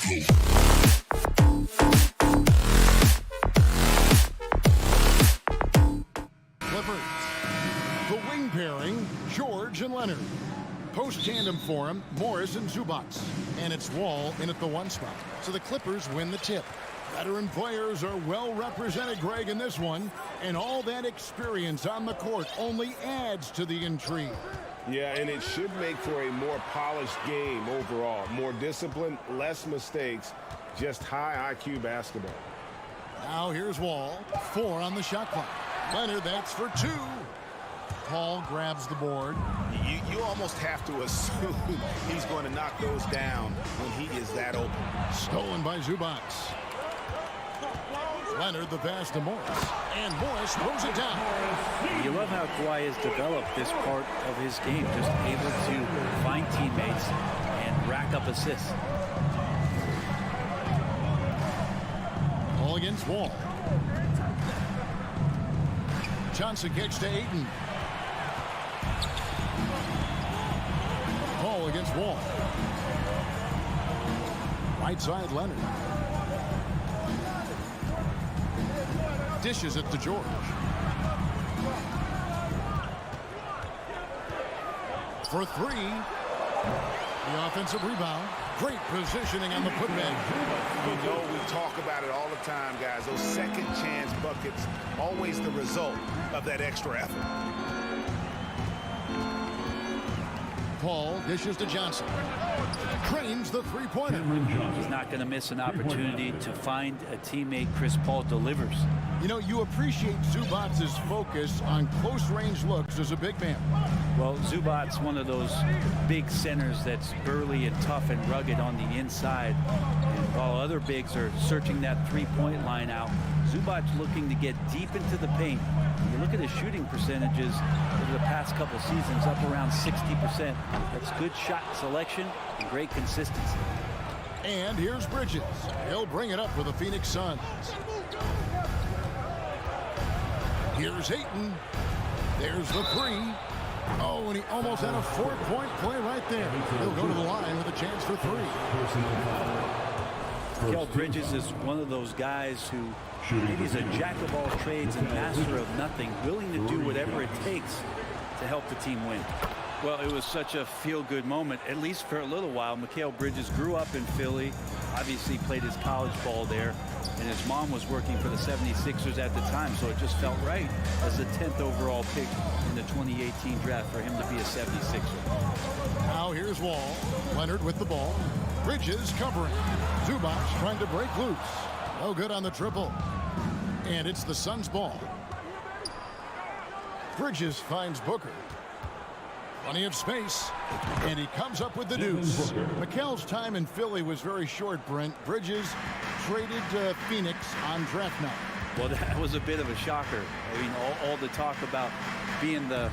Clippers. The wing pairing, George and Leonard. Post tandem for him, Morris and Zubac. And it's Wall in at the 1 spot. So the Clippers win the tip. Veteran players are well represented, Greg, in this one. And all that experience on the court only adds to the intrigue. Yeah, and it should make for a more polished game overall. More discipline, less mistakes, just high IQ basketball. Now here's Wall. 4 on the shot clock. Leonard, that's for 2. Paul grabs the board. You almost have to assume he's going to knock those down when he is that open. Stolen by Zubac. Leonard the pass to Morris. And Morris throws it down. You love how Kawhi has developed this part of his game. Just able to find teammates and rack up assists. Ball against Wall. Johnson kicks to Ayton. Ball against Wall. Right side, Leonard. Dishes it to George. For 3. The offensive rebound. Great positioning on the putback. You know, we talk about it all the time, guys. Those second chance buckets, always the result of that extra effort. Paul dishes to Johnson. Cranes the three-pointer. He's not going to miss an opportunity to find a teammate. Chris Paul delivers. You know, you appreciate Zubac's focus on close-range looks as a big man. Well, Zubac's one of those big centers that's burly and tough and rugged on the inside. And while other bigs are searching that three-point line out, Zubac's looking to get deep into the paint. You look at his shooting percentages over the past couple seasons, up around 60%. That's good shot selection and great consistency. And here's Bridges. He'll bring it up for the Phoenix Suns. Here's Ayton. There's the 3. Oh, and he almost had a 4-point play right there. He'll go to the line with a chance for 3. Kel Bridges is one of those guys who maybe is a jack of all trades and master of nothing, willing to do whatever it takes to help the team win. Well, it was such a feel-good moment, at least for a little while. Mikal Bridges grew up in Philly, obviously played his college ball there, and his mom was working for the 76ers at the time, so it just felt right as the 10th overall pick in the 2018 draft for him to be a 76er. Now here's Wall. Leonard with the ball. Bridges covering. Zubac trying to break loose. No good on the triple. And it's the Suns' ball. Bridges finds Booker. Plenty of space. And he comes up with the deuce. Mikal's time in Philly was very short, Brent. Bridges traded to Phoenix on draft night. Well, that was a bit of a shocker. I mean, all the talk about being the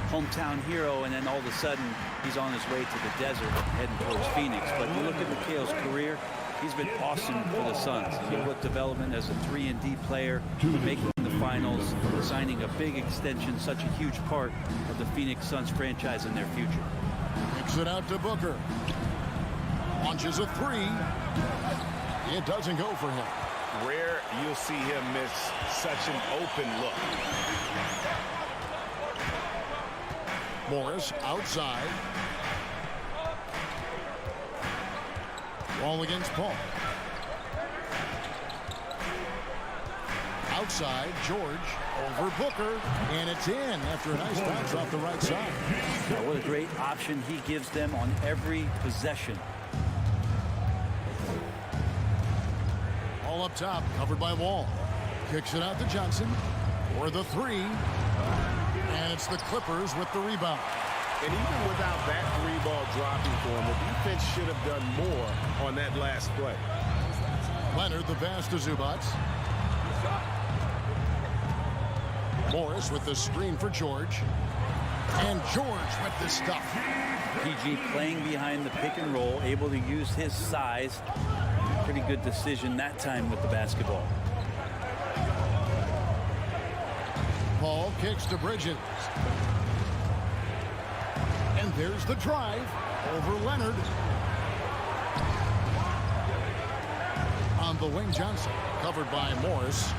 hometown hero, and then all of a sudden he's on his way to the desert heading towards Phoenix. But you look at Mikal's career, he's been awesome for the Suns. He looked development as a 3-and-D player, making the finals, signing a big extension, such a huge part of the Phoenix Suns franchise in their future. Kicks it out to Booker. Launches a 3. It doesn't go for him. Rare you'll see him miss such an open look. Morris outside. Wall against Paul. Outside, George over Booker, and it's in after a nice bounce off the right side. Now, what a great option he gives them on every possession. All up top, covered by Wall. Kicks it out to Johnson for the 3. And it's the Clippers with the rebound. And even without that 3-ball dropping for him, the defense should have done more on that last play. Leonard the pass to Zubac. Morris with the screen for George. And George with the stuff. PG playing behind the pick and roll, able to use his size. Pretty good decision that time with the basketball. Paul kicks to Bridges. And there's the drive over Leonard. On the wing, Johnson. Covered by Morris.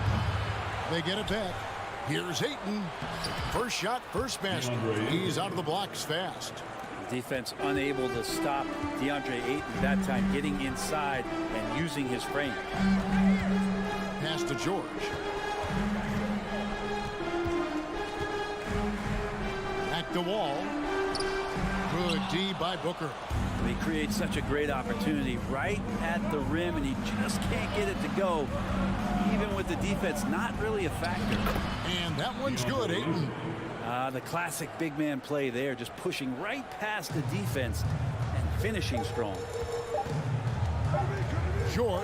They get it back. Here's Ayton. First shot, first basket. He's out of the blocks fast. Defense unable to stop DeAndre Ayton that time, getting inside and using his frame. Pass to George. Back to Wall. Good D by Booker. He creates such a great opportunity right at the rim, and he just can't get it to go, even with the defense not really a factor. And that one's good, Ayton. The classic big man play there, just pushing right past the defense and finishing strong. George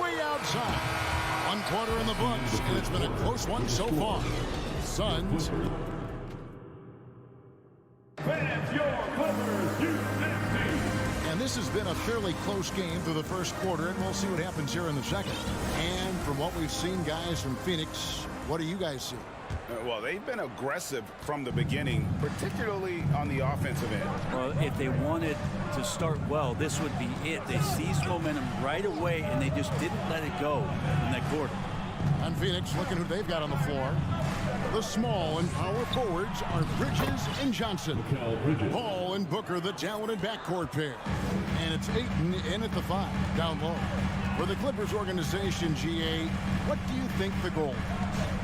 way outside. One quarter in the books, and it's been a close one so far. Suns. And this has been a fairly close game through the first quarter, and we'll see what happens here in the second. And from what we've seen, guys, from Phoenix, what do you guys see? Well, they've been aggressive from the beginning, particularly on the offensive end. Well, if they wanted to start well, this would be it. They seized momentum right away, and they just didn't let it go in that quarter. On Phoenix, looking who they've got on the floor. The small and power forwards are Bridges and Johnson. Paul and Booker, the talented backcourt pair. And it's Ayton in at the 5, down low. For the Clippers organization, GA, what do you think the goal is?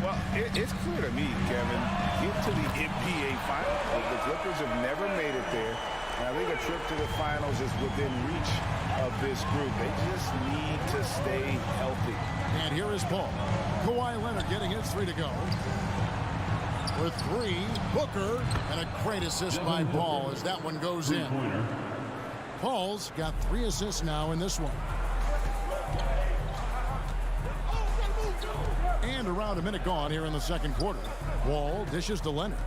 Well, it's clear to me, Kevin, get to the NBA Finals. The Clippers have never made it there, and I think a trip to the Finals is within reach of this group. They just need to stay healthy. And here is Paul. Kawhi Leonard getting his 3 to go. With 3, Booker, and a great assist by Paul as that one goes in. Paul's got 3 assists now in this one. And around a minute gone here in the second quarter. Wall dishes to Leonard.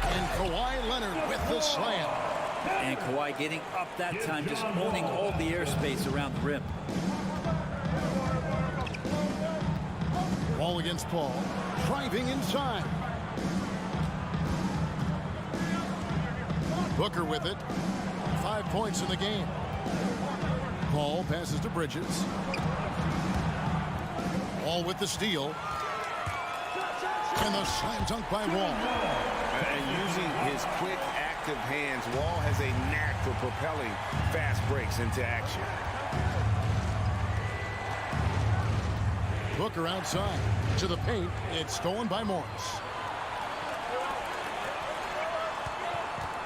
And Kawhi Leonard with the slam. And Kawhi getting up that time, just owning all the airspace around the rim. Wall against Paul. Driving inside. Booker with it. 5 points in the game. Paul passes to Bridges. Wall with the steal. And the slam dunk by Wall. And using his quick, active hands, Wall has a knack for propelling fast breaks into action. Booker outside to the paint. It's stolen by Morris.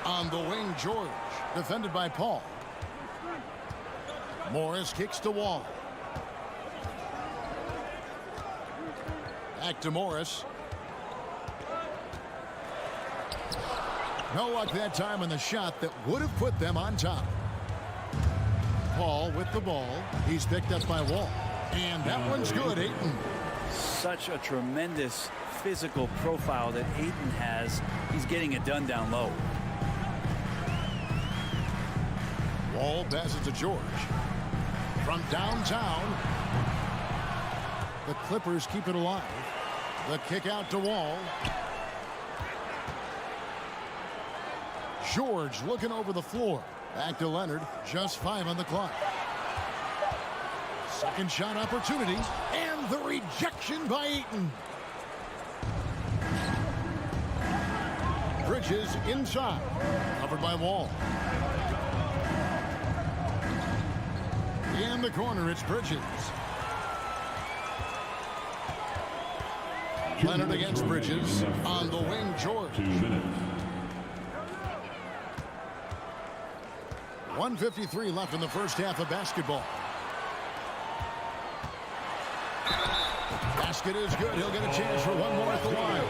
On the wing, George. Defended by Paul. Morris kicks to Wall. Back to Morris. No luck that time on the shot that would have put them on top. Paul with the ball. He's picked up by Wall. And that one's good, Ayton. Such a tremendous physical profile that Ayton has. He's getting it done down low. Wall passes to George. From downtown. The Clippers keep it alive. The kick out to Wall. George looking over the floor. Back to Leonard. Just 5 on the clock. Second shot opportunity. And the rejection by Ayton. Bridges inside. Covered by Wall. In the corner, it's Bridges. Leonard against Bridges. On the wing, George. 2 minutes. 1:53 left in the first half of basketball. Basket is good. He'll get a chance for one more at the line.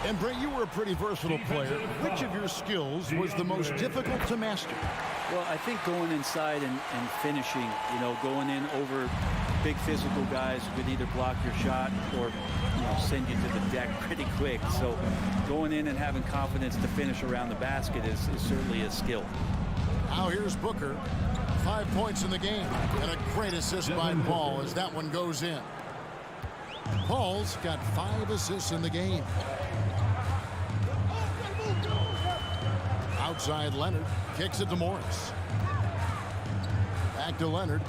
And Brent, you were a pretty versatile player. Which of your skills was the most difficult to master? Well, I think going inside and finishing, going in over big physical guys who could either block your shot or, send you to the deck pretty quick. So going in and having confidence to finish around the basket is certainly a skill. Now here's Booker. 5 points in the game. And a great assist by Paul as that one goes in. Paul's got 5 assists in the game. Outside Leonard. Kicks it to Morris. Back to Leonard.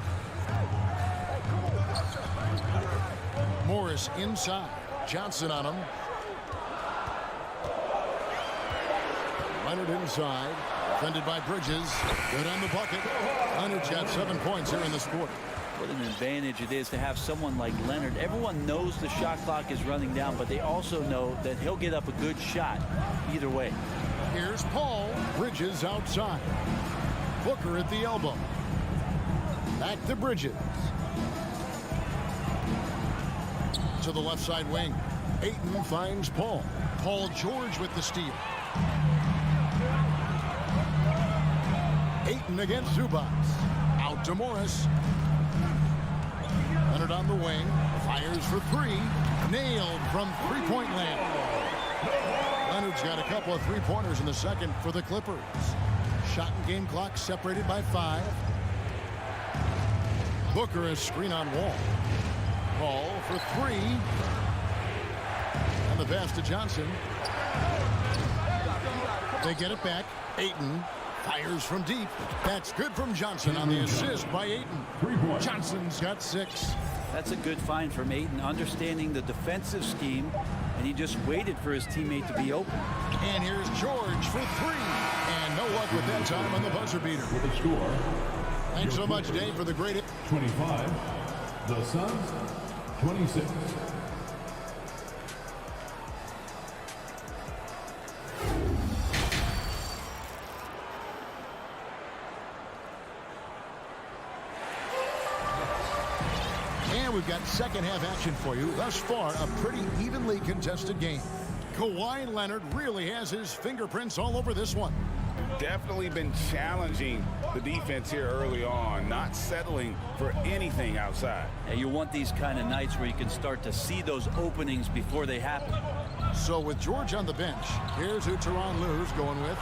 Morris inside. Johnson on him. Leonard inside. Defended by Bridges. Good on the bucket. Leonard's got 7 points here in this quarter. What an advantage it is to have someone like Leonard. Everyone knows the shot clock is running down, but they also know that he'll get up a good shot either way. Here's Paul. Bridges outside. Booker at the elbow. Back to Bridges. To the left side wing. Ayton finds Paul. Paul George with the steal. Ayton against Zubac. Out to Morris. Leonard on the wing. Fires for three. Nailed from three-point land. Leonard's got a couple of three-pointers in the second for the Clippers. Shot and game clock separated by 5. Booker is screen on Wall. Paul for 3. And the pass to Johnson. They get it back. Ayton fires from deep. That's good from Johnson on the assist by Ayton. Johnson's got 6. That's a good find from Ayton, understanding the defensive scheme, and he just waited for his teammate to be open. And here's George for 3. And no luck with that time on the buzzer beater. With the score. Thanks so much, Dave, for the great... 25. The Suns, 26. And we've got second half action for you. Thus far, a pretty evenly contested game. Kawhi Leonard really has his fingerprints all over this one. Definitely been challenging the defense here early on, not settling for anything outside. And you want these kind of nights where you can start to see those openings before they happen. So with George on the bench, here's who Tyronn Lue's going with.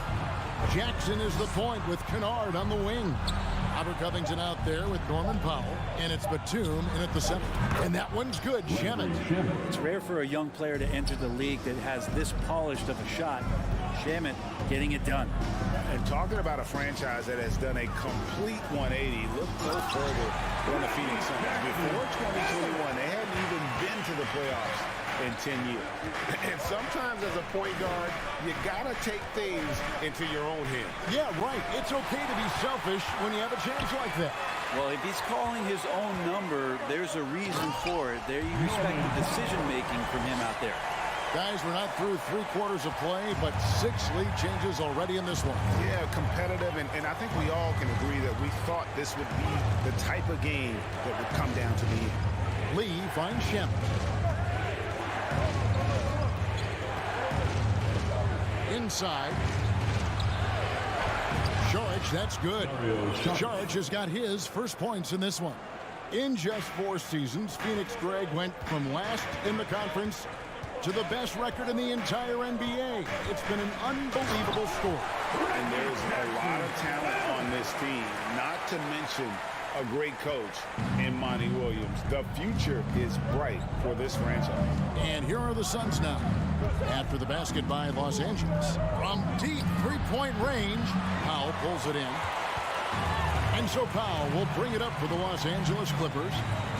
Jackson is the point with Kennard on the wing. Robert Covington out there with Norman Powell. And it's Batum in at the center. And that one's good. Shamet. It's rare for a young player to enter the league that has this polished of a shot. Shamet getting it done. And talking about a franchise that has done a complete 180, look no further than the Phoenix Suns. Before 2021, they hadn't even been to the playoffs in 10 years. And sometimes as a point guard, you gotta take things into your own hands. Yeah, right. It's okay to be selfish when you have a chance like that. Well, if he's calling his own number, there's a reason for it. There you respect the decision-making from him out there. Guys, we're not through 3 quarters of play, but 6 lead changes already in this one. Yeah, competitive, and I think we all can agree that we thought this would be the type of game that would come down to the end. Lee finds Shamet. Inside. Saric, that's good. Saric has got his first points in this one. In just 4 seasons, Phoenix Greg went from last in the conference to the best record in the entire NBA. It's been an unbelievable score. And there's a lot of talent on this team, not to mention a great coach in Monty Williams. The future is bright for this franchise. And here are the Suns now. After the basket by Los Angeles. From deep three-point range, Powell pulls it in. And so Powell will bring it up for the Los Angeles Clippers.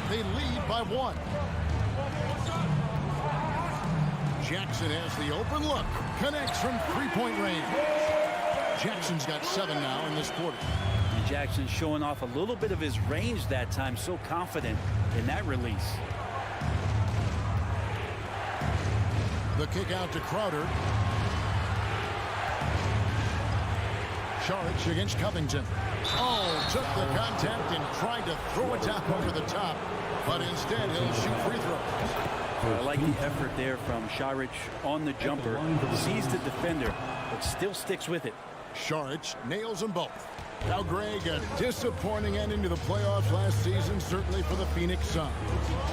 They lead by 1. Jackson has the open look. Connects from three-point range. Jackson's got 7 now in this quarter. And Jackson showing off a little bit of his range that time. So confident in that release. The kick out to Crowder. Saric against Covington. Oh, took the contact and tried to throw it down over the top. But instead, he'll shoot free throws. I like the effort there from Saric on the jumper. Sees the defender, but still sticks with it. Saric nails them both. Now, Greg, a disappointing ending to the playoffs last season, certainly for the Phoenix Suns.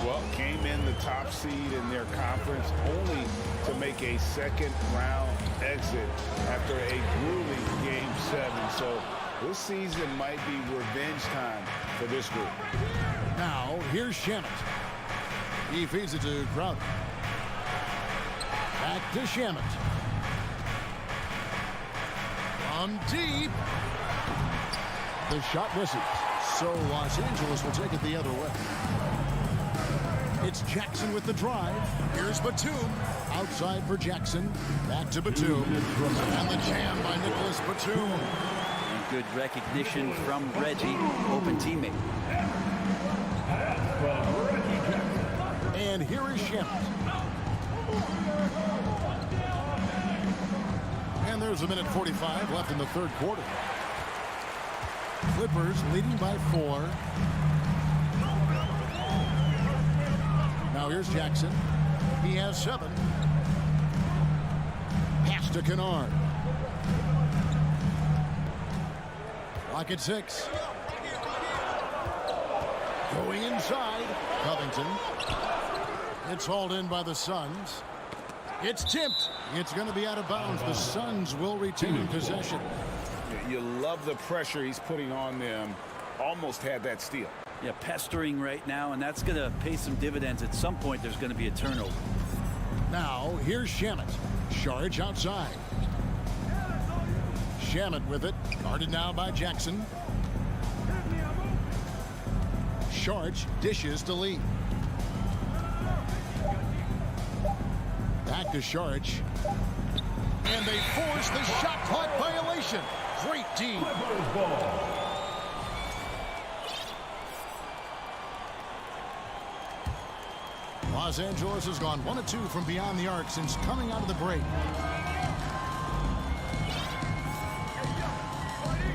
Well, came in the top seed in their conference only to make a second-round exit after a grueling Game 7. So this season might be revenge time for this group. Now, here's Shamet. He feeds it to Crowder. Back to Shamet. From deep. The shot misses. So Los Angeles will take it the other way. It's Jackson with the drive. Here's Batum. Outside for Jackson. Back to Batum. And the jam by Nicholas Batum. And good recognition from Reggie, open teammate. And here is Shamet. And there's a minute 45 left in the third quarter. Clippers leading by 4. Now here's Jackson. He has 7. Pass to Kennard. Clock at 6. Going inside. Covington. It's hauled in by the Suns. It's tipped. It's going to be out of bounds. The Suns will retain possession. You love the pressure he's putting on them. Almost had that steal. Yeah, pestering right now, and that's going to pay some dividends. At some point, there's going to be a turnover. Now, here's Shamet. Charge outside. Shamet with it. Guarded now by Jackson. Charge dishes to Lee. Back to Charge. And they force the shot clock violation. Great D. Los Angeles has gone 1 of 2 from beyond the arc since coming out of the break.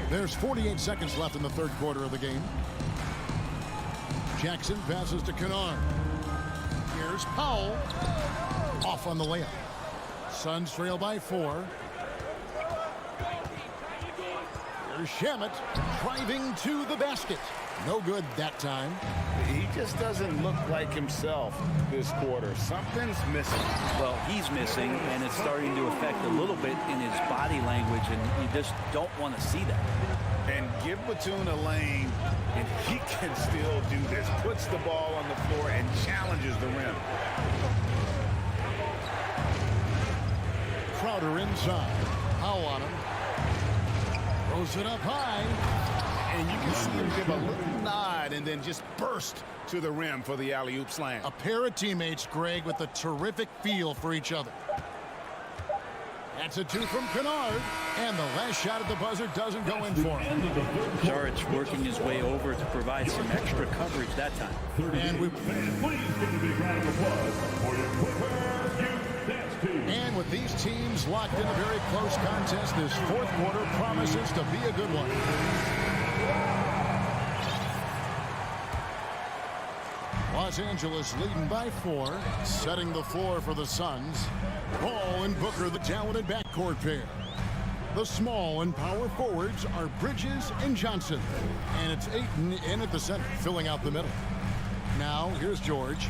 There's 48 seconds left in the third quarter of the game. Jackson passes to Kennard. Here's Powell. Off on the layup. Suns trail by 4. Here's Shamet driving to the basket. No good that time. He just doesn't look like himself this quarter. Something's missing. Well, he's missing, and it's starting to affect a little bit in his body language, and you just don't want to see that. And give Batum a lane, and he can still do this. Puts the ball on the floor and challenges the rim. Crowder inside. Powell on him. Throws it up high. And you can see him give a little nod and then just burst to the rim for the alley-oop slam. A pair of teammates, Greg, with a terrific feel for each other. That's a 2 from Kennard. And the last shot at the buzzer doesn't go in for him. Saric working his way over to provide some extra coverage that time. And we... Please give a big round of applause for your Clippers Youth Dance Team. And with these teams locked in a very close contest, this fourth quarter promises to be a good one. Los Angeles leading by 4, setting the floor for the Suns. Ball and Booker, the talented backcourt pair. The small and power forwards are Bridges and Johnson. And it's Ayton in at the center, filling out the middle. Now, here's George.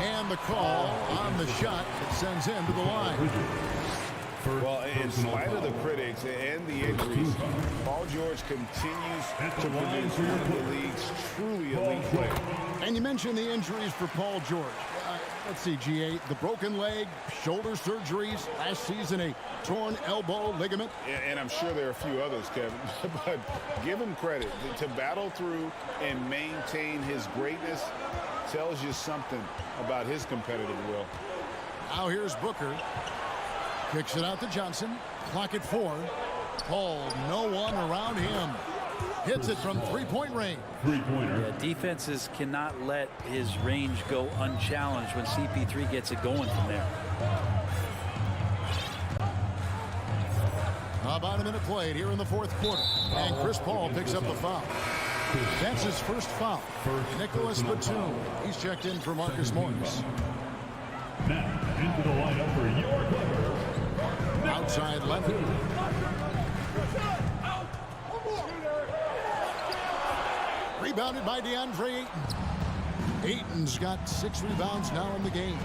And the call on the shot that sends him to the line. Well, in spite of the critics and the injuries, Paul George continues to produce one of the league's truly elite players. And you mentioned the injuries for Paul George. Let's see, GA, the broken leg, shoulder surgeries, last season a torn elbow ligament. And I'm sure there are a few others, Kevin, but give him credit. To battle through and maintain his greatness tells you something about his competitive will. Now here's Booker. Kicks it out to Johnson. Clock at 4. Paul, no one around him. Hits it from three-point range. Three-pointer. Yeah, defenses cannot let his range go unchallenged when CP3 gets it going from there. About a minute played here in the fourth quarter. And Chris Paul picks up the foul. That's his first foul. Nicholas Batum. He's checked in for Marcus Morris. Now, into the lineup for your Clippers. Outside Leonard. Rebounded by DeAndre Ayton. Ayton's got 6 rebounds now in the game.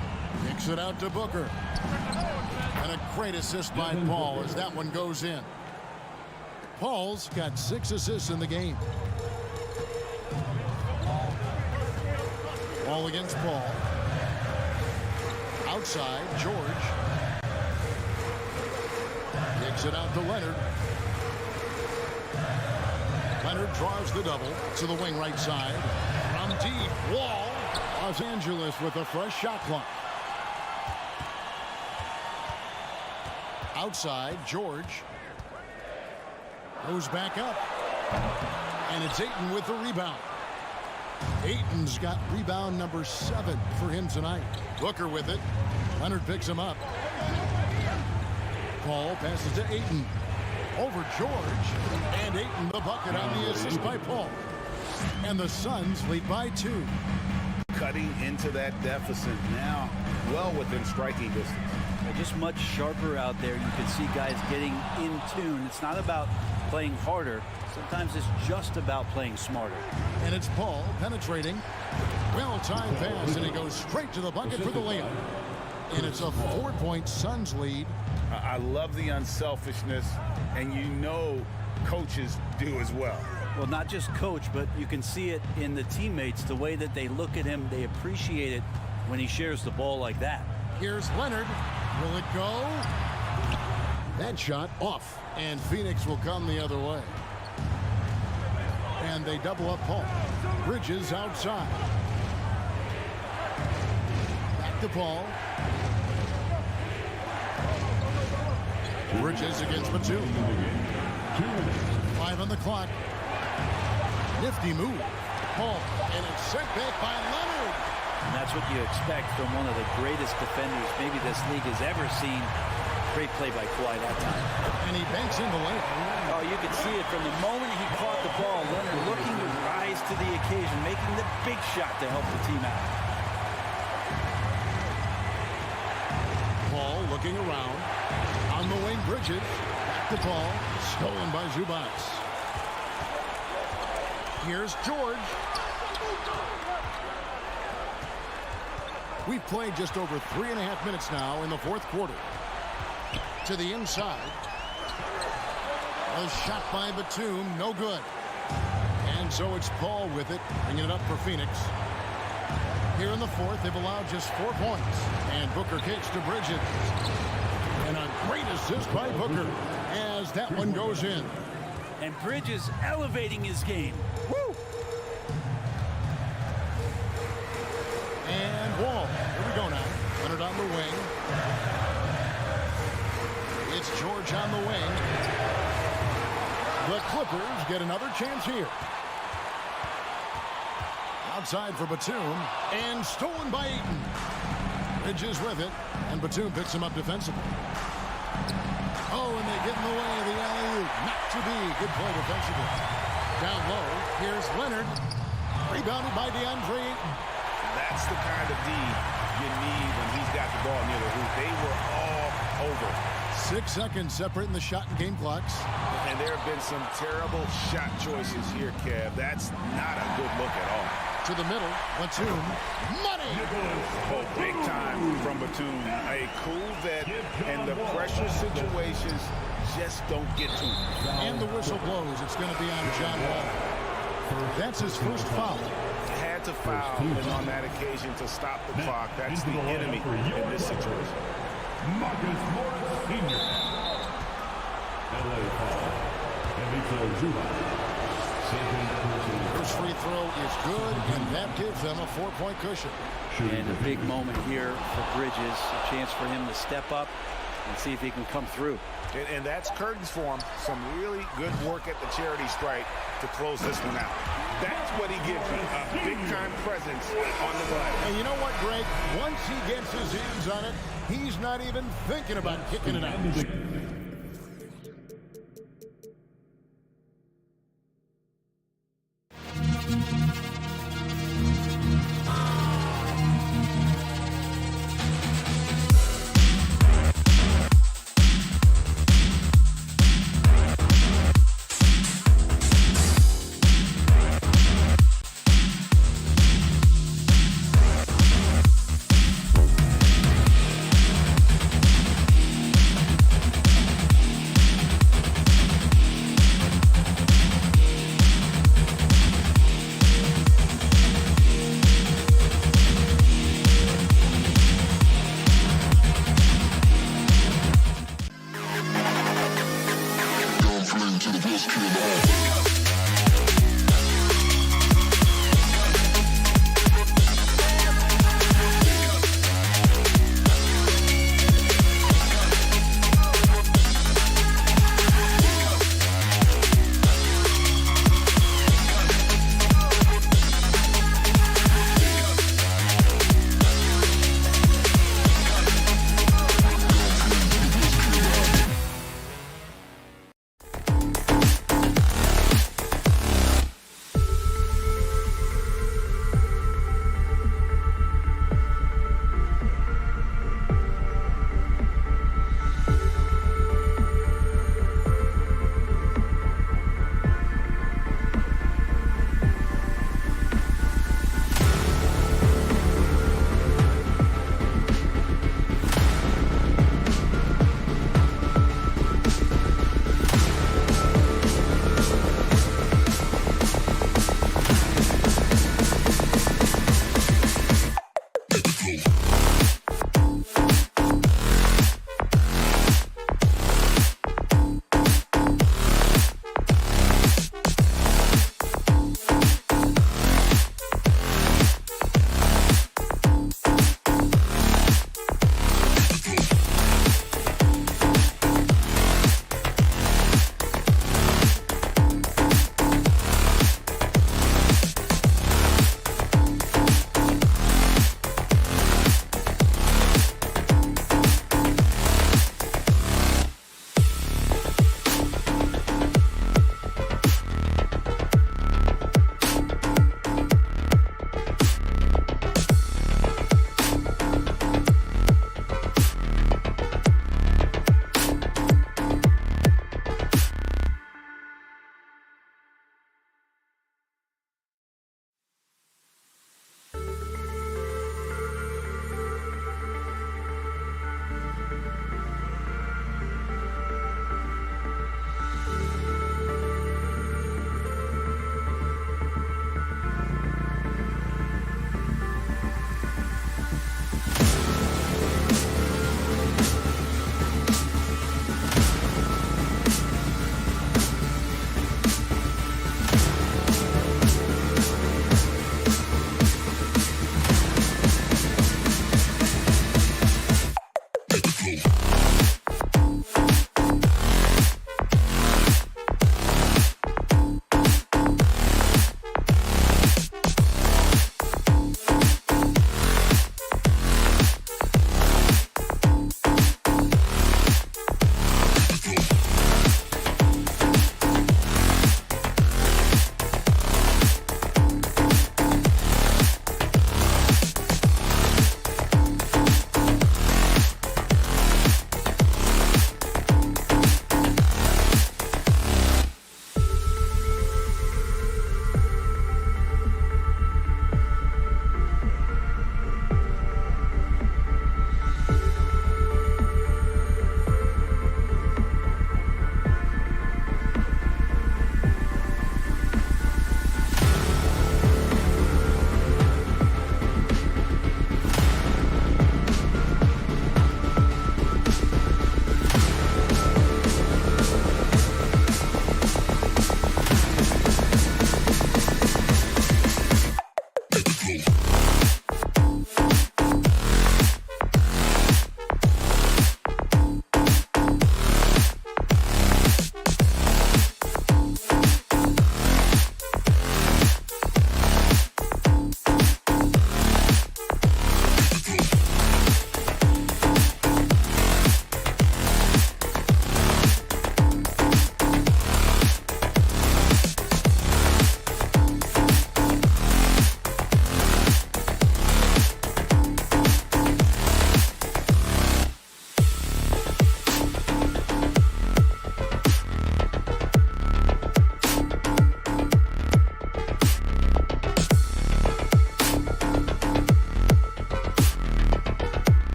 Kicks it out to Booker. And a great assist by Paul as that one goes in. Paul's got 6 assists in the game. Ball against Paul. Outside, George. Kicks it out to Leonard. draws the double to the wing right side. From deep, Wall. Los Angeles with a fresh shot clock. Outside, George. Goes back up. And it's Ayton with the rebound. Ayton's got rebound number 7 for him tonight. Booker with it. Leonard picks him up. Paul passes to Ayton. Over George. And Ayton the bucket on the assist by Paul. And the Suns lead by 2. Cutting into that deficit now, well within striking distance. Just much sharper out there. You can see guys getting in tune. It's not about playing harder. Sometimes it's just about playing smarter. And it's Paul penetrating. Well-timed pass, and he goes straight to the bucket for the layup. And it's a 4-point Suns lead. I love the unselfishness, and you know coaches do as well. Well, not just coach, but you can see it in the teammates, the way that they look at him. They appreciate it when he shares the ball like that. Here's Leonard. Will it go? That shot off. And Phoenix will come the other way. And they double up Paul. Bridges outside. Back to Paul. Bridges against Batum. 5 on the clock. Nifty move. Paul. And it's sent back by Leonard. And that's what you expect from one of the greatest defenders maybe this league has ever seen. Great play by Kawhi that time. And he banks in the layup. Oh, you can see it from the moment he caught the ball. Leonard looking to rise to the occasion, making the big shot to help the team out. Paul looking around. On the wing, Bridges. Back to Paul. Stolen by Zubats. Here's George. We've played just over 3.5 minutes now in the fourth quarter. To the inside. A shot by Batum, no good. And so it's Paul with it, bringing it up for Phoenix. Here in the fourth, they've allowed just 4 points. And Booker kicks to Bridges. And a great assist by Booker as that one goes in. And Bridges elevating his game. Woo! And Wall. Here we go now. Leonard on the wing. It's George on the wing. The Clippers get another chance here. Outside for Batum. And stolen by Ayton. Bridges with it. And Batum picks him up defensively. Oh, and they get in the way of the alley-oop. Not to be. Good play defensively. Down low. Here's Leonard. Rebounded by DeAndre Ayton. That's the kind of D you need when he's got the ball near the hoop. They were all over. 6 seconds separating the shot and game clocks. And there have been some terrible shot choices here, Kev. That's not a good look at all. To the middle, Batum, money! Oh, big time from Batum. A cool vet, and the pressure situations just don't get to him. And the whistle blows. It's going to be on John Wall. That's his first foul. Had to foul, and on that occasion to stop the clock. That's the enemy in this situation. Marcus Morris Sr. LA foul. And it's Zubac. First free throw is good, and that gives them a 4-point cushion. And a big moment here for Bridges. A chance for him to step up and see if he can come through. And that's curtains for him. Some really good work at the charity stripe to close this one out. That's what he gives you, a big-time presence on the glass. And you know what, Greg? Once he gets his hands on it, he's not even thinking about kicking it out.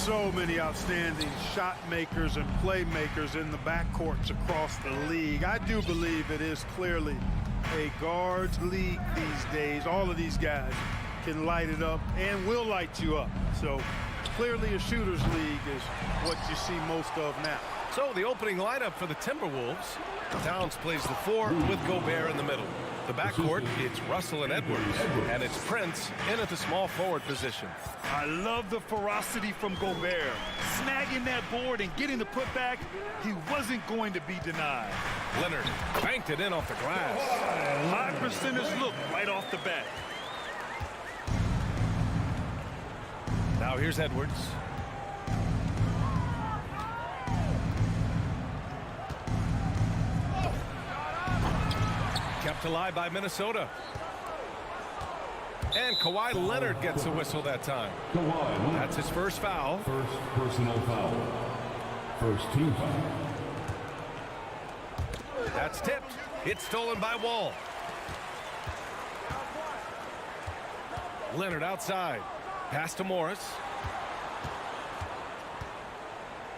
so many outstanding shot makers and playmakers in the backcourts across the league. I do believe it is clearly a guards league these days. All of these guys can light it up and will light you up. So clearly a shooter's league is what you see most of now. So the opening lineup for the Timberwolves. Towns plays the 4 with Gobert in the middle. The backcourt, it's Russell and Edwards. And it's Prince in at the small forward position. I love the ferocity from Gobert. Snagging that board and getting the putback, he wasn't going to be denied. Leonard banked it in off the glass. High percentage look right off the bat. Now here's Edwards. Kept alive by Minnesota. And Kawhi Leonard gets a whistle that time. That's his first foul. First personal foul. First team foul. That's tipped. It's stolen by Wall. Leonard outside. Pass to Morris.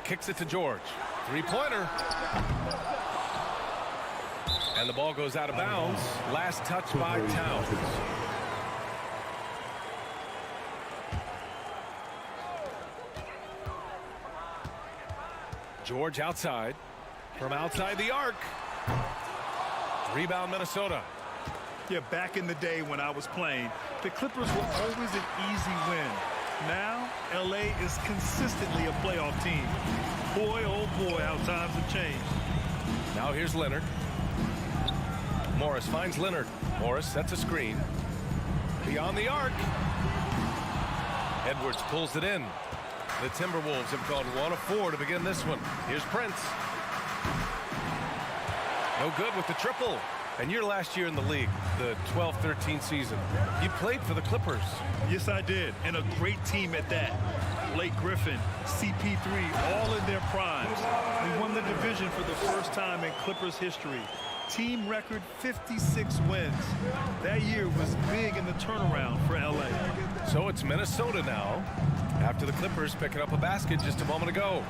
Kicks it to George. Three-pointer. And the ball goes out of bounds. Last touch by Towns. George outside. From outside the arc. Rebound Minnesota. Yeah, back in the day when I was playing, the Clippers were always an easy win. Now, LA is consistently a playoff team. Boy, oh boy, how times have changed. Now here's Leonard. Morris finds Leonard. Morris sets a screen. Beyond the arc. Edwards pulls it in. The Timberwolves have gone 1 of 4 to begin this one. Here's Prince. No good with the triple. And your last year in the league, the 12-13 season, you played for the Clippers. Yes, I did. And a great team at that. Blake Griffin, CP3, all in their primes. We won the division for the first time in Clippers history. Team record 56 wins. That year was big in the turnaround for LA. So it's Minnesota now, after the Clippers picking up a basket just a moment ago.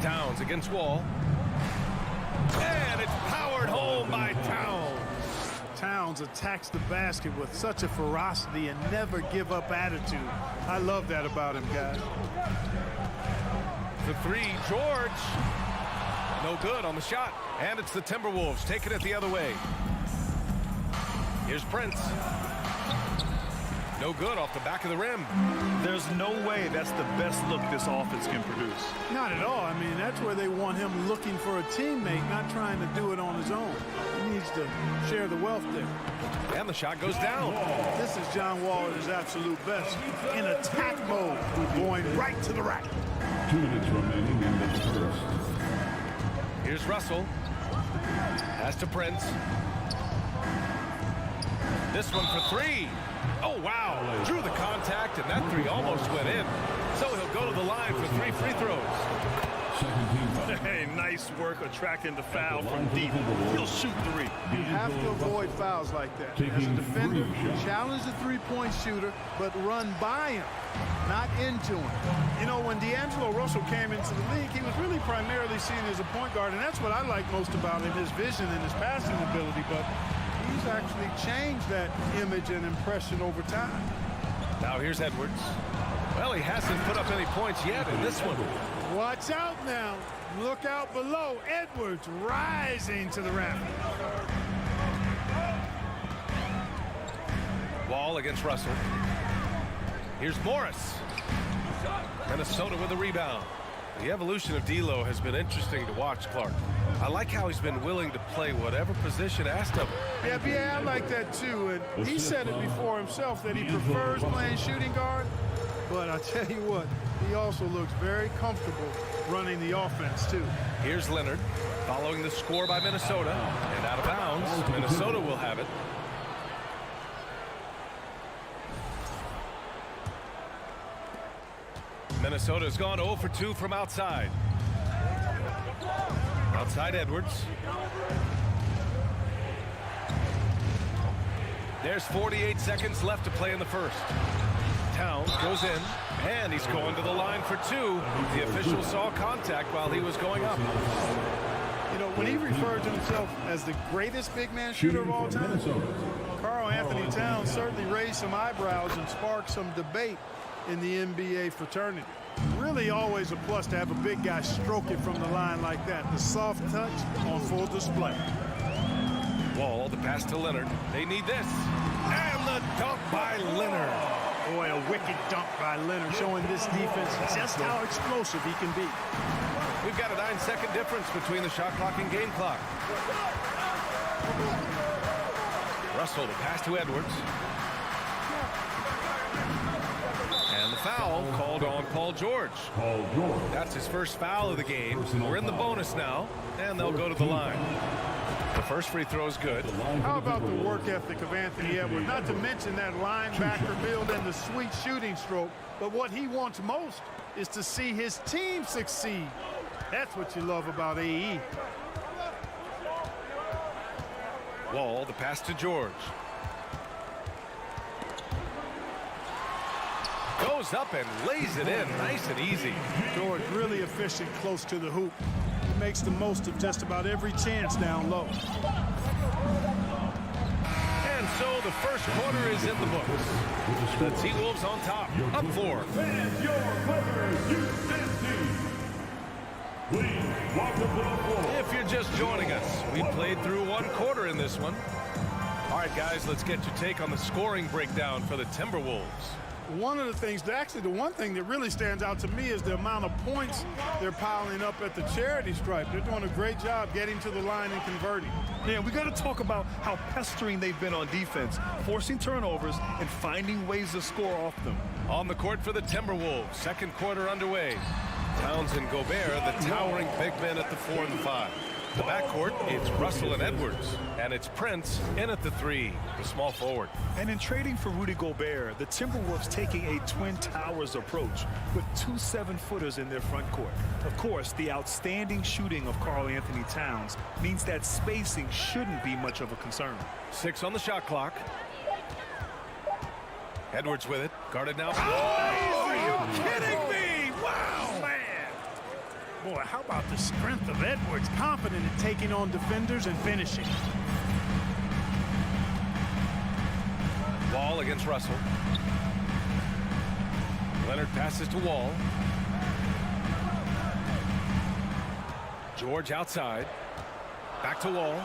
Towns against Wall. And it's powered home by Towns. Towns attacks the basket with such a ferocity and never give up attitude. I love that about him, guys. The three, George. No good on the shot. And it's the Timberwolves taking it the other way. Here's Prince. No good off the back of the rim. There's no way that's the best look this offense can produce. Not at all. I mean, that's where they want him looking for a teammate, not trying to do it on his own. He needs to share the wealth there. And the shot goes down. This is John Wall at his absolute best. In attack mode, going right to the rack. 2 minutes remaining in the first. Here's Russell. Pass to Prince. This one for three. Oh, wow. Drew the contact, and that three almost went in. So he'll go to the line for 3 free throws. Second team foul. Hey, nice work attracting the foul from deep. He'll shoot 3. You have to avoid fouls like that. As a defender, challenge the three-point shooter, but run by him, not into him. You know, when D'Angelo Russell came into the league, he was really primarily seen as a point guard, and that's what I like most about him, his vision and his passing ability. But he's actually changed that image and impression over time. Now here's Edwards. Well, he hasn't put up any points yet in this one. Watch out now. Look out below. Edwards rising to the rack. Wall against Russell. Here's Morris. Minnesota with a rebound. The evolution of D'Lo has been interesting to watch, Clark. I like how he's been willing to play whatever position asked of him. Yeah, I like that too. And he said it before himself that he prefers playing shooting guard. But I tell you what, he also looks very comfortable running the offense too. Here's Leonard following the score by Minnesota. And out of bounds, Minnesota will have it. Minnesota's gone 0 for 2 from outside. Outside Edwards. There's 48 seconds left to play in the first. Towns goes in, and he's going to the line for two. The official saw contact while he was going up. You know, when he referred to himself as the greatest big man shooter of all time, Karl Anthony Towns certainly raised some eyebrows and sparked some debate in the NBA fraternity. Really always a plus to have a big guy stroke it from the line like that. The soft touch on full display. Wall, the pass to Leonard. They need this. And the dunk by Leonard. Boy, a wicked dunk by Leonard, showing this defense just how explosive he can be. We've got a 9-second difference between the shot clock and game clock. Russell, the pass to Edwards. And the foul called on Paul George. That's his first foul of the game. We're in the bonus now, and they'll go to the line. The first free throw is good. How about the work ethic of Anthony Edwards? Not to mention that linebacker build and the sweet shooting stroke. But what he wants most is to see his team succeed. That's what you love about AE. Wall, the pass to George. Goes up and lays it in nice and easy. George really efficient close to the hoop. He makes the most of just about every chance down low. And so the first quarter is in the books. The T-Wolves on top, up 4. And your Clippers Houston team. Please welcome to the floor. If you're just joining us, we played through one quarter in this one. All right, guys, let's get your take on the scoring breakdown for the Timberwolves. One of the things, actually the one thing that really stands out to me is the amount of points they're piling up at the charity stripe. They're doing a great job getting to the line and converting. Yeah, we got to talk about how pestering they've been on defense, forcing turnovers and finding ways to score off them. On the court for the Timberwolves, second quarter underway. Towns and Gobert, the towering big men at the 4 and 5. The backcourt, it's Russell and Edwards. And it's Prince in at the 3, the small forward. And in trading for Rudy Gobert, the Timberwolves taking a Twin Towers approach with 2 7-footers in their front court. Of course, the outstanding shooting of Karl Anthony Towns means that spacing shouldn't be much of a concern. 6 on the shot clock. Edwards with it, guarded now. Oh, are you kidding me? Wow, man. Boy, how about the strength of Edwards, confident in taking on defenders and finishing. Wall against Russell. Leonard passes to Wall. George outside. Back to Wall.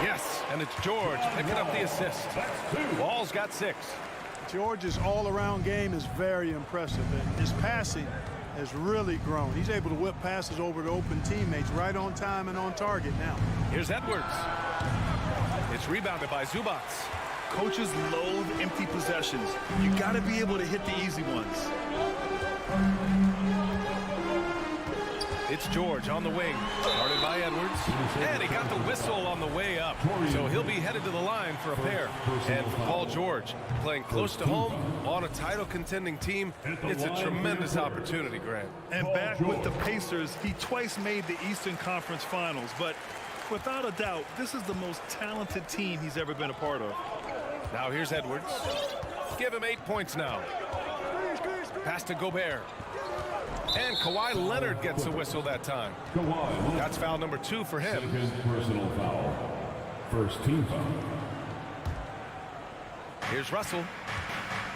Yes, and it's George picking up the assist. Wall's got 6. George's all-around game is very impressive, and his passing has really grown. He's able to whip passes over to open teammates right on time and on target now. Here's Edwards. It's rebounded by Zubats. Coaches loathe empty possessions. You got to be able to hit the easy ones. It's George on the wing, started by Edwards, and he got the whistle on the way up. So he'll be headed to the line for a pair. And for Paul George, playing close to home on a title contending team, it's a tremendous opportunity, Grant. And back with the Pacers, he twice made the Eastern Conference Finals, but without a doubt, this is the most talented team he's ever been a part of. Now here's Edwards. Give him 8 points now. Pass to Gobert. And Kawhi Leonard gets a whistle that time. That's foul number 2 for him. Second personal foul. First team foul. Here's Russell.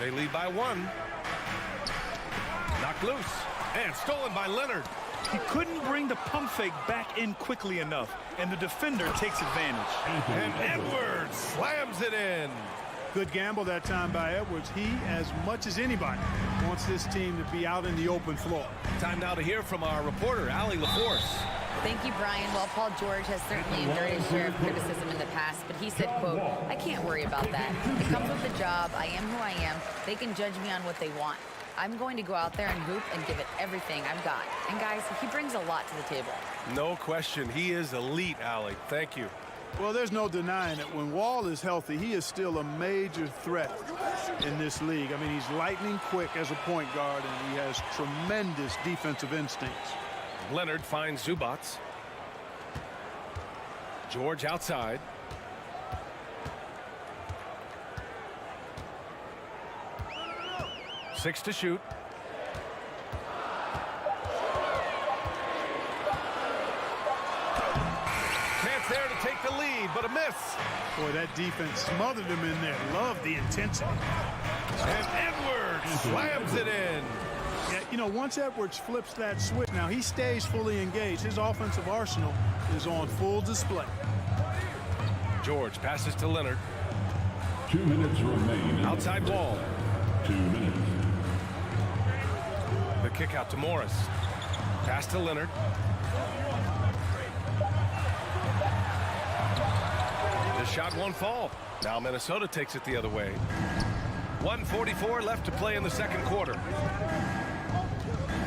They lead by 1. Knocked loose. And stolen by Leonard. He couldn't bring the pump fake back in quickly enough, and the defender takes advantage. And Edwards slams it in. Good gamble that time by Edwards. He, as much as anybody, wants this team to be out in the open floor. Time now to hear from our reporter, Allie LaForce. Thank you, Brian. Well, Paul George has certainly endured his share of criticism in the past, but he said, quote, "I can't worry about that. It comes with the job. I am who I am. They can judge me on what they want. I'm going to go out there and hoop and give it everything I've got." And guys, he brings a lot to the table. No question. He is elite, Allie. Thank you. Well, there's no denying it. When Wall is healthy, he is still a major threat in this league. I mean, he's lightning quick as a point guard, and he has tremendous defensive instincts. Leonard finds Zubats. George outside. 6 to shoot. Chance there to take the lead, but a miss. Boy, that defense smothered him in there. Love the intensity. And Edwards slams it in. Yeah, you know, once Edwards flips that switch, now he stays fully engaged. His offensive arsenal is on full display. George passes to Leonard. 2 minutes remain. Outside wall. 2 minutes. The kick out to Morris. Pass to Leonard. The shot won't fall. Now Minnesota takes it the other way. 1:44 left to play in the second quarter.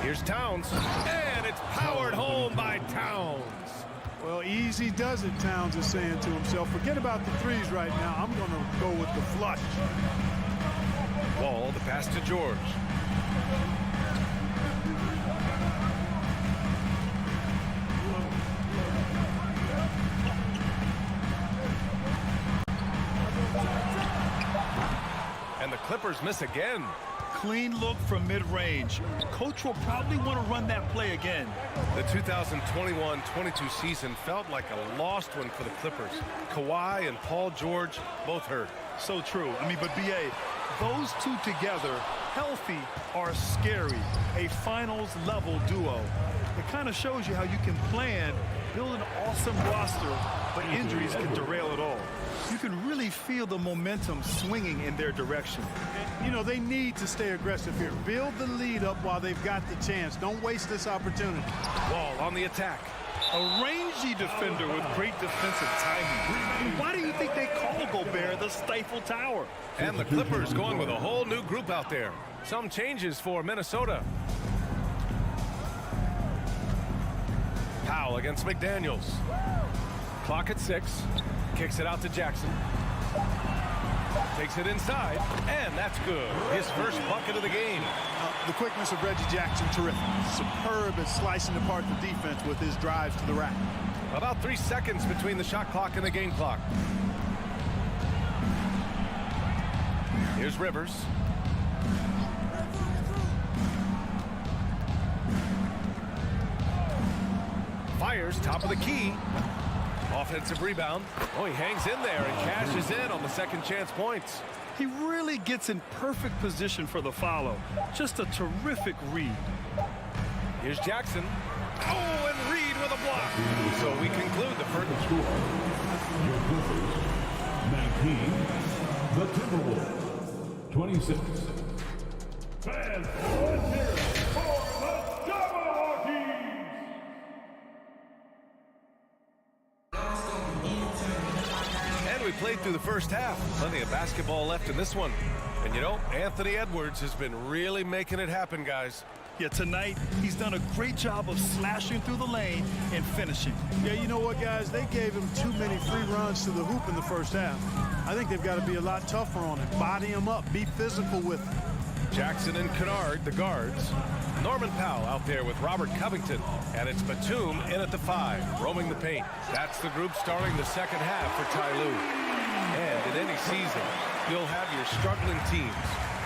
Here's Towns, and it's powered home by Towns. Well, easy does it, Towns is saying to himself. Forget about the threes right now. I'm going to go with the flush. Wall, the pass to George. And the Clippers miss again. Clean look from mid-range. Coach will probably want to run that play again. The 2021-22 season felt like a lost one for the Clippers. Kawhi and Paul George both hurt. So true. I mean, but B.A., those two together, healthy, are scary. A finals-level duo. It kind of shows you how you can plan, build an awesome roster, but injuries can derail it all. You can really feel the momentum swinging in their direction. And, you know, they need to stay aggressive here. Build the lead up while they've got the chance. Don't waste this opportunity. Wall on the attack. A rangy defender with great defensive timing. Why do you think they call Gobert the Stifle Tower? And the Clippers going with a whole new group out there. Some changes for Minnesota. Powell against McDaniels. Clock at 6. Kicks it out to Jackson. Takes it inside, and that's good. His first bucket of the game. The quickness of Reggie Jackson, terrific. Superb at slicing apart the defense with his drives to the rack. About 3 seconds between the shot clock and the game clock. Here's Rivers. Fires, top of the key. Offensive rebound. Oh, he hangs in there and cashes in on the second chance points. He really gets in perfect position for the follow. Just a terrific read. Here's Jackson. Oh, and Reed with a block. So we conclude the first Score. Your Clippers, 19. The Timberwolves, 26. Fans, let's hear it for the Jabberwockies! And we played through the first half. Plenty of basketball left in this one. And you know, Anthony Edwards has been really making it happen, guys. Yeah, tonight, he's done a great job of slashing through the lane and finishing. Yeah, you know what, guys? They gave him too many free runs to the hoop in the first half. I think they've got to be a lot tougher on him. Body him up. Be physical with him. Jackson and Kennard, the guards. Norman Powell out there with Robert Covington. And it's Batum in at the 5, roaming the paint. That's the group starting the second half for Ty Lue. And in any season, you'll have your struggling teams.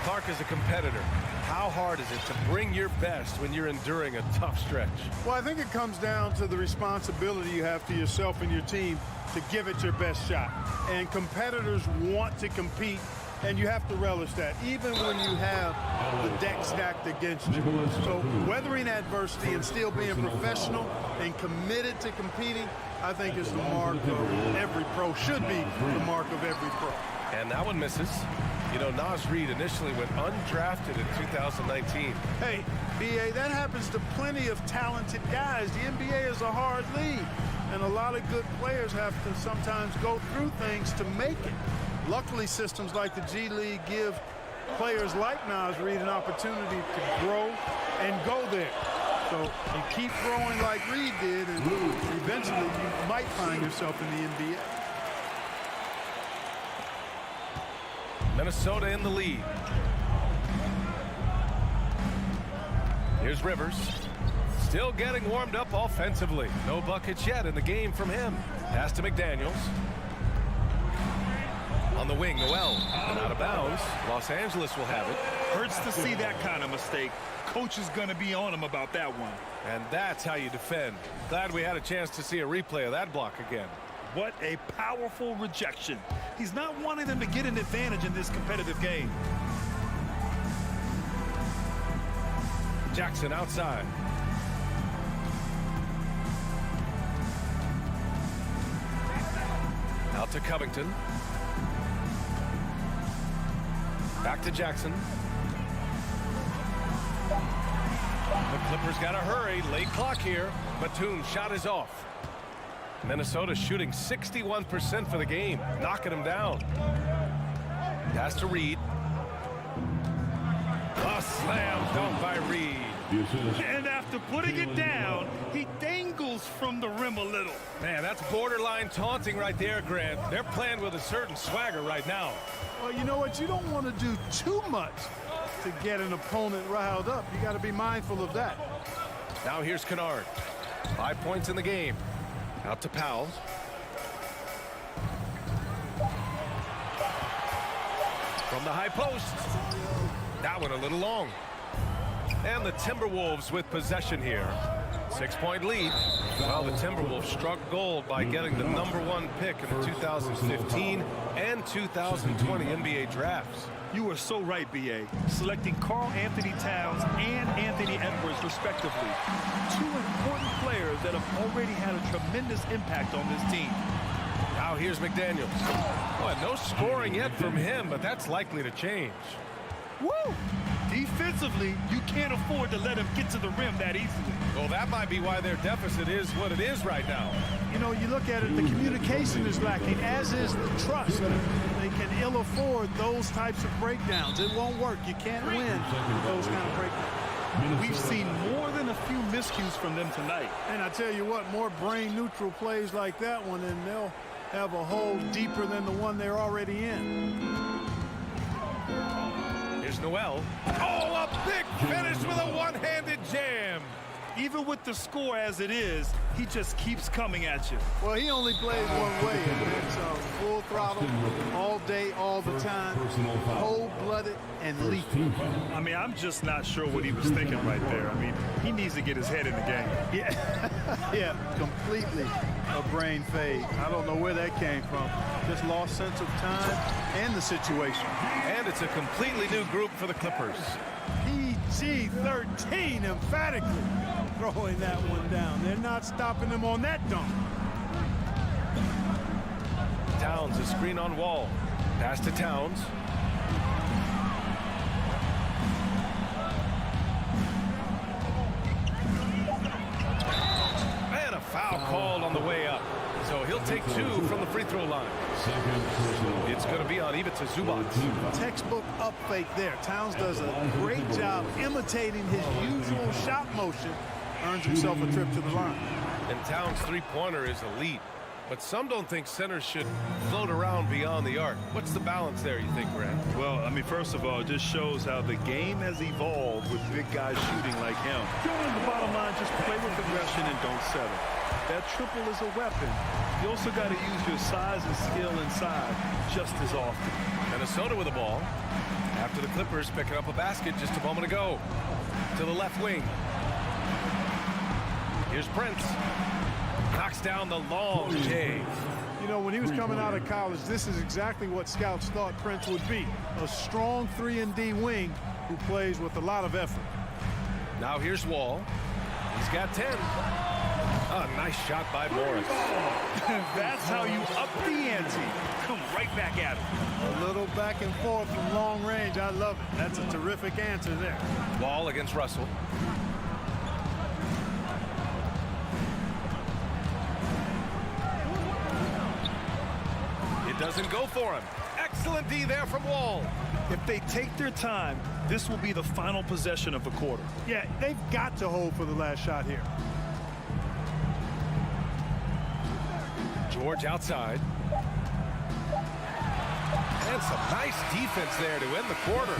Clark is a competitor. How hard is it to bring your best when you're enduring a tough stretch? Well, I think it comes down to the responsibility you have to yourself and your team to give it your best shot. And competitors want to compete, and you have to relish that, even when you have the deck stacked against you. So weathering adversity and still being professional and committed to competing, I think is the mark of every pro, should be the mark of every pro. And that one misses. You know, Naz Reid initially went undrafted in 2019. Hey, B.A., that happens to plenty of talented guys. The NBA is a hard league, and a lot of good players have to sometimes go through things to make it. Luckily, systems like the G League give players like Naz Reid an opportunity to grow and go there. So you keep growing like Reid did, and eventually you might find yourself in the NBA. Minnesota in the lead. Here's Rivers. Still getting warmed up offensively. No buckets yet in the game from him. Pass to McDaniels. On the wing, Noel. And out of bounds. Los Angeles will have it. Hurts to see that kind of mistake. Coach is going to be on him about that one. And that's how you defend. Glad we had a chance to see a replay of that block again. What a powerful rejection. He's not wanting them to get an advantage in this competitive game. Jackson outside. Out to Covington. Back to Jackson. The Clippers got to hurry. Late clock here. Batum's shot is off. Minnesota shooting 61% for the game. Knocking him down. Pass to Reed. A slam dunk by Reed. And after putting it down, he dangles from the rim a little. Man, that's borderline taunting right there, Grant. They're playing with a certain swagger right now. Well, you know what? You don't want to do too much to get an opponent riled up. You got to be mindful of that. Now here's Kennard. 5 points in the game. Out to Powell. From the high post. That one a little long. And the Timberwolves with possession here. 6-point lead. Well, the Timberwolves struck gold by getting the #1 pick in the 2015 and 2020 NBA drafts. You are so right, B.A. Selecting Karl Anthony Towns and Anthony Edwards, respectively. Two important players that have already had a tremendous impact on this team. Now here's McDaniels. Boy, no scoring yet from him, but that's likely to change. Woo! Defensively, you can't afford to let him get to the rim that easily. Well, that might be why their deficit is what it is right now. You know, you look at it, the communication is lacking, as is the trust. They can ill afford those types of breakdowns. It won't work. You can't win with those kind of breakdowns. We've seen more than a few miscues from them tonight. And I tell you what, more brain-neutral plays like that one, and they'll have a hole deeper than the one they're already in. Here's Noel. Oh, a big finish with a one-handed jam. Even with the score as it is, he just keeps coming at you. Well, he only plays one way, and it's full throttle, all day, all the time, cold-blooded and lethal. I mean, I'm just not sure what he was thinking right there. I mean, he needs to get his head in the game. Yeah, yeah, completely a brain fade. I don't know where that came from. Just lost sense of time and the situation. And it's a completely new group for the Clippers. PG-13 emphatically throwing that one down. They're not stopping him on that dunk. Towns, a screen on Wall. Pass to Towns. And a foul called on the way up. So he'll take 2 from the free throw line. It's going to be on Ivica Zubac. Textbook up fake there. Towns does a great job imitating his usual shot motion. Earns himself a trip to the line. And Towns' three-pointer is elite. But some don't think centers should float around beyond the arc. What's the balance there, you think, Grant? Well, I mean, first of all, it just shows how the game has evolved with big guys shooting like him. The bottom line, just play with aggression and don't settle. That triple is a weapon. You also got to use your size and skill inside just as often. Minnesota with the ball. After the Clippers picking up a basket just a moment ago. To the left wing. Here's Prince. Knocks down the long J. You know, when he was coming out of college, this is exactly what scouts thought Prince would be. A strong 3-and-D wing who plays with a lot of effort. Now here's Wall. He's got 10. A nice shot by Morris. That's how you up the ante. Come right back at him. A little back and forth from long range. I love it. That's a terrific answer there. Wall against Russell. It doesn't go for him. Excellent D there from Wall. If they take their time, this will be the final possession of the quarter. Yeah, they've got to hold for the last shot here. George outside. And some nice defense there to end the quarter.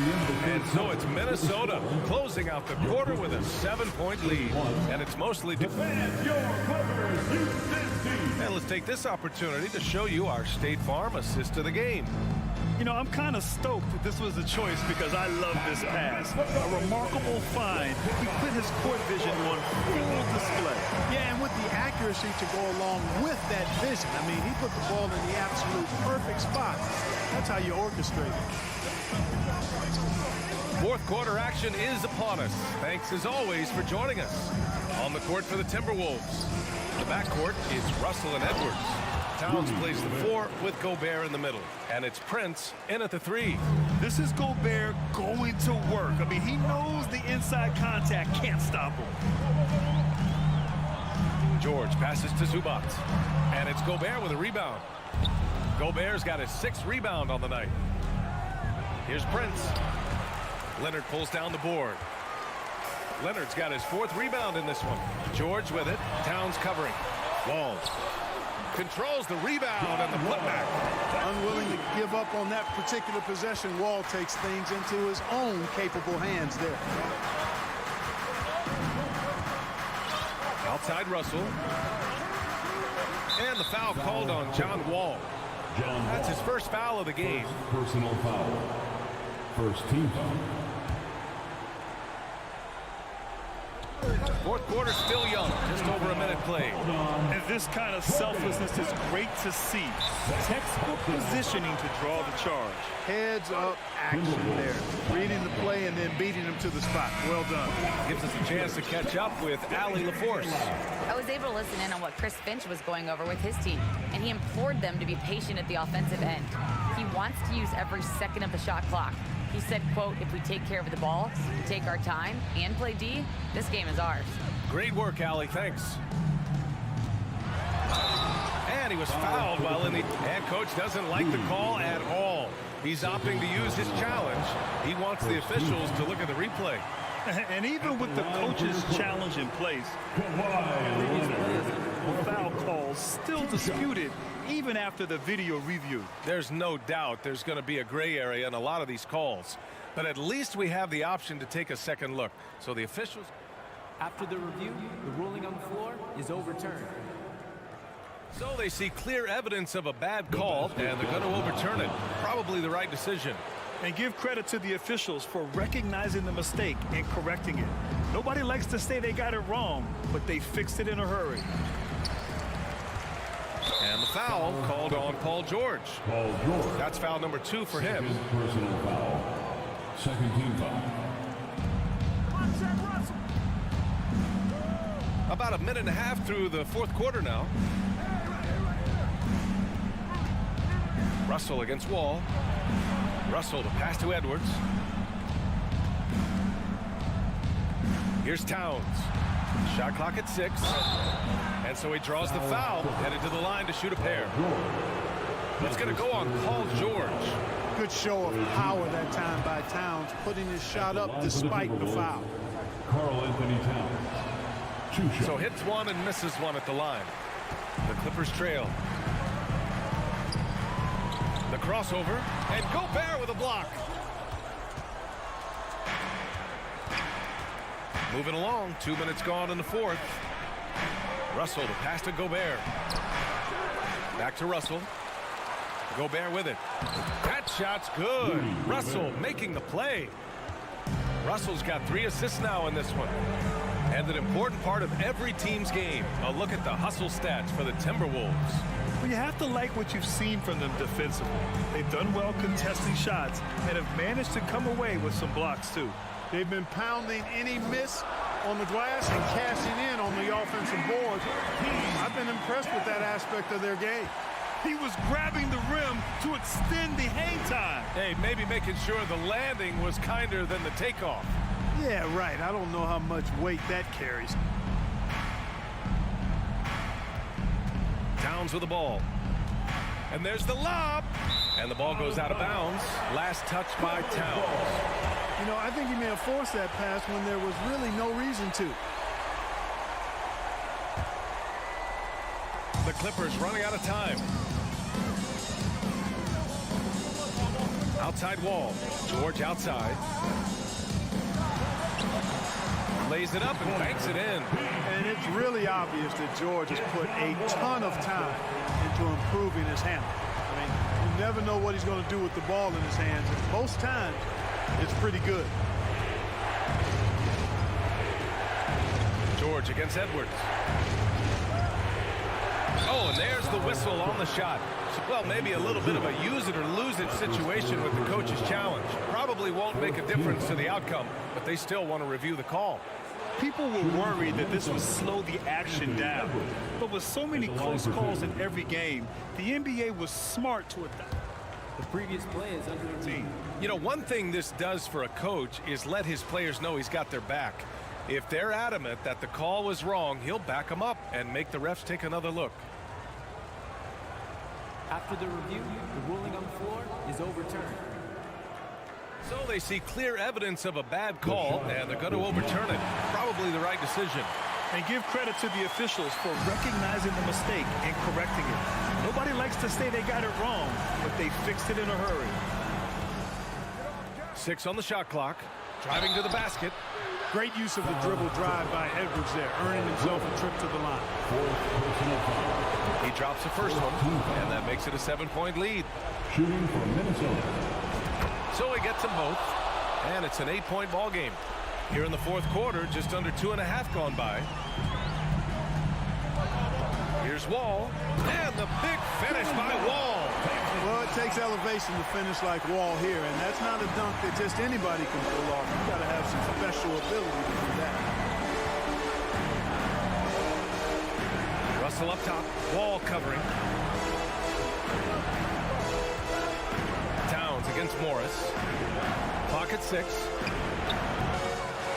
And so it's Minnesota closing out the quarter with a 7-point lead. And it's mostly defense. And let's take this opportunity to show you our State Farm assist of the game. You know, I'm kind of stoked that this was a choice because I love this pass. A remarkable find. He put his court vision on full display. Yeah, and with the accuracy to go along with that vision. I mean, he put the ball in the absolute perfect spot. That's how you orchestrate it. Fourth quarter action is upon us. Thanks as always for joining us. On the court for the Timberwolves, the backcourt is Russell and Edwards. Towns plays the 4 with Gobert in the middle. And it's Prince in at the 3. This is Gobert going to work. I mean, he knows the inside contact can't stop him. George passes to Zubac. And it's Gobert with a rebound. Gobert's got his 6th rebound on the night. Here's Prince. Leonard pulls down the board. Leonard's got his 4th rebound in this one. George with it. Towns covering. Wall controls the rebound and the putback. Unwilling to give up on that particular possession. Wall takes things into his own capable hands there. Outside Russell. And the foul called on John Wall. That's his first foul of the game. Personal foul. First team foul. Fourth quarter still young, just over a minute played. And this kind of selflessness is great to see. Textbook positioning to draw the charge. Heads up action there. Reading the play and then beating him to the spot. Well done. Gives us a chance to catch up with Allie LaForce. I was able to listen in on what Chris Finch was going over with his team, and he implored them to be patient at the offensive end. He wants to use every second of the shot clock. He said, quote, if we take care of the ball, take our time, and play D, this game is ours. Great work, Allie. Thanks. And he was fouled while in the... And coach doesn't like the call at all. He's opting to use his challenge. He wants the officials to look at the replay. And even with the coach's challenge in place, foul calls still disputed even after the video review. There's no doubt there's going to be a gray area in a lot of these calls. But at least we have the option to take a second look. So the officials... After the review, the ruling on the floor is overturned. So they see clear evidence of a bad call, and they're going to overturn it. Probably the right decision. And give credit to the officials for recognizing the mistake and correcting it. Nobody likes to say they got it wrong, but they fixed it in a hurry. And the foul called on Paul George. That's foul number 2 for him. Personal foul. Second team foul. About a minute and a half through the fourth quarter now. Russell against Wall. Russell to pass to Edwards. Here's Towns. Shot clock at 6. And so he draws the foul, headed to the line to shoot a pair. It's going to go on Paul George. Good show of power that time by Towns, putting his shot up despite the foul. Karl Anthony Towns. So hits one and misses one at the line. The Clippers trail. The crossover, and Gobert with a block. Moving along, 2 minutes gone in the fourth. Russell to pass to Gobert. Back to Russell. Gobert with it. That shot's good. Russell making the play. Russell's got 3 assists now in this one. And an important part of every team's game. A look at the hustle stats for the Timberwolves. Well, you have to like what you've seen from them defensively. They've done well contesting shots and have managed to come away with some blocks, too. They've been pounding any miss on the glass and cashing in on the offensive boards. I've been impressed with that aspect of their game. He was grabbing the rim to extend the hang time. Hey, maybe making sure the landing was kinder than the takeoff. Yeah, right. I don't know how much weight that carries. Towns with the ball. And there's the lob. And the ball goes out of bounds. Last touch by Towns. You know, I think he may have forced that pass when there was really no reason to. The Clippers running out of time. Outside Wall. George outside. Lays it up and banks it in. And it's really obvious that George has put a ton of time into improving his handle. I mean, never know what he's going to do with the ball in his hands. And most times, it's pretty good. George against Edwards. Oh, and there's the whistle on the shot. Well, maybe a little bit of a use it or lose it situation with the coach's challenge. Probably won't make a difference to the outcome, but they still want to review the call. People were worried that this would slow the action down. But with so many close calls in every game, the NBA was smart to adapt. The previous play is under review. You know, one thing this does for a coach is let his players know he's got their back. If they're adamant that the call was wrong, he'll back them up and make the refs take another look. After the review, the ruling on the floor is overturned. So they see clear evidence of a bad call, and they're going to overturn it. Probably the right decision. And give credit to the officials for recognizing the mistake and correcting it. Nobody likes to say they got it wrong, but they fixed it in a hurry. 6 on the shot clock. Driving to the basket. Great use of the dribble drive by Edwards there, earning himself a trip to the line. He drops the first one, and that makes it a 7-point lead. Shooting for Minnesota. So he gets them both, and it's an 8-point ball game. Here in the fourth quarter, just under 2.5 gone by. Here's Wall, and the big finish by Wall. Well, it takes elevation to finish like Wall here, and that's not a dunk that just anybody can pull off. You've got to have some special ability to do that. Russell up top, Wall covering. Towns against Morris. Clock at 6.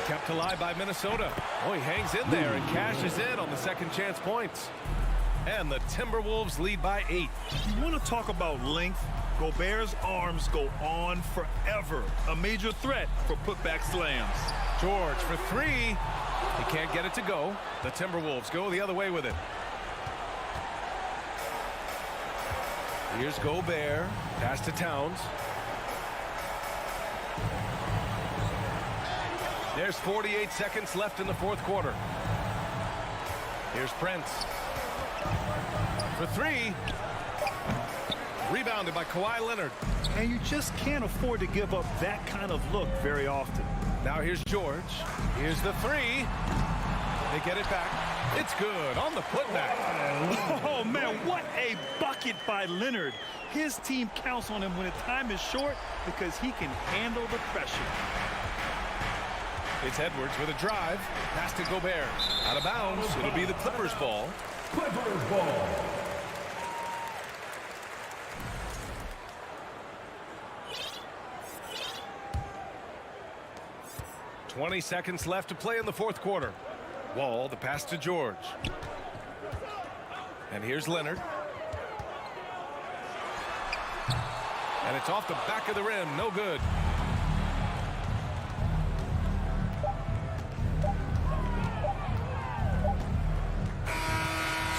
Kept alive by Minnesota. Oh, he hangs in there and cashes in on the second chance points. And the Timberwolves lead by 8. You want to talk about length? Gobert's arms go on forever. A major threat for putback slams. George for 3. He can't get it to go. The Timberwolves go the other way with it. Here's Gobert. Pass to Towns. There's 48 seconds left in the fourth quarter. Here's Prince. For 3. Rebounded by Kawhi Leonard. And you just can't afford to give up that kind of look very often. Now here's George. Here's the 3. They get it back. It's good on the putback. Oh, man, what a bucket by Leonard. His team counts on him when the time is short because he can handle the pressure. It's Edwards with a drive. Pass to Gobert. Out of bounds. It'll be the Clippers ball. Clippers ball. .20 seconds left to play in the fourth quarter. Wall, the pass to George. And here's Leonard. And it's off the back of the rim. No good.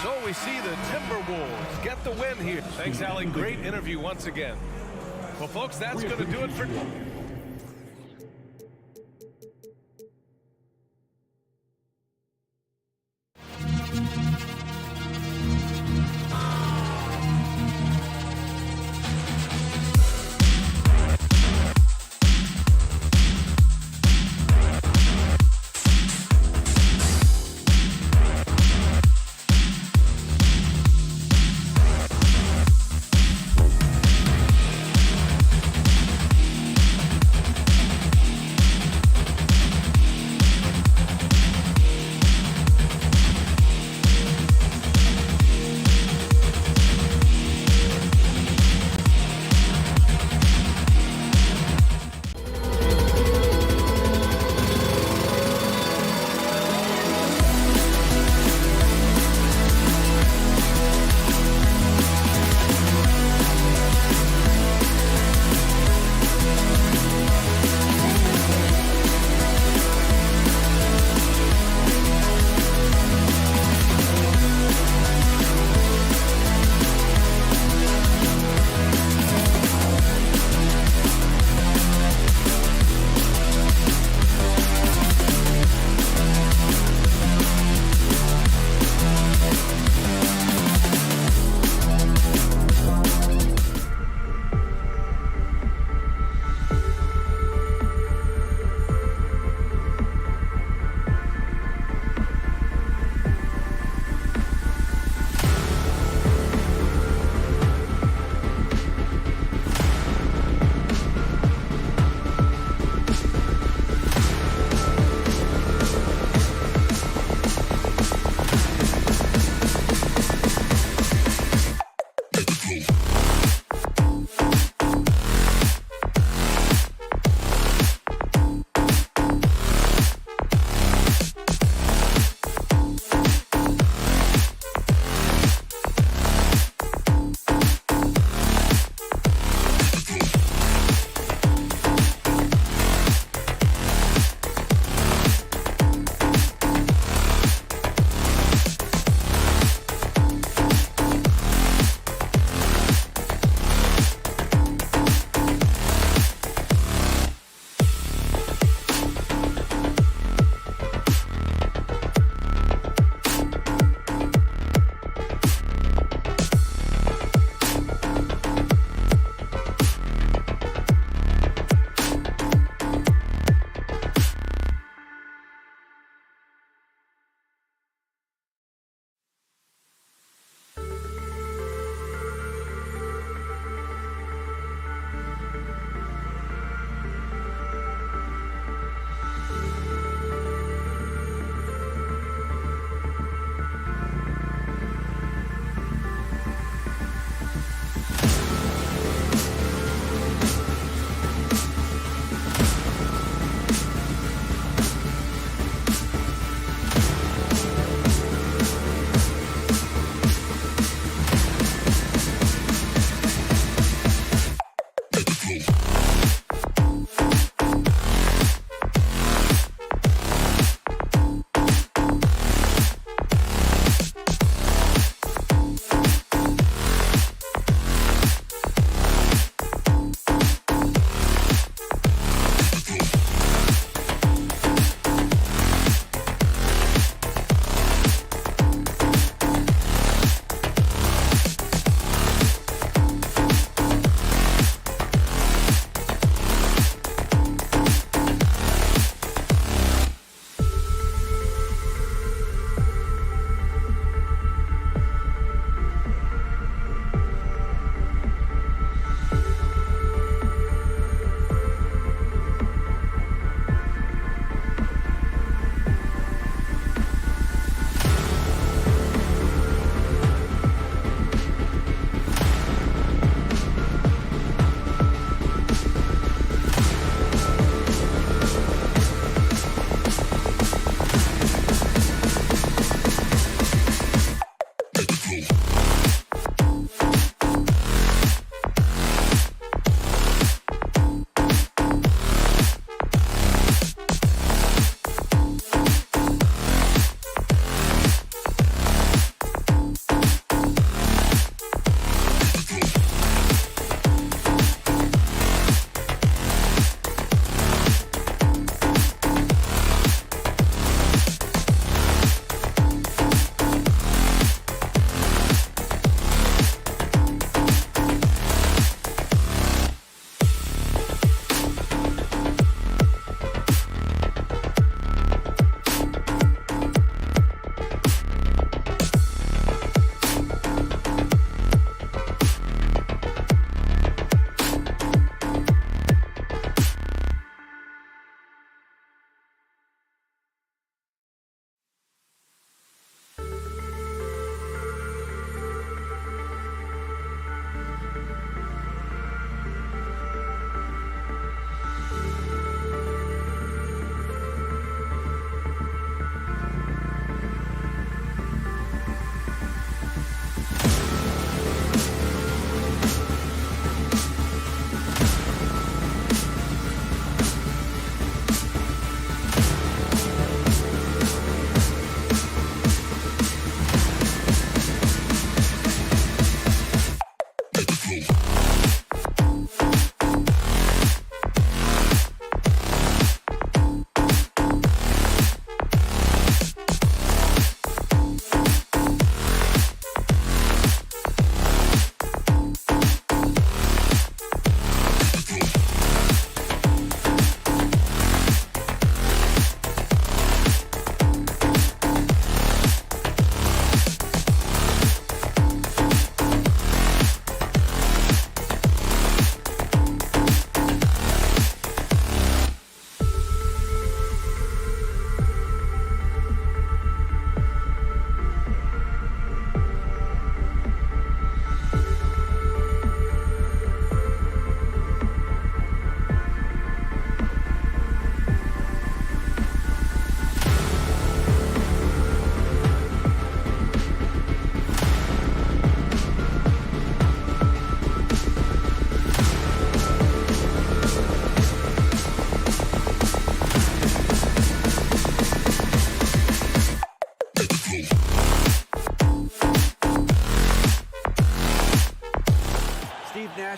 So we see the Timberwolves get the win here. Thanks, Allie. Great interview once again. Well, folks, that's going to do it for...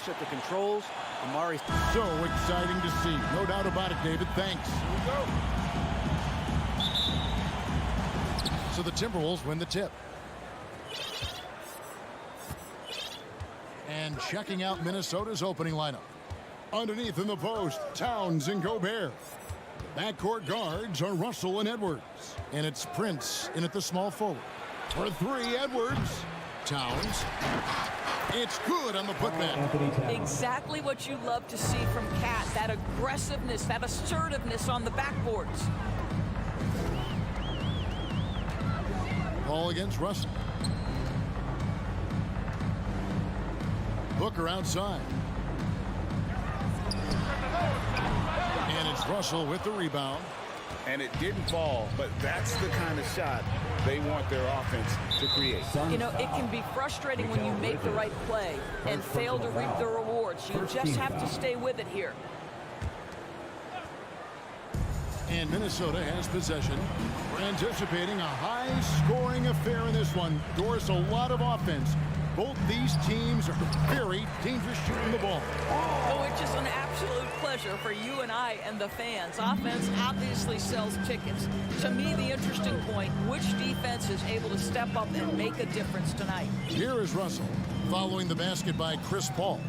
flash at the controls. Amari. So exciting to see. No doubt about it, David. Thanks. Here we go. So the Timberwolves win the tip. And checking out Minnesota's opening lineup. Underneath in the post, Towns and Gobert. Backcourt guards are Russell and Edwards. And it's Prince in at the small forward. For three, Edwards. Towns. It's good on the putback. Exactly what you love to see from Cat. That aggressiveness, that assertiveness on the backboards. Ball against Russell. Booker outside. And it's Russell with the rebound. And it didn't fall, but that's the kind of shot they want their offense to create. You know, it can be frustrating when you make the right play and fail to reap the rewards. You just have to stay with it here. And Minnesota has possession. We're anticipating a high-scoring affair in this one. Doris, a lot of offense. Both these teams are very dangerous shooting the ball. Oh, it's just an absolute pleasure for you and I and the fans. Offense obviously sells tickets. To me, the interesting point, which defense is able to step up and make a difference tonight? Here is Russell, following the basket by Chris Paul.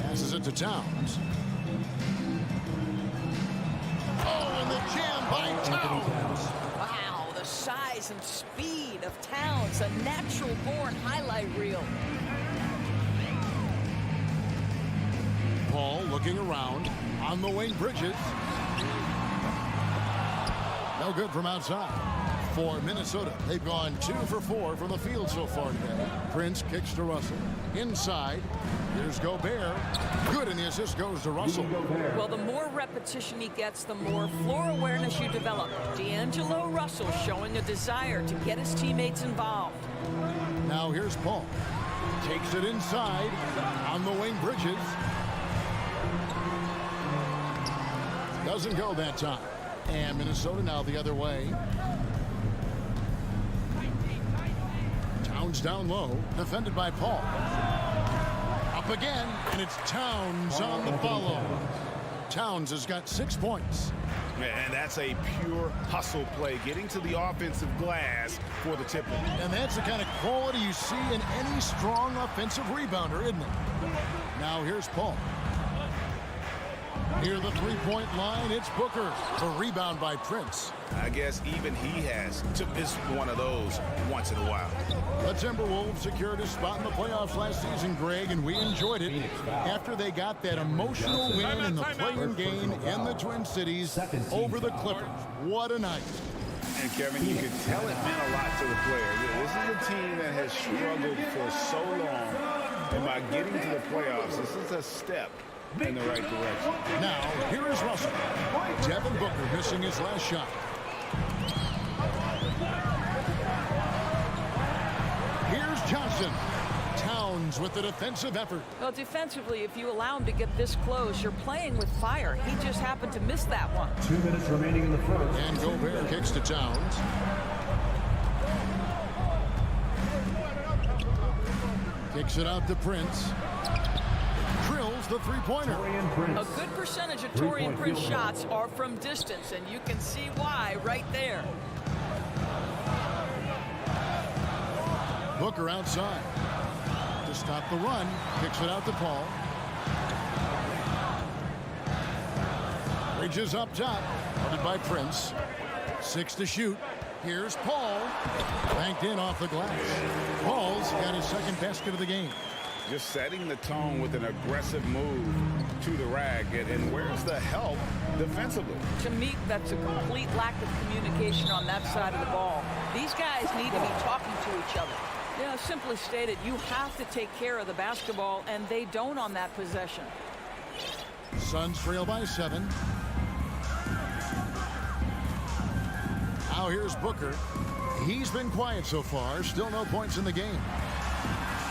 Passes it to Towns. Oh, and the jam by Towns. Wow, the size and speed of Towns, a natural-born highlight reel. Paul looking around on the wing. Bridges. No good from outside. For Minnesota, they've gone 2 for 4 from the field so far today. Prince kicks to Russell. Inside, here's Gobert. Good, and the assist goes to Russell. Well, the more repetition he gets, the more floor awareness you develop. D'Angelo Russell showing a desire to get his teammates involved. Now here's Paul. Takes it inside on the wing. Bridges. Doesn't go that time. And Minnesota now the other way. Towns down low, defended by Paul. Up again, and it's Towns on the follow. Towns has got 6 points. And that's a pure hustle play, getting to the offensive glass for the tip. And that's the kind of quality you see in any strong offensive rebounder, isn't it? Now here's Paul. Near the three-point line, it's Booker. The rebound by Prince. I guess even he took this one of those once in a while. The Timberwolves secured a spot in the playoffs last season, Greg, and we enjoyed it after they got that emotional win in the play-in game in the Twin Cities over the Clippers. What a night. And Kevin, you could tell it meant a lot to the players. This is a team that has struggled for so long, and by getting to the playoffs, this is a step in the right direction. Now, here is Russell. Devin Booker missing his last shot. Here's Johnson. Towns with the defensive effort. Well, defensively, if you allow him to get this close, you're playing with fire. He just happened to miss that one. 2 minutes remaining in the first. And Gobert kicks to Towns. Kicks it out to Prince. Drills the three-pointer. A good percentage of Taurean Prince shots are from distance, and you can see why right there. Booker outside. To stop the run, kicks it out to Paul. Bridges up top, covered by Prince. 6 to shoot. Here's Paul. Banked in off the glass. Paul's got his second basket of the game. Just setting the tone with an aggressive move to the rack. And where's the help defensively? To me, that's a complete lack of communication on that side of the ball. These guys need to be talking to each other. You know, simply stated, you have to take care of the basketball, and they don't on that possession. Suns trail by 7. Now here's Booker. He's been quiet so far. Still no points in the game.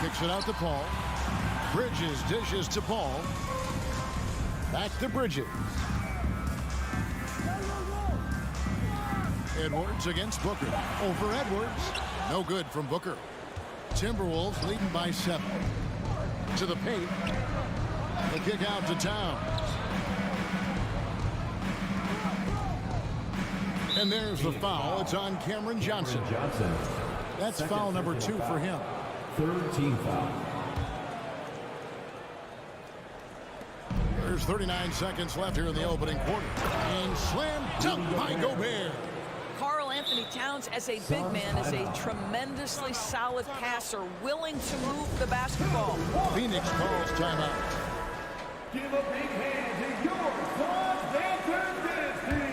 Kicks it out to Paul. Bridges dishes to Paul. Back to Bridges. Edwards against Booker. Over Edwards. No good from Booker. Timberwolves leading by 7. To the paint. The kick out to Towns. And there's the foul. It's on Cameron Johnson. That's foul number 2 for him. Third team foul. There's 39 seconds left here in the opening quarter. And slam dunk by Gobert. Karl Anthony Towns, as a big man, is a tremendously solid passer, willing to move the basketball. Phoenix calls timeout. Give a big hand to your Suns Banter Dynasty.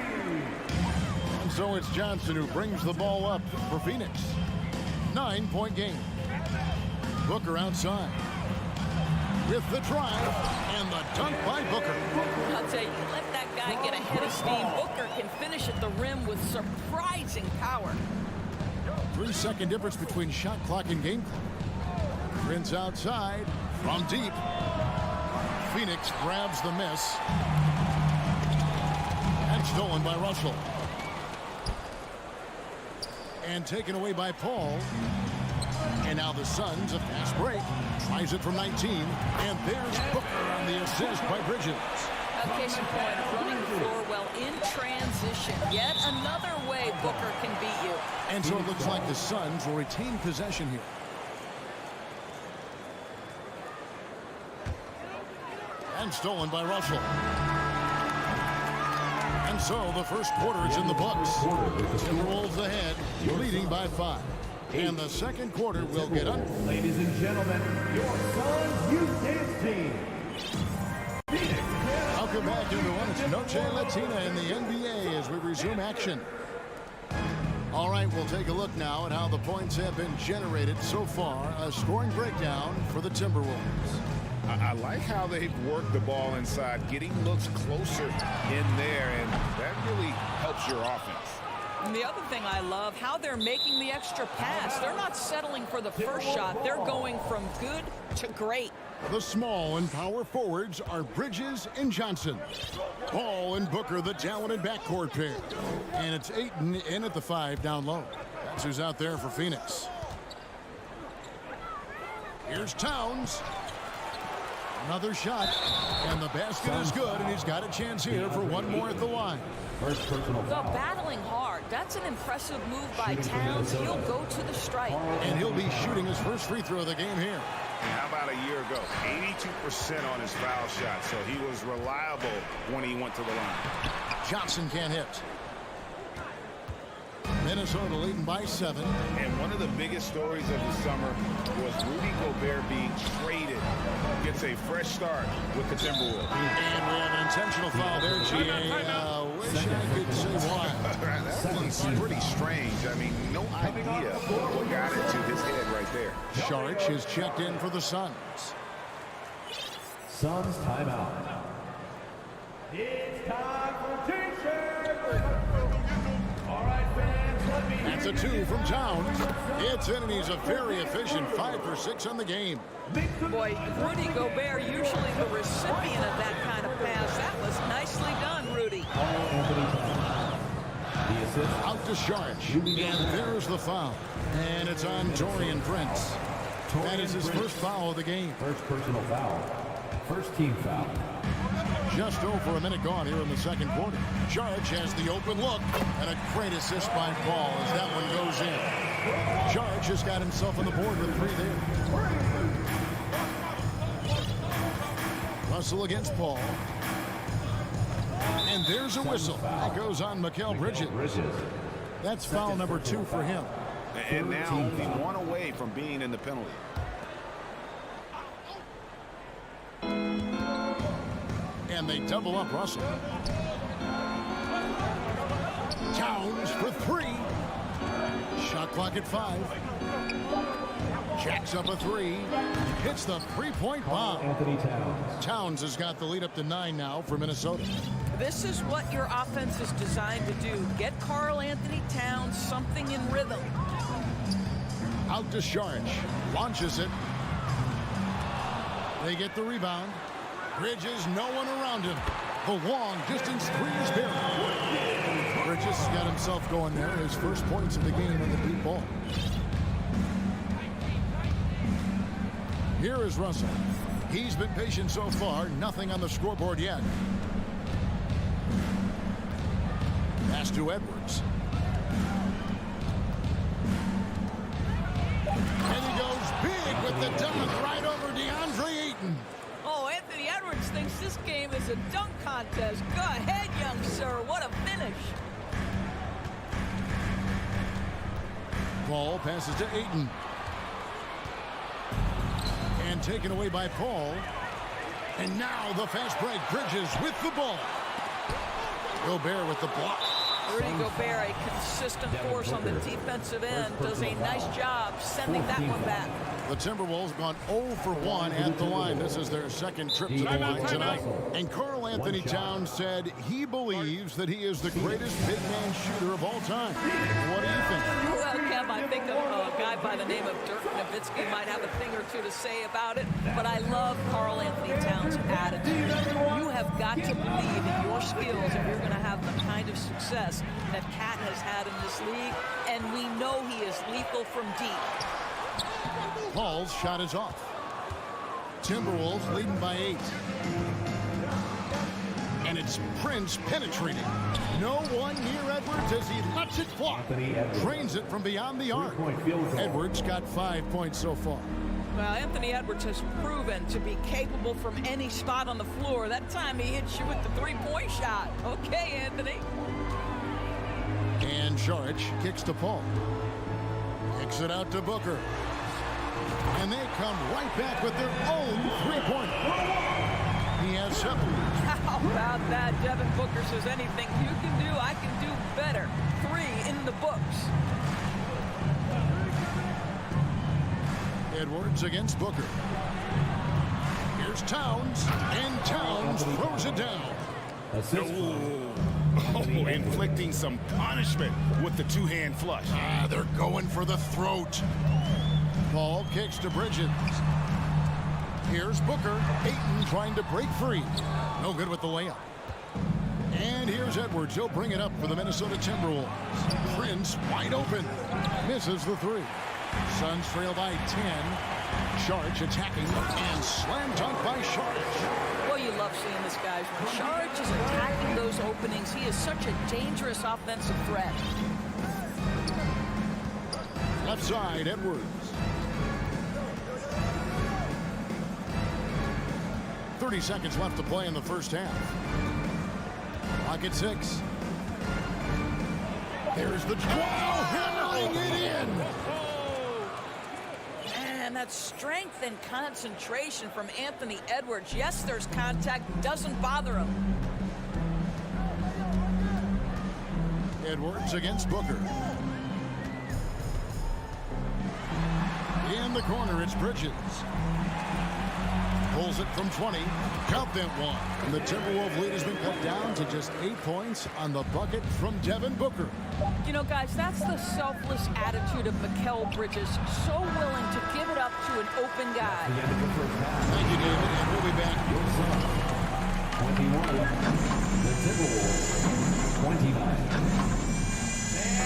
And so it's Johnson who brings the ball up for Phoenix. 9-point game. Booker outside with the drive and the dunk by Booker. I'll tell you, let that guy get ahead of steam. Booker can finish at the rim with surprising power. 3-second difference between shot clock and game clock. Prince outside from deep. Phoenix grabs the miss. And stolen by Russell. And taken away by Paul. And now the Suns, a fast break, tries it from 19. And there's Booker on the assist by Bridges. Case in point, running the floor well in transition. Yet another way Booker can beat you. And so it looks like the Suns will retain possession here. And stolen by Russell. And so the first quarter is in the books. Timberwolves ahead, leading by 5. And the second quarter will get underway. Ladies and gentlemen, your Suns Youth Dance Team. Welcome back into one. It's Noche Latina in the NBA as we resume action. All right, we'll take a look now at how the points have been generated so far. A scoring breakdown for the Timberwolves. I like how they've worked the ball inside, getting looks closer in there, and that really helps your offense. And the other thing I love, how they're making the extra pass. They're not settling for the first shot. They're going from good to great. The small and power forwards are Bridges and Johnson. Paul and Booker, the talented backcourt pair. And it's Ayton in at the 5 down low. That's who's out there for Phoenix. Here's Towns. Another shot, and the basket is good, and he's got a chance here for one more at the line. First personal The foul. battling hard. That's an impressive move by Towns. He'll go to the stripe. And he'll be shooting his first free throw of the game here. And how about a year ago? 82% on his foul shot, so he was reliable when he went to the line. Johnson can't hit. Minnesota leading by 7. And one of the biggest stories of the summer was Rudy Gobert being traded. Gets a fresh start with the Timberwolves. And we have an intentional foul there, G.A. Wish I could say why. That one's pretty strange. I mean, no idea what got into his head right there. Saric is checked in for the Suns. Suns timeout. It's time for T-shirt. All right, fans, let me That's a 2 from Towns. It's in, and he's a very efficient 5 for 6 on the game. Boy, Rudy Gobert, usually the recipient of that kind of pass. That was nicely done, Rudy. The assist. Out to Saric. And there's the foul. And it's on Taurean Prince. That is his first foul of the game. First personal foul. First team foul. Just over a minute gone here in the second quarter. Saric has the open look, and a great assist by Paul as that one goes in. Saric has got himself on the board with 3 there. Russell against Paul. And there's a whistle. That goes on Mikal Bridges. That's foul number 2 for him. And now only 1 away from being in the penalty. And they double up Russell. Towns for 3. Shot clock at 5. Jacks up a 3. Hits the 3-point bomb. Anthony Towns. Towns has got the lead up to 9 now for Minnesota. This is what your offense is designed to do. Get Karl Anthony Towns something in rhythm. Out to Saric. Launches it. They get the rebound. Bridges, no one around him. The long distance 3 is buried. Bridges got himself going there. His first points of the game on the deep ball. Here is Russell. He's been patient so far. Nothing on the scoreboard yet. Pass to Edwards. And he goes big with the dunk right over DeAndre Ayton. Oh, Anthony Edwards thinks this game is a dunk contest. Go ahead, young sir. What a finish. Paul passes to Ayton. And taken away by Paul. And now the fast break. Bridges with the ball. Gobert with the block. Rudy Gobert, a consistent force on the defensive end, does a nice job sending that one back. The Timberwolves have gone 0 for 1 at the line. This is their second trip to the line tonight. And Karl Anthony Towns said he believes that he is the greatest big man shooter of all time. What do you think? Well, Kev, I think a guy by the name of Dirk Nowitzki might have a thing or two to say about it, but I love Karl Anthony Towns' attitude. You have got to believe in your skills if you're going to have the kind of success that Cat has had in this league, and we know he is lethal from deep. Paul's shot is off. Timberwolves leading by 8. And it's Prince penetrating. No one near Edwards as he lets it fly. Drains it from beyond the arc. Edwards got 5 points so far. Well, Anthony Edwards has proven to be capable from any spot on the floor. That time he hit you with the three-point shot. Okay, Anthony. And Sharic kicks to Paul. Kicks it out to Booker. And they come right back with their own three-pointer. He has 7. How about that? Devin Booker says anything you can do, I can do better. 3 in the books. Edwards against Booker. Here's Towns. And Towns throws it down. Oh, inflicting some punishment with the two-hand flush. They're going for the throat. Paul kicks to Bridges. Here's Booker. Ayton trying to break free. No good with the layup. And here's Edwards. He'll bring it up for the Minnesota Timberwolves. Prince wide open. Misses the 3. Suns trail by 10. Sharic attacking and slam dunk by Sharic. Well, you love seeing this, guys. When Sharic is attacking those openings, he is such a dangerous offensive threat. Left side, Edwards. 30 seconds left to play in the first half. Clock at 6. There's the draw, hammering it in. And that strength and concentration from Anthony Edwards. Yes, there's contact. Doesn't bother him. Edwards against Booker. In the corner, it's Bridges. Pulls it from 20. Count that one. And the Timberwolves lead has been cut down to just 8 points on the bucket from Devin Booker. You know, guys, that's the selfless attitude of Mikal Bridges. So willing to give it up to an open guy. Thank you, David. And we'll be back. 21. The Timberwolves. 29.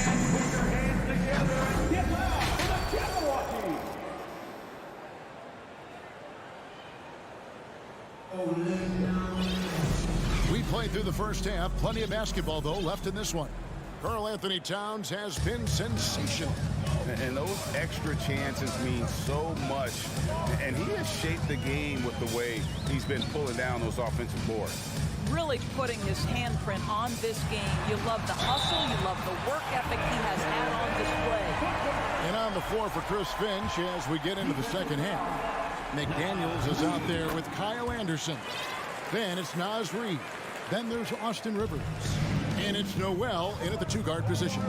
And put your hands together and get loud for the Milwaukee. We played through the first half. Plenty of basketball, though, left in this one. Karl Anthony Towns has been sensational. And those extra chances mean so much. And he has shaped the game with the way he's been pulling down those offensive boards. Really putting his handprint on this game. You love the hustle. You love the work ethic he has had on display. And on the floor for Chris Finch as we get into the second half. McDaniels is out there with Kyle Anderson. Then it's Naz Reid. Then there's Austin Rivers. And it's Noel in at the 2-guard position.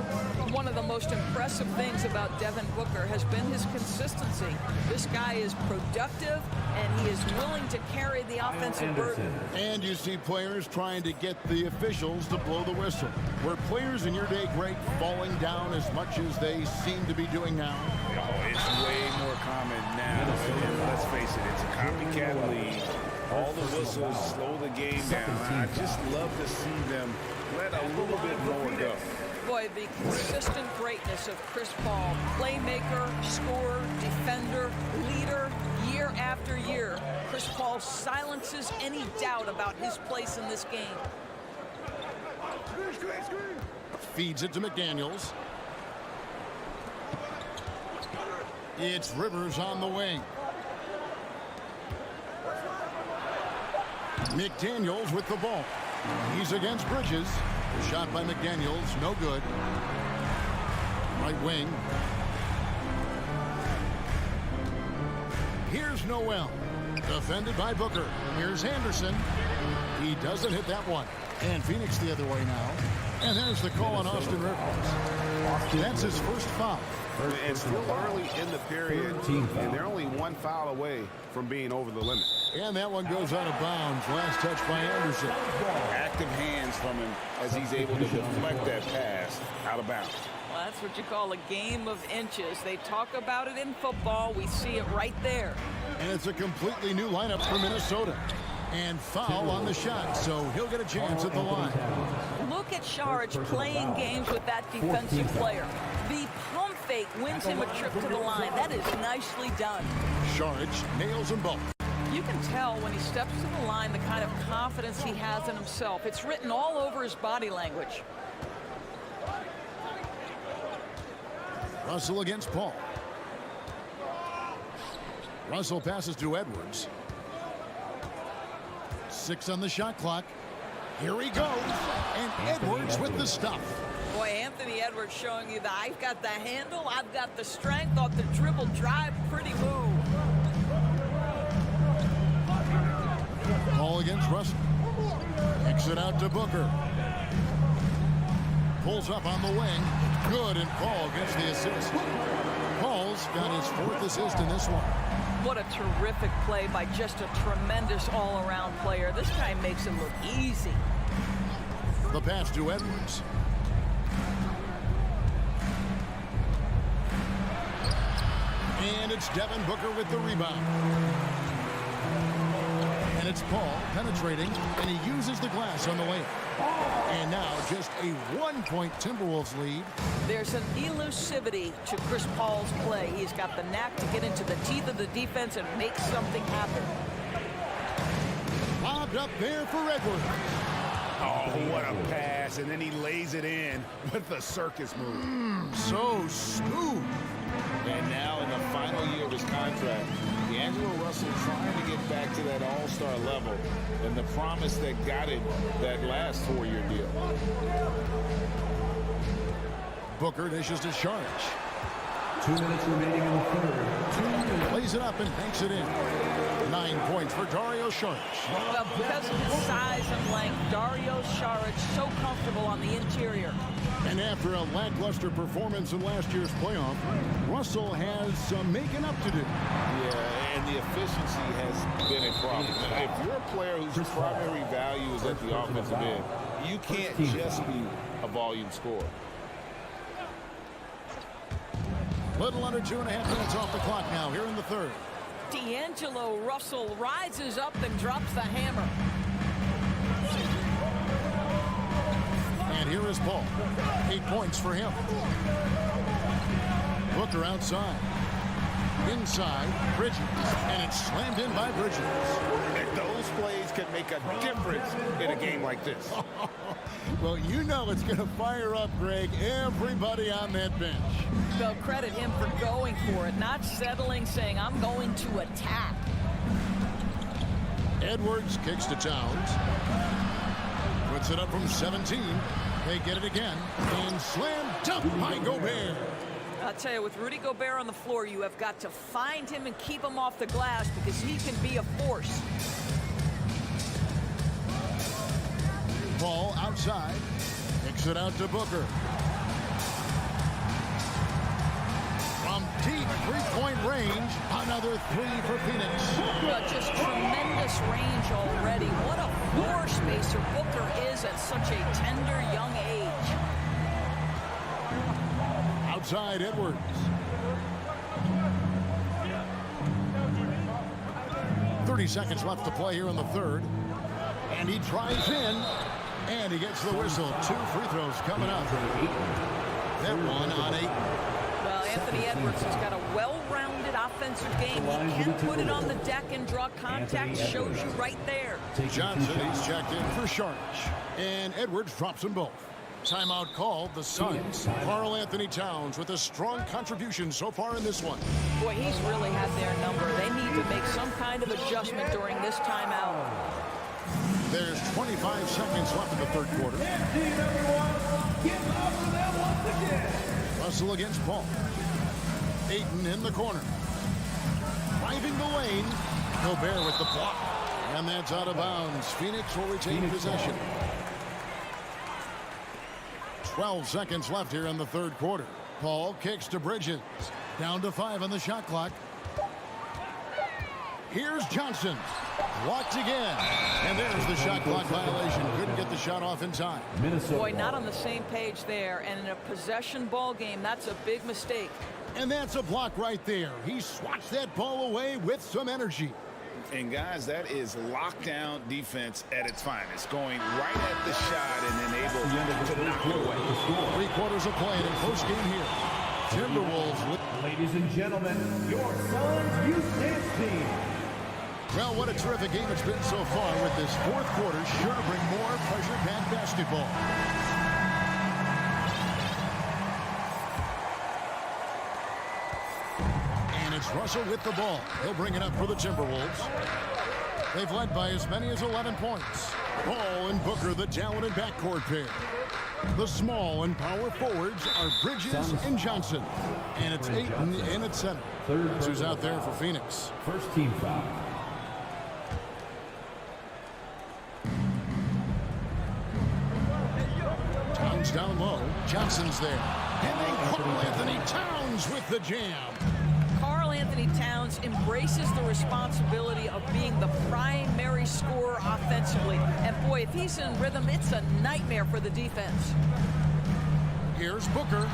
One of the most impressive things about Devin Booker has been his consistency. This guy is productive, and he is willing to carry the offensive burden. And you see players trying to get the officials to blow the whistle. Were players in your day great falling down as much as they seem to be doing now? Oh, it's way more common now. And let's face it, it's a copycat league. All the whistles slow the game down. I just love to see them let a little bit more go. Boy, the consistent greatness of Chris Paul, playmaker, scorer, defender, leader, year after year. Chris Paul silences any doubt about his place in this game. Feeds it to McDaniels. It's Rivers on the wing. McDaniels with the ball. He's against Bridges. Shot by McDaniels, no good. Right wing. Here's Noel. Defended by Booker. Here's Anderson. He doesn't hit that one. And Phoenix the other way now. And there's the call on Austin Rivers. That's his first foul. It's still early in the period, and they're only one foul away from being over the limit. And that one goes out of bounds. Last touch by Anderson. Active hands from him as he's able to deflect that pass out of bounds. Well, that's what you call a game of inches. They talk about it in football. We see it right there. And it's a completely new lineup for Minnesota. And foul on the shot, so he'll get a chance at the line. Look at Shag playing games with that defensive player. The pump fake wins him a trip to the line. That is nicely done. Shag nails them both. You can tell when he steps to the line the kind of confidence he has in himself. It's written all over his body language. Russell against Paul. Russell passes to Edwards. 6 on the shot clock. Here he goes. And Edwards with the stuff. Boy, Anthony Edwards showing you that I've got the handle, I've got the strength off the dribble drive. Pretty move. Paul against Russell. Kicks it out to Booker. Pulls up on the wing. Good, and Paul gets the assist. Paul's got his 4th assist in this one. What a terrific play by just a tremendous all-around player. This guy makes it look easy. The pass to Edwards. And it's Devin Booker with the rebound. And it's Paul penetrating, and he uses the glass on the layup. And now just a 1-point Timberwolves lead. There's an elusivity to Chris Paul's play. He's got the knack to get into the teeth of the defense and make something happen. Lobbed up there for Edwards. Oh, what a pass, and then he lays it in with the circus move. So smooth. And now in the final year of his contract, D'Angelo Russell trying to get back to that all-star level and the promise that got him that last 4-year deal. Booker dishes to Shag. 2 minutes remaining in the third. Plays it up and banks it in. 9 points for Dario Saric. Well, because of his size and length, Dario Saric so comfortable on the interior. And after a lackluster performance in last year's playoff, Russell has some making up to do. Yeah, and the efficiency has been a problem. If you're a player whose primary value is at the offensive end, you can't just be a volume scorer. Little under 2.5 minutes off the clock now here in the third. D'Angelo Russell rises up and drops the hammer. And here is Paul. 8 points for him. Booker outside. Inside, Bridges. And it's slammed in by Bridges. And those plays can make a difference in a game like this. Well, you know it's going to fire up, Greg, everybody on that bench. They'll credit him for going for it, not settling, saying, I'm going to attack. Edwards kicks to Towns. Puts it up from 17. They get it again. And slam dunk by Gobert. I'll tell you, with Rudy Gobert on the floor, you have got to find him and keep him off the glass because he can be a force. Ball outside. Kicks it out to Booker. From deep three-point range, another 3 for Phoenix. Well, just tremendous range already. What a floor spacer Booker is at such a tender young age. Outside Edwards. .30 seconds left to play here in the third. And he drives in. And he gets the whistle. 2 free throws coming up. That one on 8. Well, Anthony Edwards has got a well-rounded offensive game. He can put it on the deck and draw contact. Shows you right there. Johnson, he's checked in for Shag. And Edwards drops them both. Timeout called. The Suns. Karl Anthony Towns with a strong contribution so far in this one. Boy, he's really had their number. They need to make some kind of adjustment during this timeout. There's 25 seconds left in the third quarter. Russell against Paul. Ayton in the corner. Driving the lane. Gobert with the block. And that's out of bounds. Phoenix will retain possession. 12 seconds left here in the third quarter. Paul kicks to Bridges. Down to 5 on the shot clock. Here's Johnson. Blocked again. And there's the shot clock violation. Couldn't get the shot off in time. Boy, not on the same page there. And in a possession ball game, that's a big mistake. And that's a block right there. He swats that ball away with some energy. And guys, that is lockdown defense at its finest. Going right at the shot and then able to knock it away. 3 quarters of play in postgame here. Timberwolves. Ladies and gentlemen, your Suns Youth Dance Team. Well, what a terrific game it's been so far with this fourth quarter. Sure to bring more pressure-packed basketball. And it's Russell with the ball. He'll bring it up for the Timberwolves. They've led by as many as 11 points. Paul and Booker, the talented backcourt pair. The small and power forwards are Bridges and Johnson. And it's Ayton in at center. That's who's out there for Phoenix. First team foul. Towns down low. Johnson's there. And then Karl Anthony Towns with the jam. Karl Anthony Towns embraces the responsibility of being the primary scorer offensively. And boy, if he's in rhythm, it's a nightmare for the defense. Here's Booker.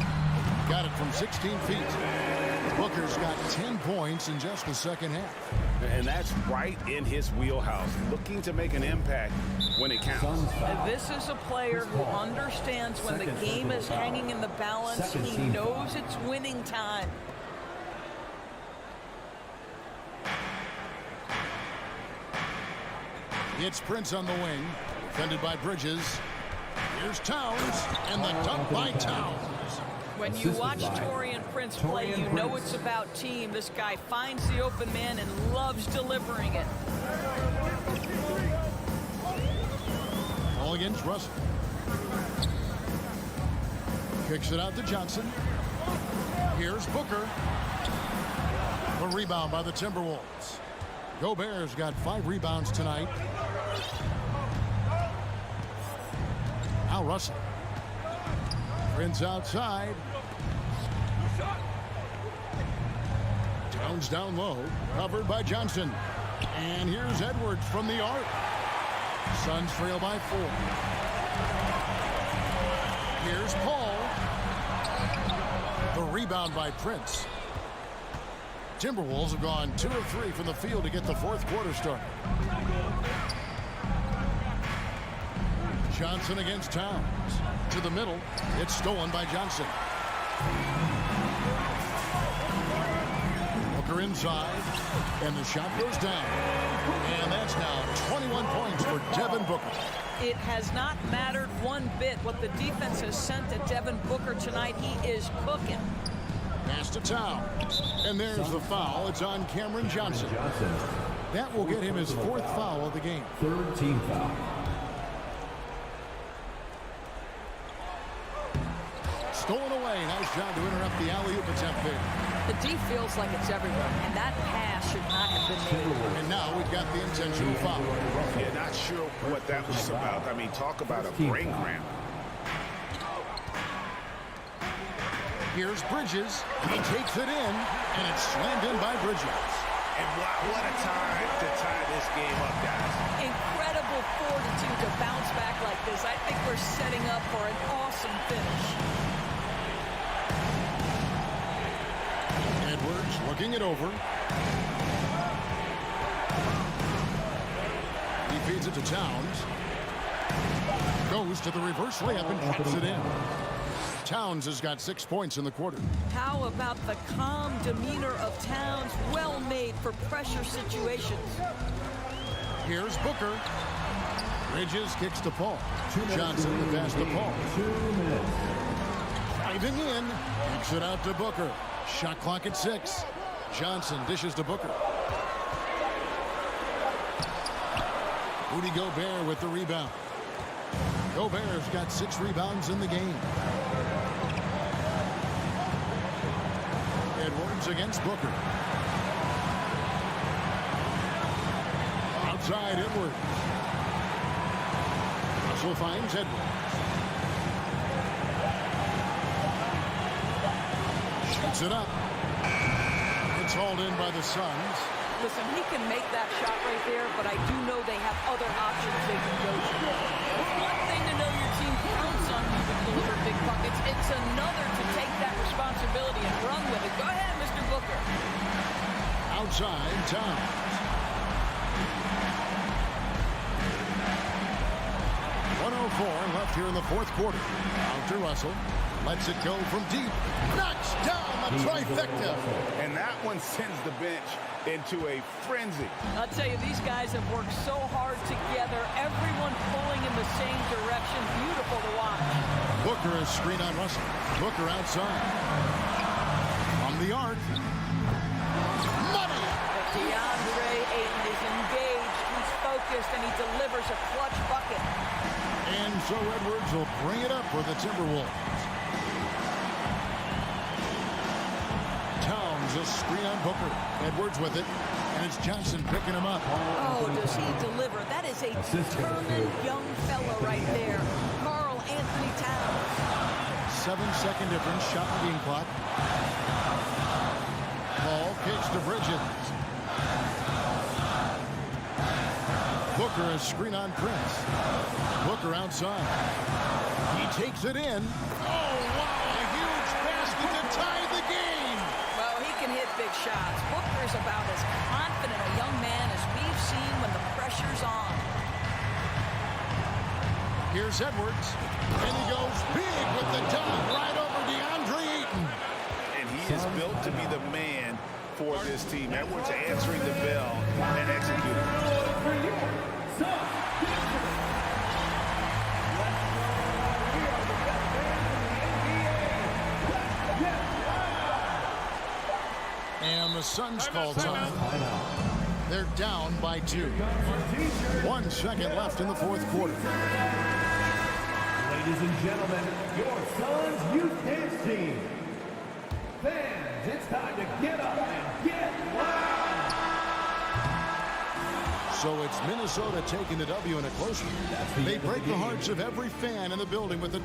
Got it from 16 feet. Booker's got 10 points in just the second half. And that's right in his wheelhouse. Looking to make an impact when it counts. And this is a player who understands when the game is hanging in the balance. He knows it's winning time. It's Prince on the wing. Defended by Bridges. Here's Towns. And the dunk by Towns. When you watch Taurean Prince play, you know it's about team. This guy finds the open man and loves delivering it. All against Russell. Kicks it out to Johnson. Here's Booker. A rebound by the Timberwolves. Gobert's got 5 rebounds tonight. Now Russell. Prince outside. Towns down low. Covered by Johnson. And here's Edwards from the arc. Suns trail by 4. Here's Paul. The rebound by Prince. Timberwolves have gone 2 of 3 from the field to get the fourth quarter started. Johnson against Towns. To the middle. It's stolen by Johnson. Booker inside. And the shot goes down. And that's now 21 points for Devin Booker. It has not mattered one bit what the defense has sent to Devin Booker tonight. He is cooking. Pass to Towns. And there's the foul. It's on Cameron Johnson. That will get him his 4th foul of the game. Third team foul. Stolen away. Nice job to interrupt the alley-oop attempt there. The D feels like it's everywhere, and that pass should not have been made. And now we've got the intentional foul. Yeah, not sure what that was about. I mean, talk about a brain cramp. Here's Bridges. He takes it in, and it's slammed in by Bridges. And what a time to tie this game up, guys. Incredible fortitude to bounce back like this. I think we're setting up for an awesome finish. Edwards looking it over. He feeds it to Towns. Goes to the reverse layup and hits it in. Towns has got 6 points in the quarter. How about the calm demeanor of Towns? Well made for pressure situations. Here's Booker. Bridges kicks to Paul. Johnson the pass to Paul. Driving in. Kicks it out to Booker. Shot clock at 6. Johnson dishes to Booker. Rudy Gobert with the rebound. Gobert's got 6 rebounds in the game. Edwards against Booker. Outside Edwards. Russell finds Edwards. Shoots it up. It's hauled in by the Suns. Listen, he can make that shot right there, but I do know they have other options they can go to. It's one thing to know your team counts on you to deliver big buckets. It's another to take that responsibility and run with it. Go ahead, Mr. Booker. Outside Towns. Left here in the fourth quarter. Out to Russell. Lets it go from deep. Knocks down the trifecta. And that one sends the bench into a frenzy. I'll tell you, these guys have worked so hard together. Everyone pulling in the same direction. Beautiful to watch. Booker is screen on Russell. Booker outside. From the arc. Money! DeAndre Ayton is engaged. He's focused, and he delivers a clutch bucket. And so Edwards will bring it up for the Timberwolves. Towns a screen on Booker. Edwards with it. And it's Johnson picking him up. Oh, does he deliver? That is a determined young fella right there. Karl Anthony Towns. 7-second difference. Shot being clock. Paul kicks to Bridges. Booker is screen on Prince. Booker outside. He takes it in. Oh, wow, a huge basket to tie the game. Well, he can hit big shots. Booker's about as confident a young man as we've seen when the pressure's on. Here's Edwards. And he goes big with the dunk right over DeAndre Ayton. And he is built to be the man for this team. Edwards answering the bell and executing. And the Suns call time. They're down by 2. 1 second left in the fourth quarter. Ladies and gentlemen, your Suns Youth Dance Team. Fans, it's time to get up and get loud. So it's Minnesota taking the W in a close one. They break the hearts of every fan in the building with the...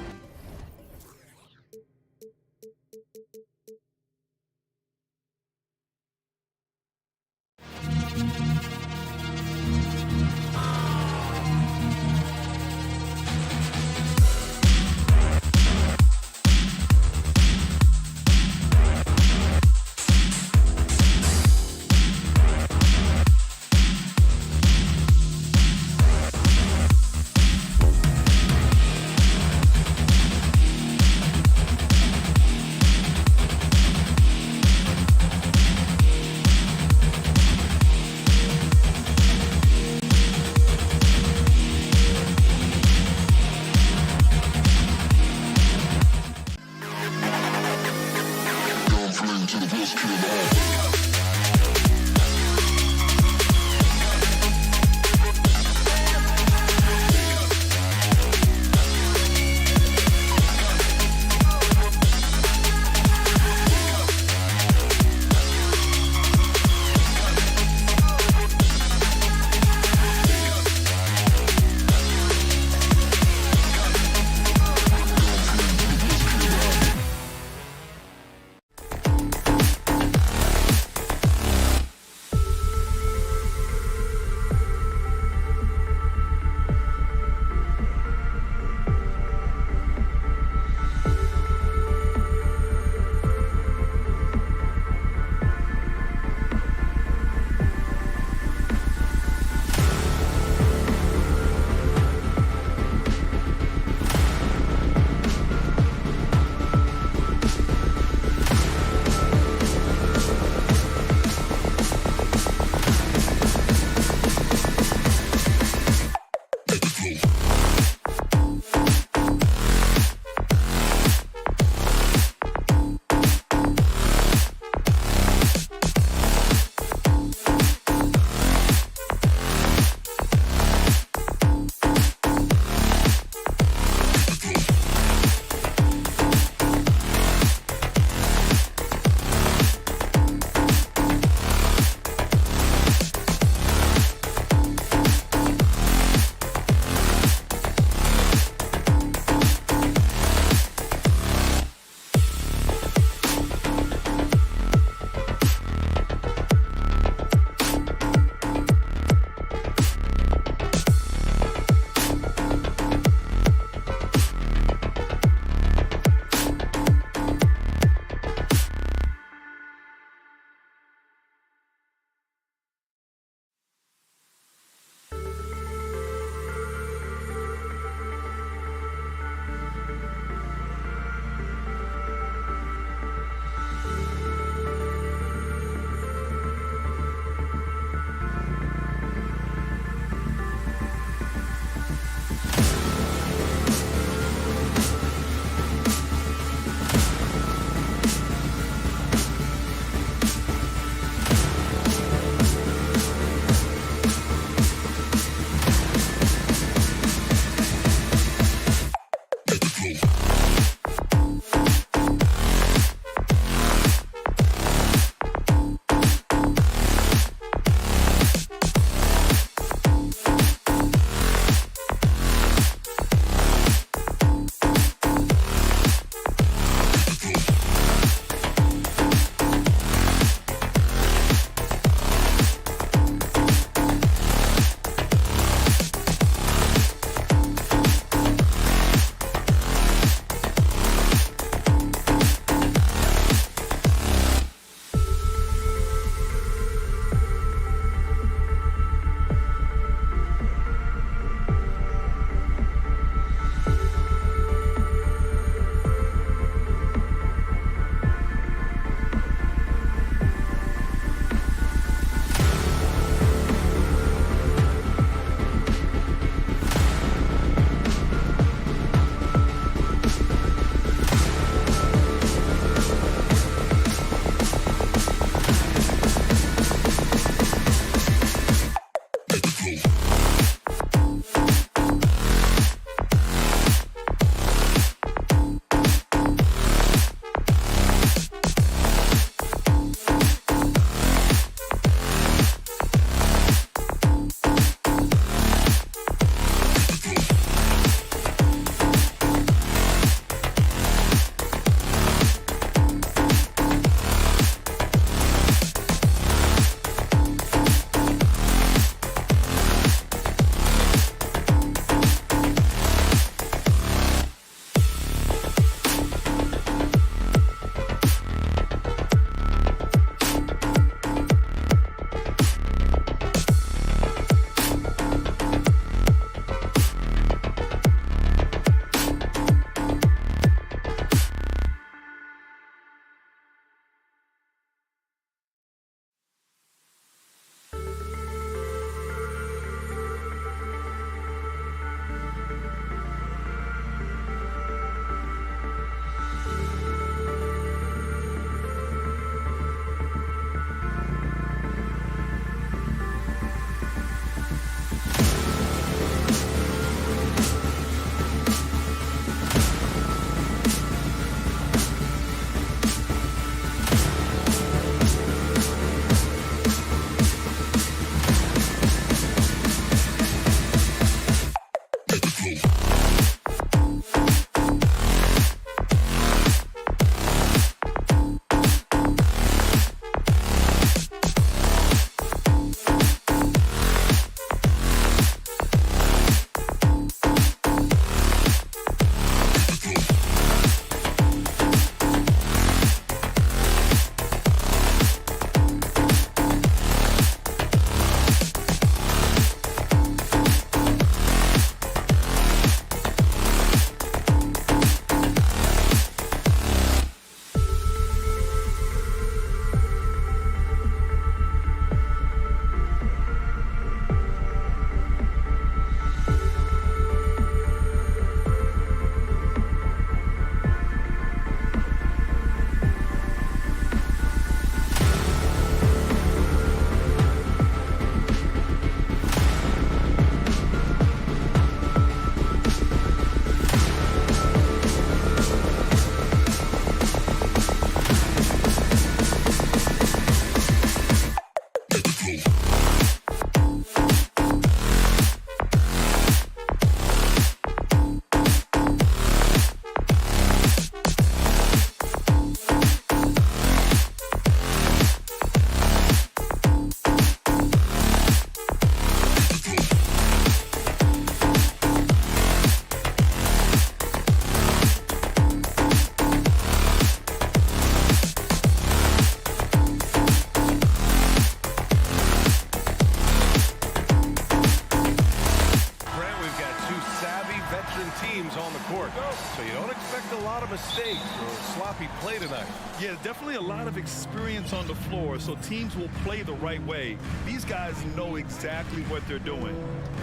lot of mistakes or sloppy play tonight. Yeah, definitely a lot of experience on the floor, so teams will play the right way. These guys know exactly what they're doing.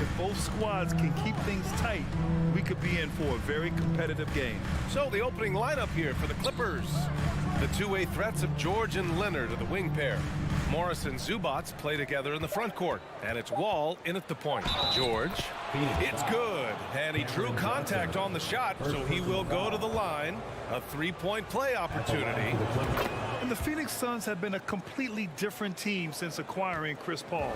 If both squads can keep things tight, we could be in for a very competitive game. So the opening lineup here for the Clippers. The two-way threats of George and Leonard are the wing pair. Morris and Zubats play together in the front court. And it's Wall in at the point. George, it's good. And he drew contact on the shot, so he will go to the line. A three-point play opportunity. And the Phoenix Suns have been a completely different team since acquiring Chris Paul.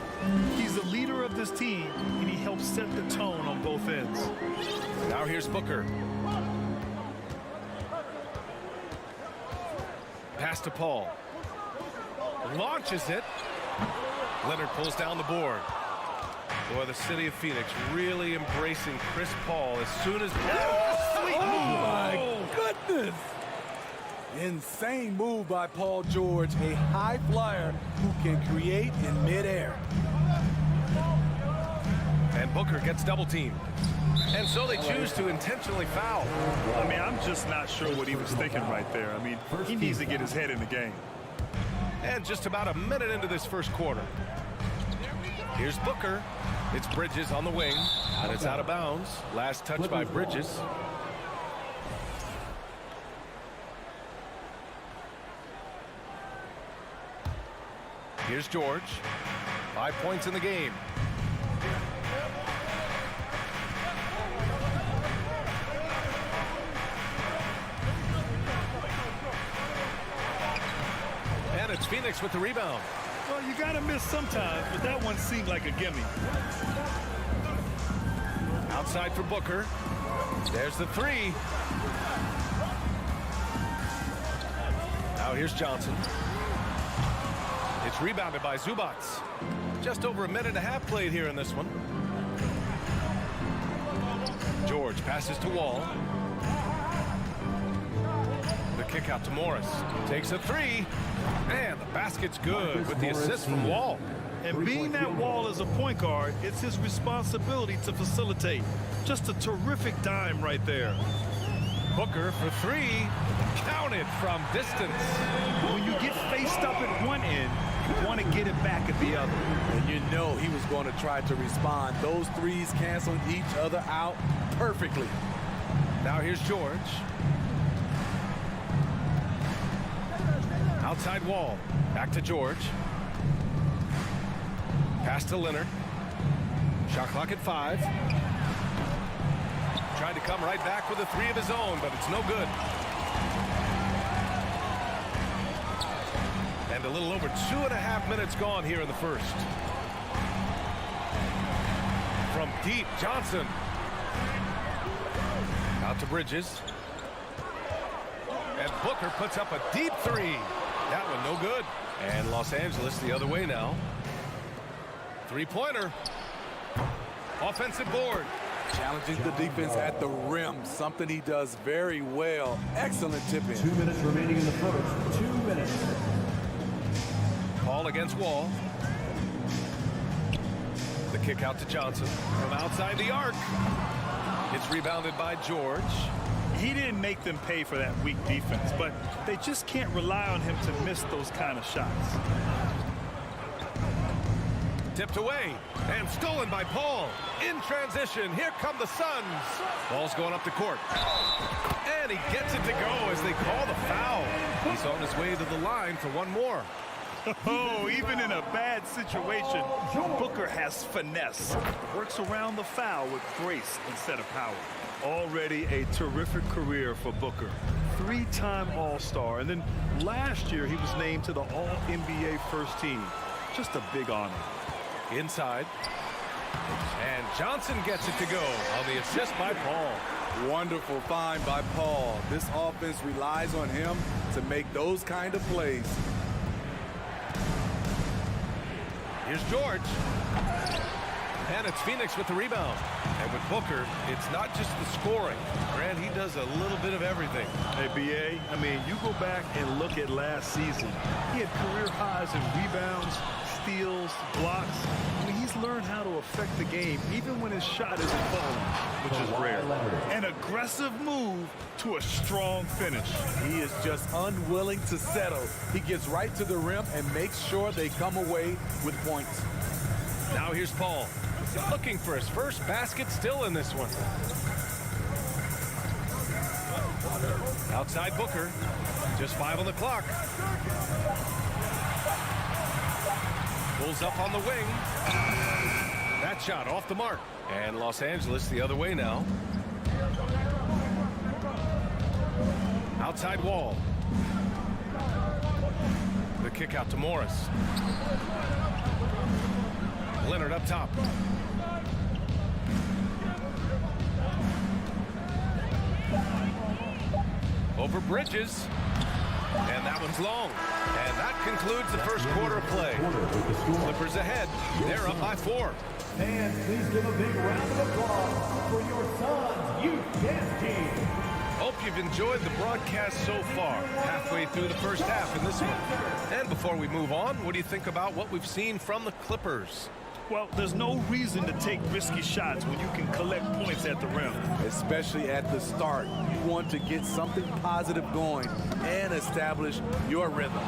He's the leader of this team, and he helps set the tone on both ends. Now here's Booker. Pass to Paul. Launches it. Leonard pulls down the board. Boy, the city of Phoenix really embracing Chris Paul as soon as... Oh, my goodness! Insane move by Paul George, a high flyer who can create in midair. And Booker gets double teamed. And so they choose to intentionally foul. I mean, I'm just not sure what he was thinking right there. I mean, he needs to get his head in the game. And just about a minute into this first quarter. Here's Booker. It's Bridges on the wing, and it's out of bounds. Last touch by Bridges. Here's George. 5 points in the game. And it's Phoenix with the rebound. Well, you got to miss sometimes, but that one seemed like a gimme. Outside for Booker. There's the three. Now here's Johnson. It's rebounded by Zubats. Just over a minute and a half played here in this one. George passes to Wall. The kick out to Morris. Takes a three. And the basket's good with the assist from Wall. And being that Wall is a point guard, it's his responsibility to facilitate. Just a terrific dime right there. Booker for three. Counted from distance. When you get faced up at one end, you want to get it back at the other. And you know he was going to try to respond. Those threes canceled each other out perfectly. Now here's George. Outside Wall. Back to George. Pass to Leonard. Shot clock at 5. Trying to come right back with a three of his own, but it's no good. And a little over 2.5 minutes gone here in the first. From deep, Johnson. Out to Bridges. And Booker puts up a deep three. That one no good. And Los Angeles the other way now. Three-pointer. Offensive board. Challenging the defense at the rim, something he does very well. Excellent tip-in. 2 minutes remaining in the first. 2 minutes. Ball against Wall. The kick out to Johnson from outside the arc. It's rebounded by George. He didn't make them pay for that weak defense, but they just can't rely on him to miss those kind of shots. Tipped away and stolen by Paul. In transition, here come the Suns. Ball's going up the court. And he gets it to go as they call the foul. He's on his way to the line for one more. Oh, even in a bad situation, Booker has finesse. Works around the foul with grace instead of power. Already a terrific career for Booker. 3-time All-Star, and then last year he was named to the All-NBA First Team. Just a big honor. Inside. And Johnson gets it to go on the assist by Paul. Wonderful find by Paul. This offense relies on him to make those kind of plays. Here's George. And it's Phoenix with the rebound. And with Booker, it's not just the scoring. Grant, he does a little bit of everything. Hey, B.A., I mean, you go back and look at last season. He had career highs in rebounds, steals, blocks. I mean, he's learned how to affect the game even when his shot isn't falling, which is rare. An aggressive move to a strong finish. He is just unwilling to settle. He gets right to the rim and makes sure they come away with points. Now here's Paul, looking for his first basket, still in this one. Outside Booker, just 5 on the clock. Pulls up on the wing. That shot off the mark. And Los Angeles the other way now. Outside Wall. The kick out to Morris. Leonard up top. Over Bridges. And that one's long. And that concludes the first quarter of play. Clippers ahead. They're up by 4. Fans, please give a big round of applause for your Suns Youth Dance Team. Hope you've enjoyed the broadcast so far. Halfway through the first half in this one. And before we move on, what do you think about what we've seen from the Clippers? Well, there's no reason to take risky shots when you can collect points at the rim. Especially at the start. You want to get something positive going and establish your rhythm.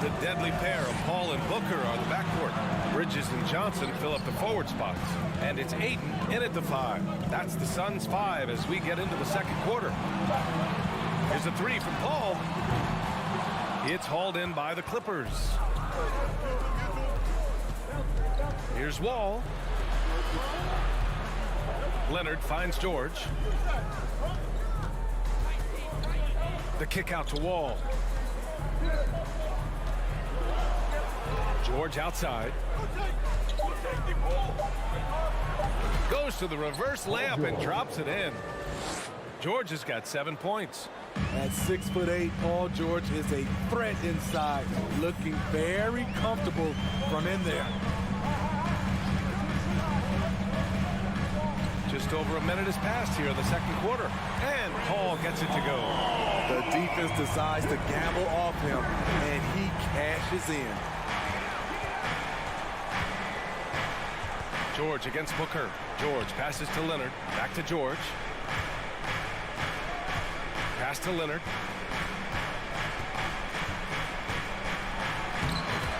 The deadly pair of Paul and Booker on the backcourt. Bridges and Johnson fill up the forward spots. And it's Ayton in at the 5. That's the Suns' 5 as we get into the second quarter. Here's a 3 from Paul. It's hauled in by the Clippers. Here's Wall. Leonard finds George. The kick out to Wall. George outside. Goes to the reverse layup and drops it in. George has got 7 points. At 6'8", Paul George is a threat inside, looking very comfortable from in there. Just over a minute has passed here in the second quarter. And Paul gets it to go. The defense decides to gamble off him, and he cashes in. George against Booker. George passes to Leonard. Back to George. Pass to Leonard.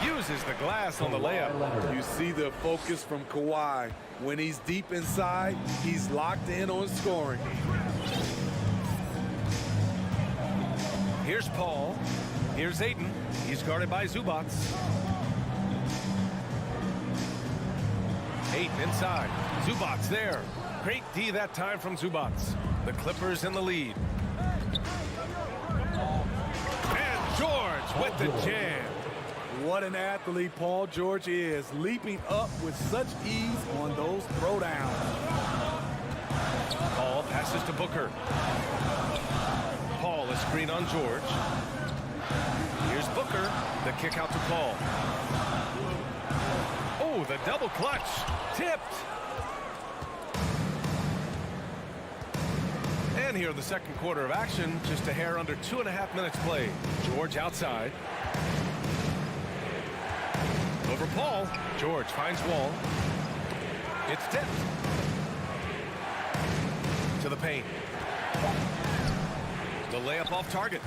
Uses the glass on the layup. You see the focus from Kawhi. When he's deep inside, he's locked in on scoring. Here's Paul. Here's Ayton. He's guarded by Zubac. Ayton inside. Zubac there. Great D that time from Zubac. The Clippers in the lead. And George with the jam. What an athlete Paul George is, leaping up with such ease on those throwdowns. Paul passes to Booker. Paul is screen on George. Here's Booker. The kick out to Paul. Oh, the double clutch. Tipped. And here in the second quarter of action, just a hair under 2.5 minutes played. George outside. Over Paul. George finds Wall. It's tipped. To the paint. The layup off target.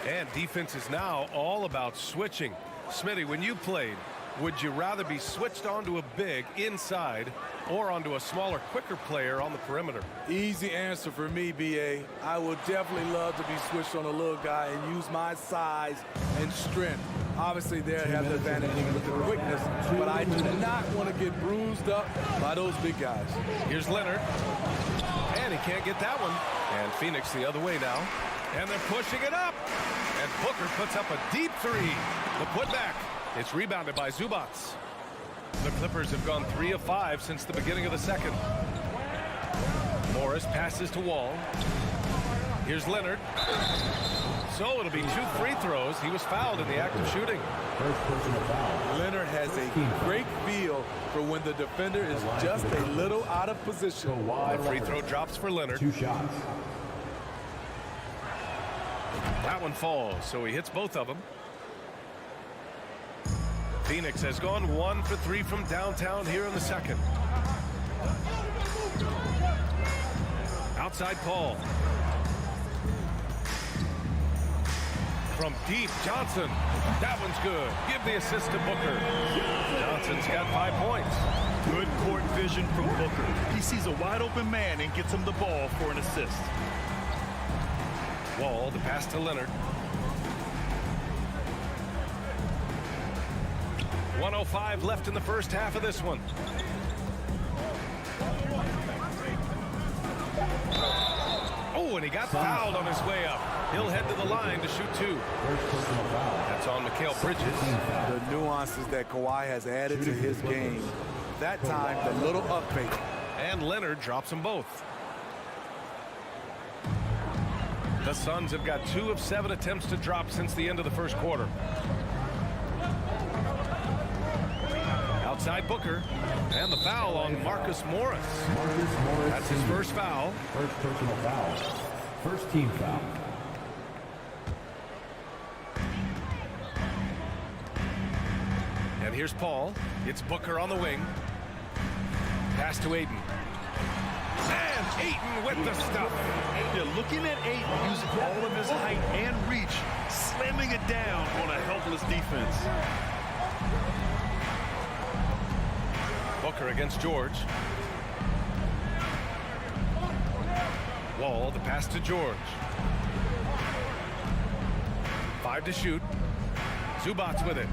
And defense is now all about switching. Smitty, when you played, would you rather be switched onto a big inside or onto a smaller, quicker player on the perimeter? Easy answer for me, B.A. I would definitely love to be switched on a little guy and use my size and strength. Obviously, they have the advantage with the quickness, but I do not want to get bruised up by those big guys. Here's Leonard. And he can't get that one. And Phoenix the other way now. And they're pushing it up. And Booker puts up a deep 3. The putback. It's rebounded by Zubac. The Clippers have gone 3 of 5 since the beginning of the second. Morris passes to Wall. Here's Leonard. So it'll be 2 free throws. He was fouled in the act of shooting. Leonard has a great feel for when the defender is just a little out of position. The free throw drops for Leonard. 2 shots. That one falls, so he hits both of them. Phoenix has gone 1 for 3 from downtown here in the second. Outside Paul. From deep, Johnson. That one's good. Give the assist to Booker. Johnson's got 5 points. Good court vision from Booker. He sees a wide open man and gets him the ball for an assist. Wall, the pass to Leonard. 1:05 left in the first half of this one. Oh, and he got fouled on his way up. He'll head to the line to shoot 2. That's on Mikal Bridges. The nuances that Kawhi has added to his game. That time, the little up fake. And Leonard drops them both. The Suns have got 2 of 7 attempts to drop since the end of the first quarter. Outside Booker, and the foul on Marcus Morris. That's his first foul. First personal foul. First team foul. And here's Paul. It's Booker on the wing. Pass to Ayton. And Ayton with the stuff. Yeah, looking at Ayton using all of his height and reach, slamming it down on a helpless defense. Booker against George. Wall, the pass to George. 5 to shoot. Zubats with it.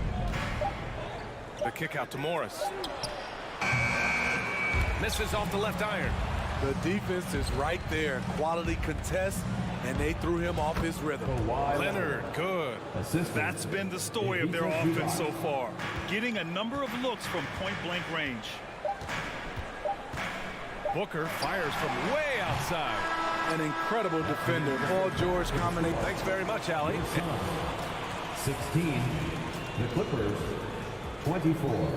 The kick out to Morris. Misses off the left iron. The defense is right there. Quality contest, and they threw him off his rhythm. Leonard, good. That's been the story of their offense so far. Getting a number of looks from point-blank range. Booker fires from way outside. An incredible defender. Paul George combination. Thanks very much, Allie. 16. The Clippers, 24.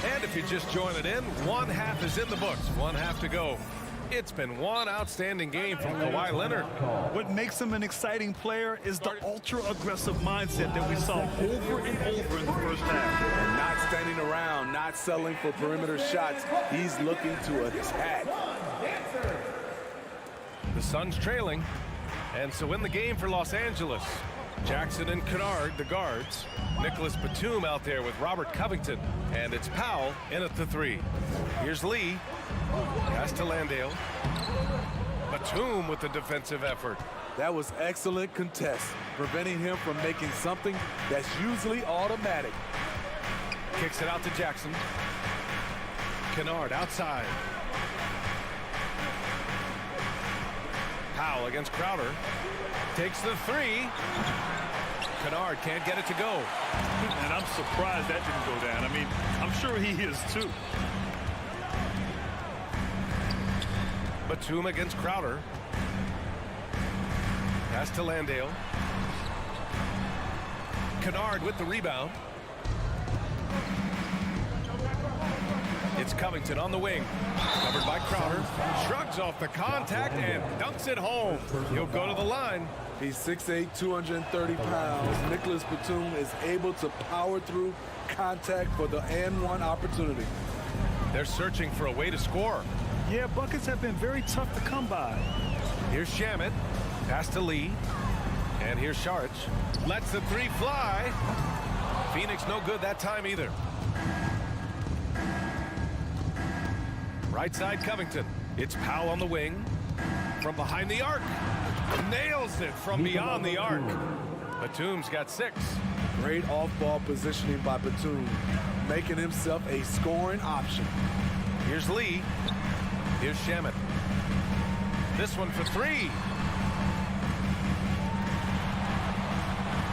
And if you just join it in, 1 half is in the books. 1 half to go. It's been one outstanding game from Kawhi Leonard. What makes him an exciting player is the ultra-aggressive mindset that we saw over and over in the first half. And not standing around, not settling for perimeter shots. He's looking to attack. The Suns trailing. And so in the game for Los Angeles, Jackson and Kennard, the guards. Nicholas Batum out there with Robert Covington. And it's Powell in at the 3. Here's Lee. Pass to Landale. Batum with the defensive effort. That was excellent contest, preventing him from making something that's usually automatic. Kicks it out to Jackson. Kennard outside. Powell against Crowder. Takes the 3. Kennard can't get it to go. And I'm surprised that didn't go down. I mean, I'm sure he is too. Batum against Crowder. Pass to Landale. Kennard with the rebound. It's Covington on the wing. Covered by Crowder. Shrugs off the contact and dunks it home. He'll go to the line. He's 6'8", 230 pounds. Nicholas Batum is able to power through contact for the and-one opportunity. They're searching for a way to score. Yeah, buckets have been very tough to come by. Here's Shamet. Pass to Lee. And here's Saric. Lets the 3 fly. Phoenix no good that time either. Right side Covington. It's Powell on the wing. From behind the arc. Nails it from beyond the arc. Batum's got 6. Great off-ball positioning by Batum, making himself a scoring option. Here's Lee. Here's Shamet. This one for 3.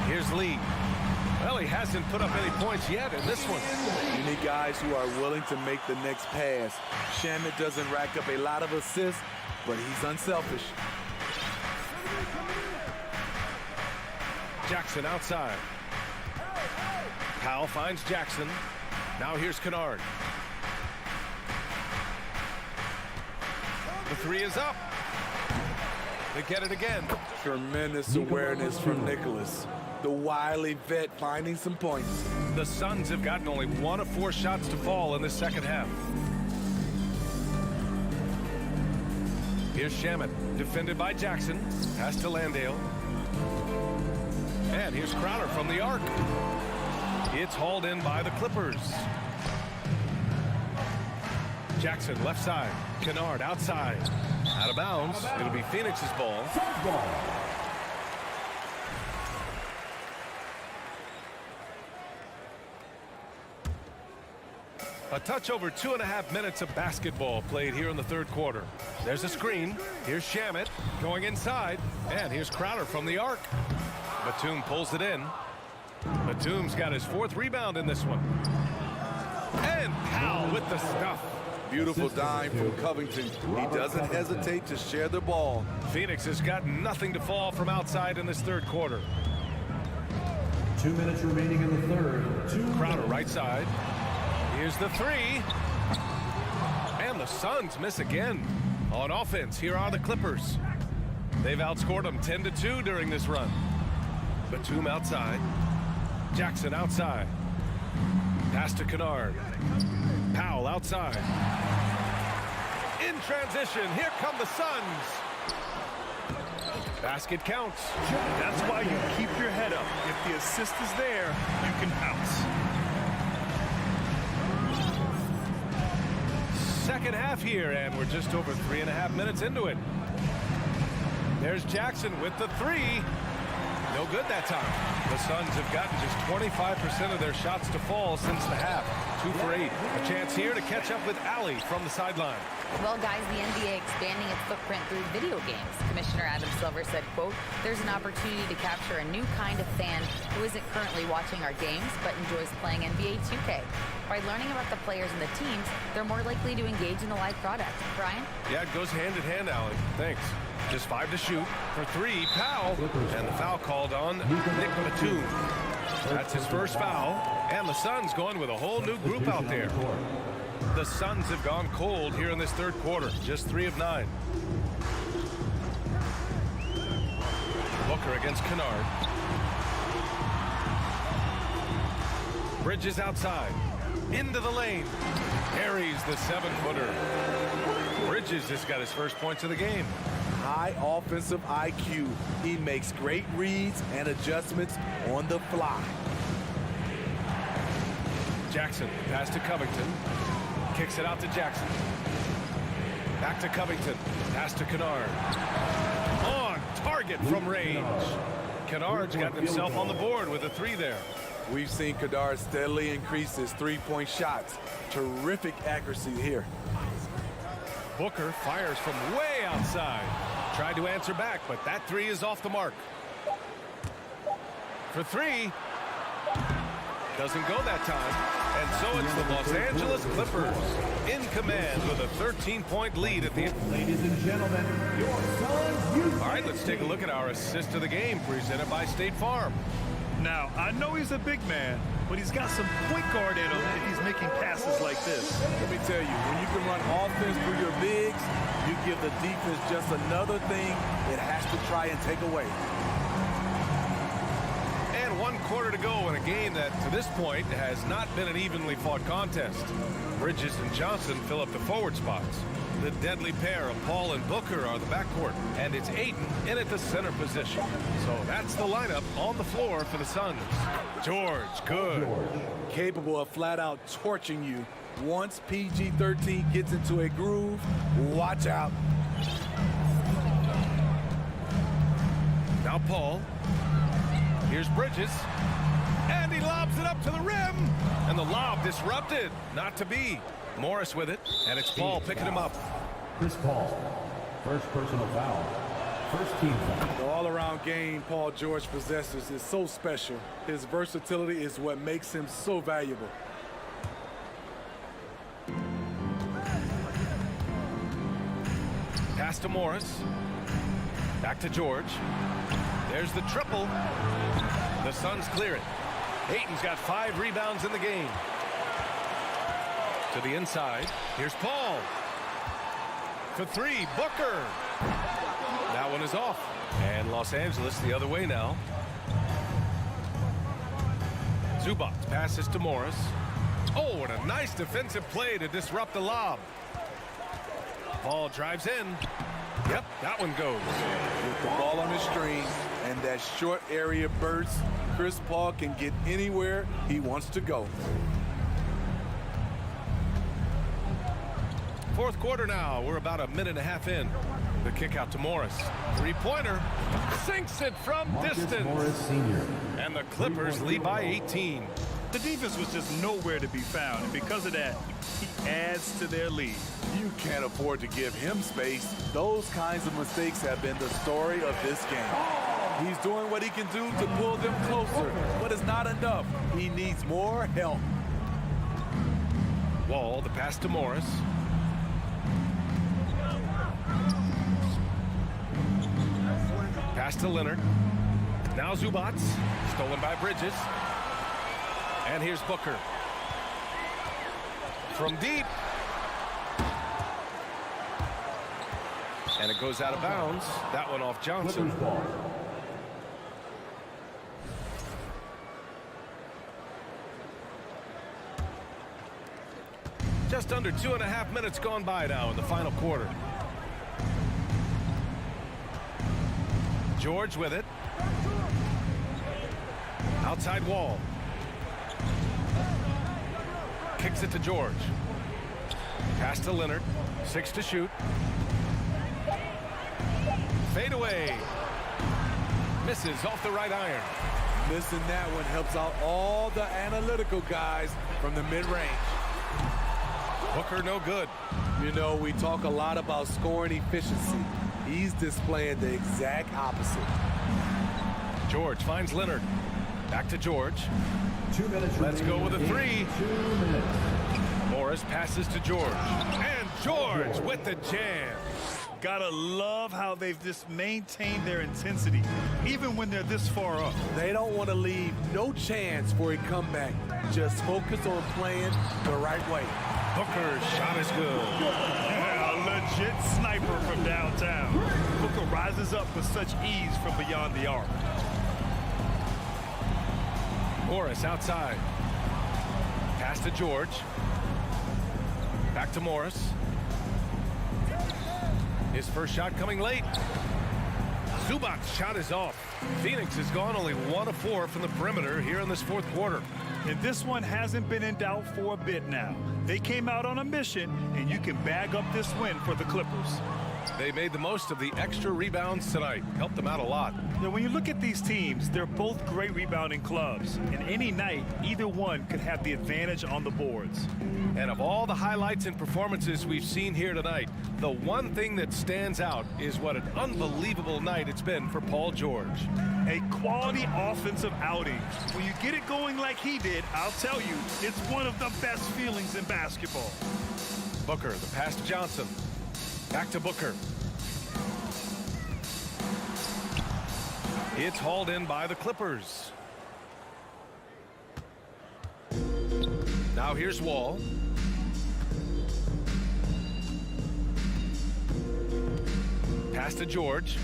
Here's Lee. Well, he hasn't put up any points yet in this one. You need guys who are willing to make the next pass. Shamet doesn't rack up a lot of assists, but he's unselfish. Jackson outside. Powell finds Jackson. Now here's Kennard. The three is up. They get it again. Tremendous awareness from Nicholas. The wily vet finding some points. The Suns have gotten only 1 of 4 shots to fall in the second half. Here's Shamet, defended by Jackson. Pass to Landale. And here's Crowder from the arc. It's hauled in by the Clippers. Jackson left side. Kennard outside. Out of bounds. It'll be Phoenix's ball. A touch over 2.5 minutes of basketball played here in the third quarter. There's a screen. Here's Shamet going inside. And here's Crowder from the arc. Batum pulls it in. Batum's got his 4th rebound in this one. And Powell with the stuff. Beautiful dime from Covington. He doesn't hesitate to share the ball. Phoenix has got nothing to fall from outside in this third quarter. 2 minutes remaining in the third. Crowder right side. Here's the three. And the Suns miss again. On offense, here are the Clippers. They've outscored them 10-2 during this run. Batum outside. Jackson outside. Pass to Kennard. Powell outside. In transition, here come the Suns. Basket counts. That's why you keep your head up. If the assist is there, you can pounce. Second half here, and we're just over 3.5 minutes into it. There's Jackson with the three. No good that time. The Suns have gotten just 25% of their shots to fall since the half. 2 for 8. A chance here to catch up with Allie from the sideline. Well, guys, the NBA expanding its footprint through video games. Commissioner Adam Silver said, quote, "There's an opportunity to capture a new kind of fan who isn't currently watching our games but enjoys playing NBA 2K. By learning about the players and the teams, they're more likely to engage in the live product." Brian? Yeah, it goes hand in hand, Allie. Thanks. Just 5 to shoot. For 3, Powell. And the foul called on Nick Batum. That's his first foul. And the Suns going with a whole new group out there. The Suns have gone cold here in this third quarter. Just 3 of 9. Booker against Kennard. Bridges outside. Into the lane. Carries the 7-footer. Bridges just got his first points of the game. High offensive IQ. He makes great reads and adjustments on the fly. Jackson, pass to Covington. Kicks it out to Jackson. Back to Covington. Pass to Kennard. On target from range. Kennard's got himself on the board with a 3 there. We've seen Kennard steadily increase his three-point shots. Terrific accuracy here. Booker fires from way outside. Tried to answer back, but that 3 is off the mark. For 3. Doesn't go that time. And so it's the Los Angeles Clippers in command with a 13-point lead at the end. Ladies and gentlemen, your Suns. All right, let's take a look at our assist of the game presented by State Farm. Now, I know he's a big man, but he's got some point guard in him if he's making passes like this. Let me tell you, when you can run offense through your bigs, you give the defense just another thing it has to try and take away. And 1 quarter to go in a game that, to this point, has not been an evenly fought contest. Bridges and Johnson fill up the forward spots. The deadly pair of Paul and Booker are the backcourt, and it's Ayton in at the center position. So that's the lineup on the floor for the Suns. George, good. Capable of flat-out torching you. Once PG-13 gets into a groove, watch out. Now Paul. Here's Bridges. And he lobs it up to the rim. And the lob disrupted. Not to be. Morris with it. And it's Paul picking him up. Chris Paul, first personal foul. First team foul. The all-around game Paul George possesses is so special. His versatility is what makes him so valuable. Pass to Morris. Back to George. There's the triple. The Suns clear it. Ayton's got 5 rebounds in the game. To the inside. Here's Paul. for three. Booker. That one is off. And Los Angeles the other way now. Zubac passes to Morris. Oh, what a nice defensive play to disrupt the lob. Paul drives in. Yep, that one goes. With the ball on the string and that short area burst, Chris Paul can get anywhere he wants to go. Fourth quarter now. We're about a minute and a half in. The kick out to Morris. Three-pointer. Sinks it from distance. Morris Sr. And the Clippers lead by 18. The defense was just nowhere to be found, and because of that, he adds to their lead. You can't afford to give him space. Those kinds of mistakes have been the story of this game. He's doing what he can do to pull them closer, but it's not enough. He needs more help. Wall, the pass to Morris. Pass to Leonard. Now Zubac. Stolen by Bridges. And here's Booker. From deep. And it goes out of bounds. That one off Johnson. Just under 2.5 minutes gone by now in the final quarter. George with it. Outside Wall. Kicks it to George. Pass to Leonard. 6 to shoot. Fade away. Misses off the right iron. Missing that one helps out all the analytical guys from the mid-range. Booker no good. You know, we talk a lot about scoring efficiency. He's displaying the exact opposite. George finds Leonard. Back to George. 2 minutes. Let's go with a three. 2 minutes. Morris passes to George. And George with the jam. Gotta love how they've just maintained their intensity, even when they're this far up. They don't want to leave no chance for a comeback. Just focus on playing the right way. Booker's shot is good. A legit sniper from downtown. Booker rises up with such ease from beyond the arc. Morris outside. Pass to George. Back to Morris. His first shot coming late. Zubac's shot is off. Phoenix has gone only 1 of 4 from the perimeter here in this fourth quarter. And this one hasn't been in doubt for a bit now. They came out on a mission, and you can bag up this win for the Clippers. They made the most of the extra rebounds tonight. Helped them out a lot. Now, when you look at these teams, they're both great rebounding clubs. And any night, either one could have the advantage on the boards. And of all the highlights and performances we've seen here tonight, the one thing that stands out is what an unbelievable night it's been for Paul George. A quality offensive outing. When you get it going like he did, I'll tell you, it's one of the best feelings in basketball. Booker, the pass to Johnson. Back to Booker. It's hauled in by the Clippers. Now here's Wall. Pass to George.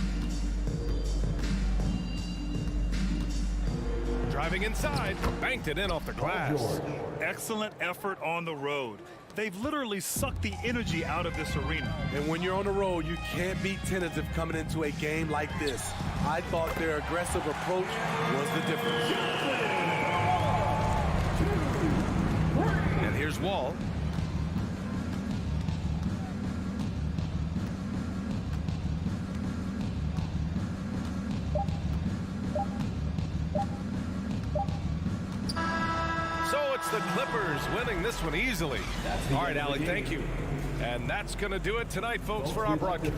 Driving inside, banked it in off the glass. Excellent effort on the road. They've literally sucked the energy out of this arena. And when you're on the road, you can't be tentative coming into a game like this. I thought their aggressive approach was the difference. And here's Wall. The Clippers winning this one easily. All right, Alec, thank you. And that's going to do it tonight, folks, for our broadcast.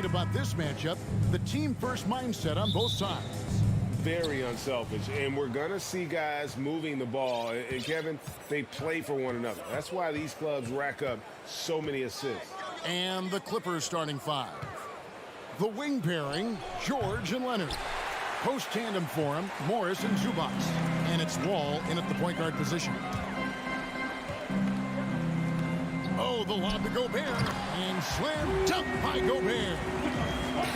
great about this matchup, the team-first mindset on both sides. Very unselfish, and we're going to see guys moving the ball. And Kevin, they play for one another. That's why these clubs rack up so many assists. And the Clippers starting five. The wing pairing, George and Leonard. Post tandem for him, Morris and Zubac. And it's Wall in at the point guard position. Oh, the lob to Gobert. And slam dunk by Gobert.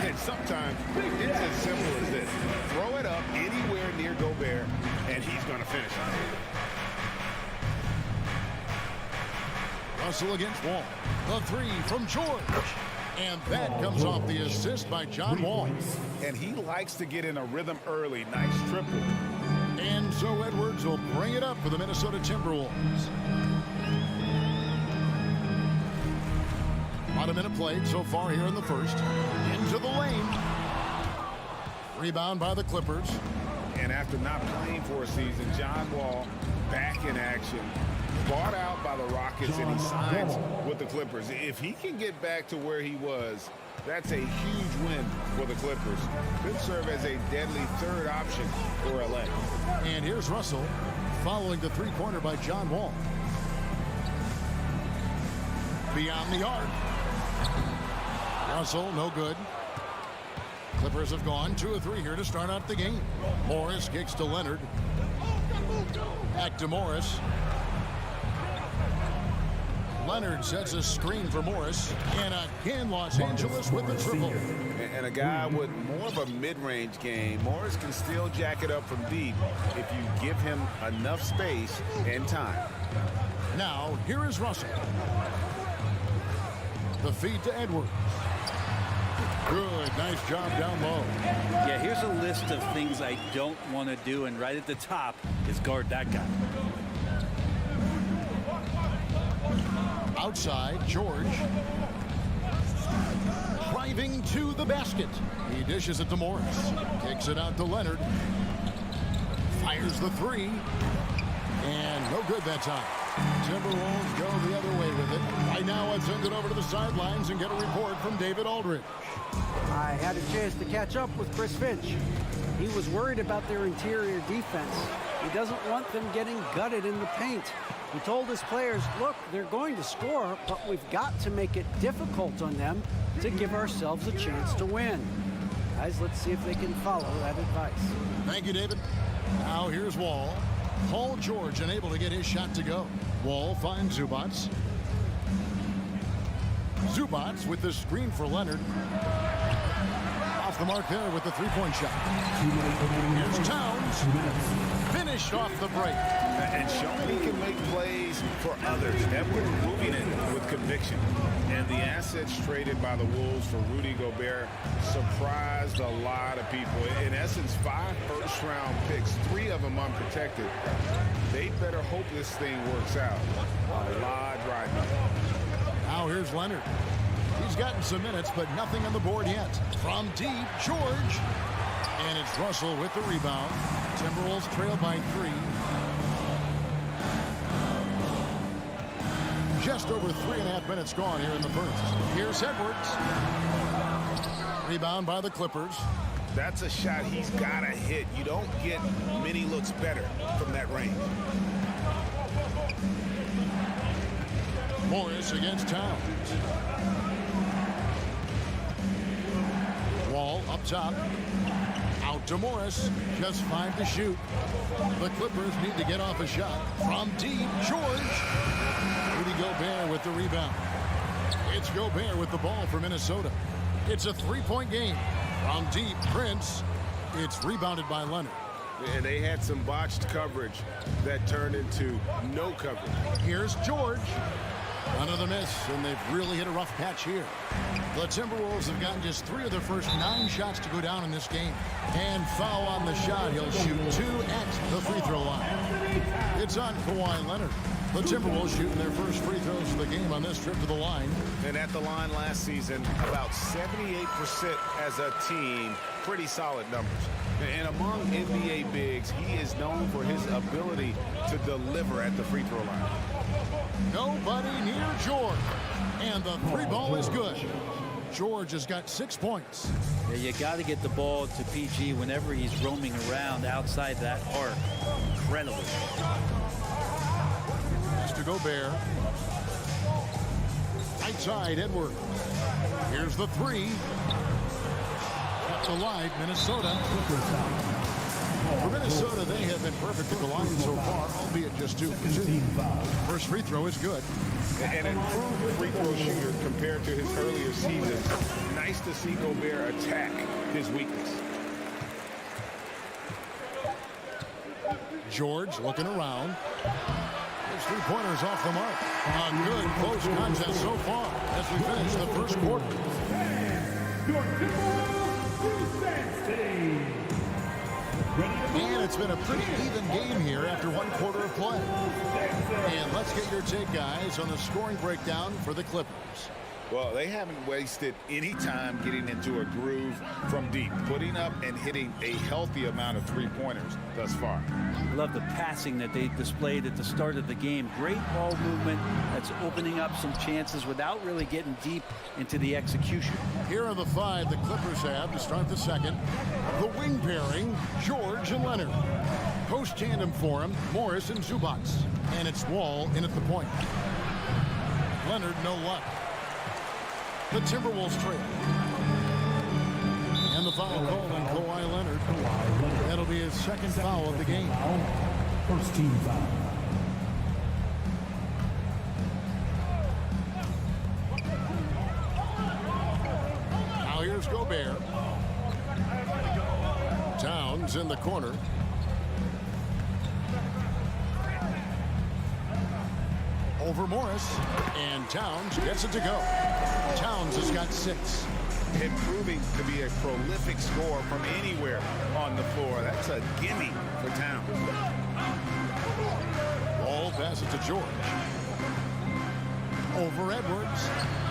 And sometimes it's as simple as this. Throw it up anywhere near Gobert, and he's going to finish it. Russell against Wall. The three from George. And that comes off the assist by John Wall. And he likes to get in a rhythm early. Nice triple. And so Edwards will bring it up for the Minnesota Timberwolves. About a minute played so far here in the first. Into the lane. Rebound by the Clippers. And after not playing for a season, John Wall back in action. Bought out by the Rockets, and he signs with the Clippers. If he can get back to where he was, that's a huge win for the Clippers. Could serve as a deadly third option for LA. And here's Russell following the three-pointer by John Wall. Beyond the arc. Russell, no good. Clippers have gone 2 of 3 here to start out the game. Morris kicks to Leonard. Back to Morris. Leonard sets a screen for Morris. And again, Los Angeles with the triple. And a guy with more of a mid-range game, Morris can still jack it up from deep if you give him enough space and time. Now, here is Russell. The feed to Edwards. Good, nice job down low. Yeah, here's a list of things I don't want to do, and right at the top is guard that guy. Outside, George. Driving to the basket. He dishes it to Morris. Kicks it out to Leonard. Fires the three. And no good that time. Timberwolves go the other way with it. Right now, let's send it over to the sidelines and get a report from David Aldridge. I had a chance to catch up with Chris Finch. He was worried about their interior defense. He doesn't want them getting gutted in the paint. He told his players, look, they're going to score, but we've got to make it difficult on them to give ourselves a chance to win. Guys, let's see if they can follow that advice. Thank you, David. Now here's Wall. Paul George unable to get his shot to go. Wall finds Zubac. Zubac with the screen for Leonard. Off the mark there with the three-point shot. Here's Towns. Finished off the break. And showing he can make plays for others. Edwards moving it with conviction. And the assets traded by the Wolves for Rudy Gobert surprised a lot of people. In essence, 5 first-round picks, 3 of them unprotected. They better hope this thing works out. A lot riding. Now here's Leonard. He's gotten some minutes, but nothing on the board yet. From deep, George. And it's Russell with the rebound. Timberwolves trail by 3. Just over 3.5 minutes gone here in the first. Here's Edwards. Rebound by the Clippers. That's a shot he's got to hit. You don't get many looks better from that range. Morris against Towns. Wall up top. Out to Morris. Just 5 to shoot. The Clippers need to get off a shot. From deep, George. Rudy Gobert with the rebound. It's Gobert with the ball for Minnesota. It's a 3-point game. From deep, Prince. It's rebounded by Leonard. And they had some botched coverage that turned into no coverage. Here's George. Another miss, and they've really hit a rough patch here. The Timberwolves have gotten just 3 of their first 9 shots to go down in this game. And foul on the shot. He'll shoot 2 at the free throw line. It's on Kawhi Leonard. The Timberwolves shooting their first free throws of the game on this trip to the line. And at the line last season, about 78% as a team. Pretty solid numbers. And among NBA bigs, he is known for his ability to deliver at the free throw line. Nobody near George. And the 3 ball is good. George has got 6 points. Yeah, you got to get the ball to PG whenever he's roaming around outside that arc. Incredible. Pass to Gobert. Right side, Edwards. Here's the three. Kept alive, Minnesota. For Minnesota, they have been perfect at the line so far, albeit just 2 for 2. First free throw is good. An improved free throw shooter compared to his earlier seasons. Nice to see Gobert attack his weakness. George looking around. His 3-pointers off the mark. A good close contest so far as we finish the first quarter. And it's been a pretty even game here after 1 quarter of play. And let's get your take, guys, on the scoring breakdown for the Clippers. Well, they haven't wasted any time getting into a groove from deep, putting up and hitting a healthy amount of 3-pointers thus far. I love the passing that they displayed at the start of the game. Great ball movement that's opening up some chances without really getting deep into the execution. Here are the 5 the Clippers have to start the second. The wing pairing, George and Leonard. Post tandem for him, Morris and Zubac. And it's Wall in at the point. Leonard, no luck. The Timberwolves trail. And the foul called on Kawhi Leonard. That'll be his second foul of the game. First team foul. Now here's Gobert. Towns in the corner. Over Morris, and Towns gets it to go. Towns has got 6. And proving to be a prolific scorer from anywhere on the floor. That's a gimme for Towns. Ball passes to George. Over Edwards.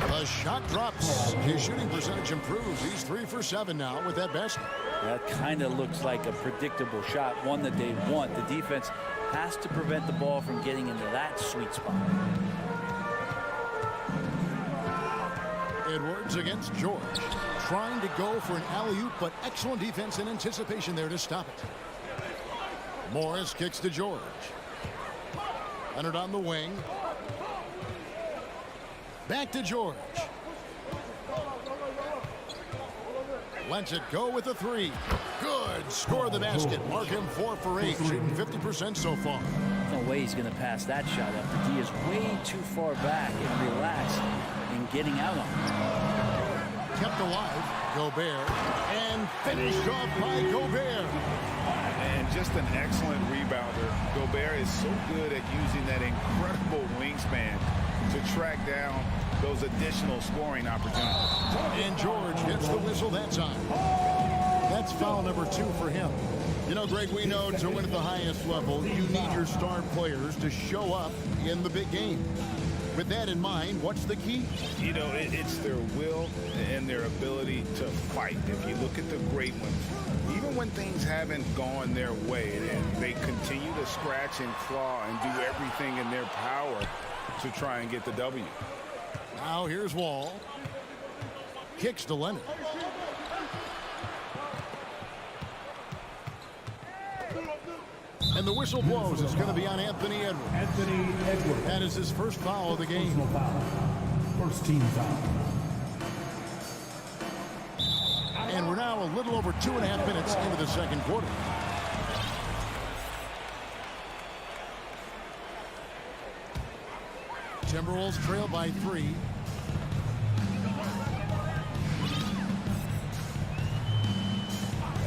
The shot drops. His shooting percentage improves. He's 3 for 7 now with that basket. That kind of looks like a predictable shot, one that they want. The defense has to prevent the ball from getting into that sweet spot. Edwards against George. Trying to go for an alley-oop, but excellent defense and anticipation there to stop it. Morris kicks to George. Leonard on the wing. Back to George. Lets it go with a 3. Good. Score the basket. Mark him 4 for 8. Shooting 50% so far. No way he's going to pass that shot up. The D is way too far back and relaxed in getting out on it. Kept alive. Gobert. And finished off by Gobert. And just an excellent rebounder. Gobert is so good at using that incredible wingspan to track down those additional scoring opportunities. And George gets the whistle that time. That's foul number 2 for him. You know, Greg, we know to win at the highest level, you need your star players to show up in the big game. With that in mind, what's the key? You know, it's their will and their ability to fight. If you look at the great ones, even when things haven't gone their way, and they continue to scratch and claw and do everything in their power to try and get the W. Now here's Wall. Kicks to Leonard. And the whistle blows. It's going to be on Anthony Edwards. Anthony Edwards. That is his first foul of the game. First team foul. And we're now a little over 2.5 minutes into the second quarter. Timberwolves trail by 3.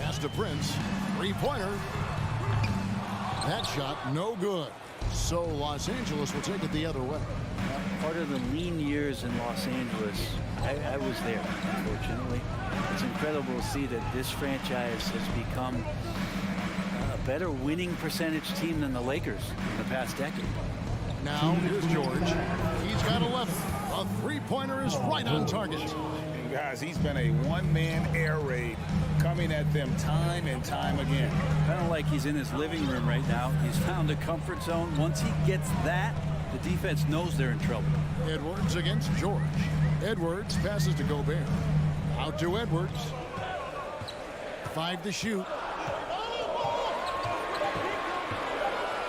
Pass to Prince. 3-pointer. That shot no good. So Los Angeles will take it the other way. Part of the lean years in Los Angeles, I was there, unfortunately. It's incredible to see that this franchise has become a better winning percentage team than the Lakers in the past decade. Now here's George. He's got 11. A 3-pointer is right on target. And guys, he's been a one-man air raid coming at them time and time again. Kind of like he's in his living room right now. He's found a comfort zone. Once he gets that, the defense knows they're in trouble. Edwards against George. Edwards passes to Gobert. Out to Edwards. 5 to shoot.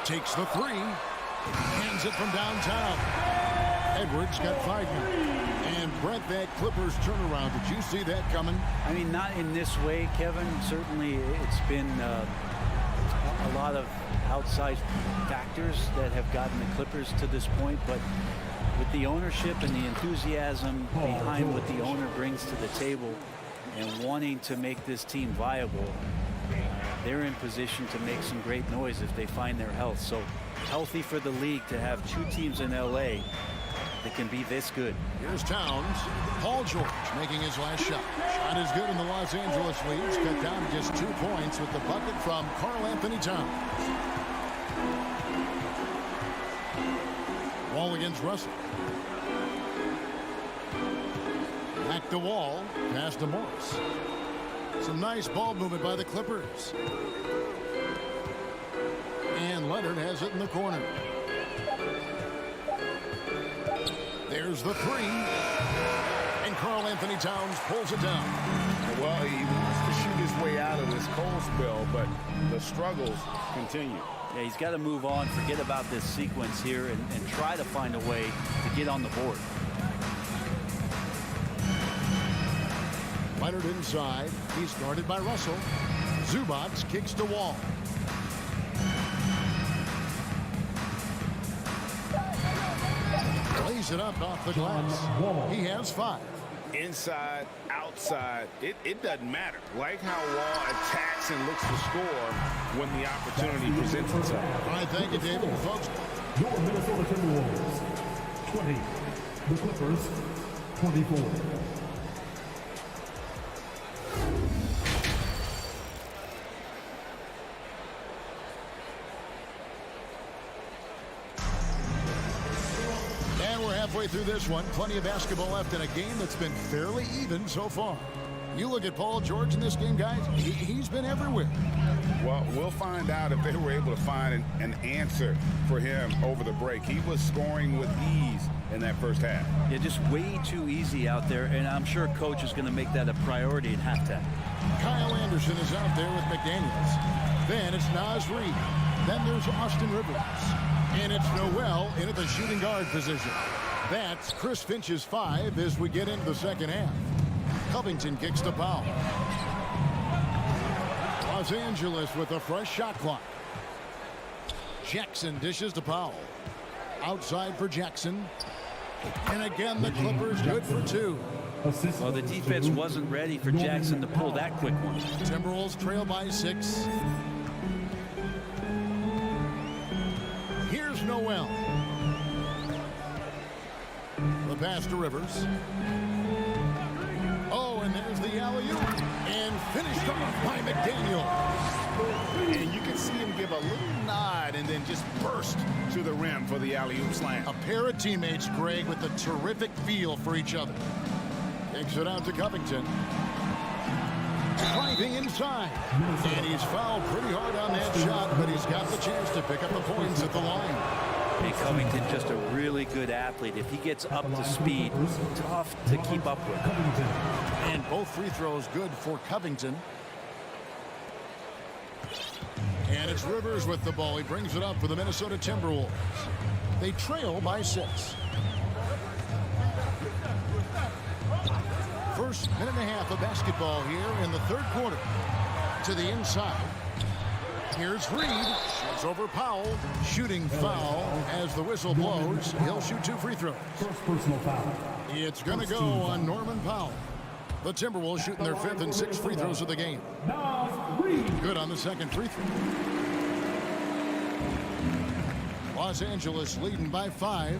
Takes the 3. Hands it from downtown. Edwards got 5 now. And Brett, that Clippers turnaround, did you see that coming? I mean, not in this way, Kevin. Certainly it's been a lot of outside factors that have gotten the Clippers to this point, but with the ownership and the enthusiasm behind what the owner brings to the table and wanting to make this team viable, they're in position to make some great noise if they find their health. So healthy for the league to have 2 teams in LA that can be this good. Here's Towns. Paul George making his last shot. Shot is good, and the Los Angeles leads cut down to just 2 points with the bucket from Karl Anthony Towns. Wall against Russell. Back to Wall. Pass to Morris. Some nice ball movement by the Clippers. And Leonard has it in the corner. There's the 3. And Karl Anthony Towns pulls it down. Well, he wants to shoot his way out of this cold spell, but the struggles continue. Yeah, he's got to move on, forget about this sequence here, and try to find a way to get on the board. Leonard inside. He's guarded by Russell. Zubac kicks to Wall. Plays it up off the glass. He has 5. Inside, outside, it doesn't matter. Like how Wall attacks and looks to score when the opportunity presents itself. All right, thank you, David. Folks, Your Minnesota Timberwolves, 20. The Clippers, 24. halfway through this one. Plenty of basketball left in a game that's been fairly even so far. You look at Paul George in this game, guys, he's been everywhere. Well, we'll find out if they were able to find an answer for him over the break. He was scoring with ease in that first half. Yeah, just way too easy out there, and I'm sure coach is going to make that a priority at halftime. Kyle Anderson is out there with McDaniels. Then it's Naz Reid. Then there's Austin Rivers. And it's Noel in at the shooting guard position. That's Chris Finch's 5 as we get into the second half. Covington kicks to Powell. Los Angeles with a fresh shot clock. Jackson dishes to Powell. Outside for Jackson. And again, the Clippers good for 2. Well, the defense wasn't ready for Jackson to pull that quick one. Timberwolves trail by 6. Here's Noel. The pass to Rivers. Oh, and there's the alley-oop. And finished off by McDaniels. And you can see him give a little nod and then just burst to the rim for the alley-oop slam. A pair of teammates, Greg, with a terrific feel for each other. Kicks it out to Covington. Driving inside. And he's fouled pretty hard on that shot, but he's got the chance to pick up the points at the line. Hey, Covington, just a really good athlete. If he gets up to speed, tough to keep up with. And both free throws good for Covington. And it's Rivers with the ball. He brings it up for the Minnesota Timberwolves. They trail by 6. First minute and a half of basketball here in the third quarter. To the inside. Here's Reed. Shoots over Powell. Shooting foul as the whistle blows. He'll shoot 2 free throws. First personal foul. It's going to go on Norman Powell. The Timberwolves shooting their 5th and 6th free throws of the game. Good on the second free throw. Los Angeles leading by 5.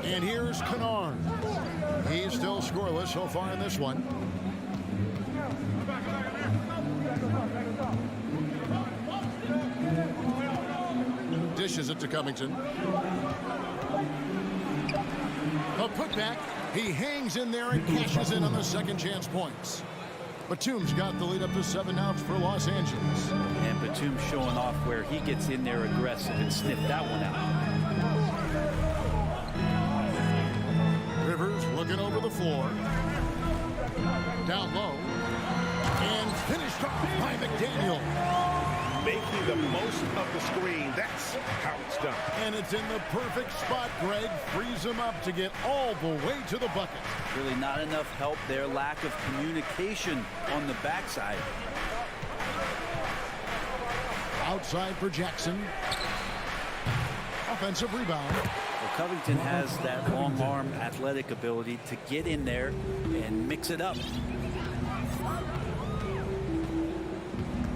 And here's Kennard. He's still scoreless so far in this one. Dishes it to Covington. A putback. He hangs in there and cashes in on the second chance points. Batum's got the lead up to 7 now for Los Angeles. And Batum showing off where he gets in there aggressive and sniffed that one out. floor. Down low. And finished off by McDaniel. Making the most of the screen. That's how it's done. And it's in the perfect spot. Greg frees him up to get all the way to the bucket. Really not enough help there. Lack of communication on the backside. Outside for Jackson. Offensive rebound. Well, Covington has that long arm athletic ability to get in there and mix it up.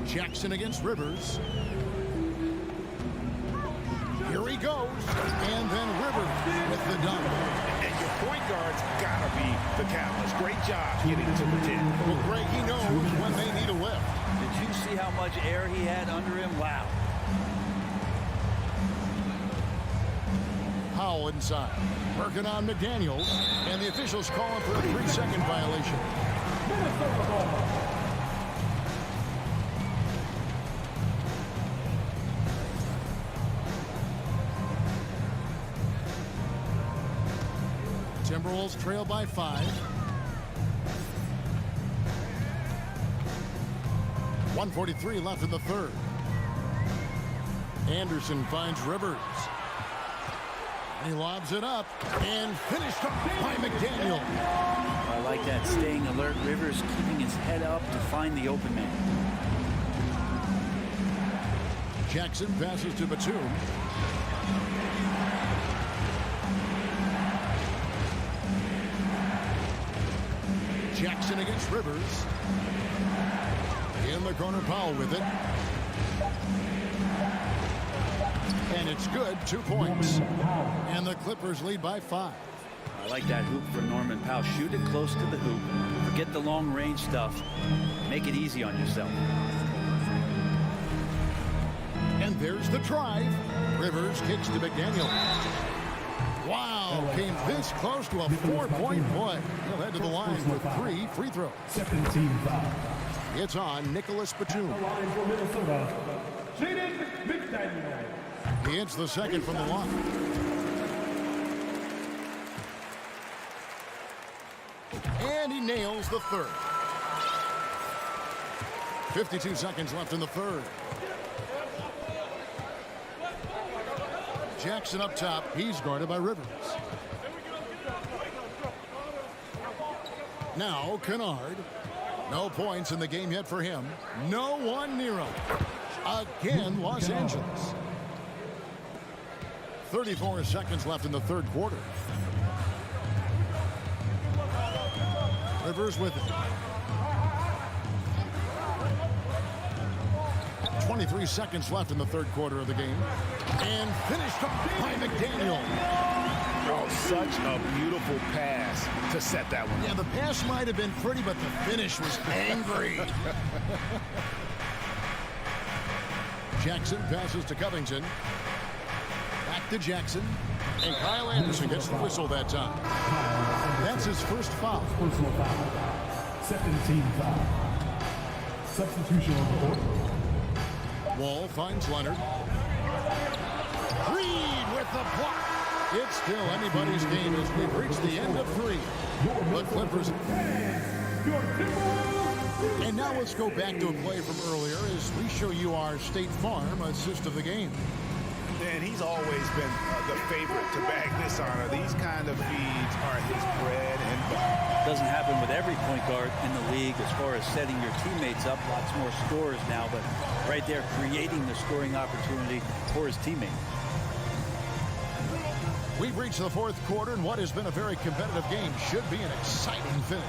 Jackson against Rivers. Here he goes. And then Rivers with the dunk. And your point guard's got to be the catalyst. Great job getting to the 10. Well, Greg, he knows when they need a lift. Did you see how much air he had under him? Wow. Powell inside. Working on McDaniels. And the officials call him for a 3-second violation. Timberwolves trail by 5. 1:43 left in the third. Anderson finds Rivers. He lobs it up and finished up by McDaniel. I like that, staying alert. Rivers keeping his head up to find the open man. Jackson passes to Batum. Jackson against Rivers. In the corner, Powell with it. And it's good, 2 points. And the Clippers lead by 5. I like that hoop for Norman Powell. Shoot it close to the hoop. Forget the long range stuff. Make it easy on yourself. And there's the drive. Rivers kicks to McDaniel. Wow, came this close to a 4-point play. He'll head to the line with 3 free throws. Second team foul. It's on Nicholas Batum. He hits the second from the line. And he nails the third. 52 seconds left in the third. Jackson up top. He's guarded by Rivers. Now Kennard. No points in the game yet for him. No one near him. Again, Los Angeles. 34 seconds left in the third quarter. Rivers with it. 23 seconds left in the third quarter of the game. And finished up by McDaniel. Oh, such a beautiful pass to set that one. Yeah, the pass might have been pretty, but the finish was angry. Jackson passes to Covington. Back to Jackson. And Kyle Anderson gets the whistle that time. That's his first foul. Personal foul. Second team foul. Substitution on the court. Wall finds Leonard. Reed with the block. It's still anybody's game as we've reached the end of 3. The Clippers. And now let's go back to a play from earlier as we show you our State Farm assist of the game. And he's always been the favorite to bag this honor. These kind of feeds are his bread and butter. Doesn't happen with every point guard in the league as far as setting your teammates up. Lots more scorers now, but right there creating the scoring opportunity for his teammate. We've reached the fourth quarter, and what has been a very competitive game should be an exciting finish.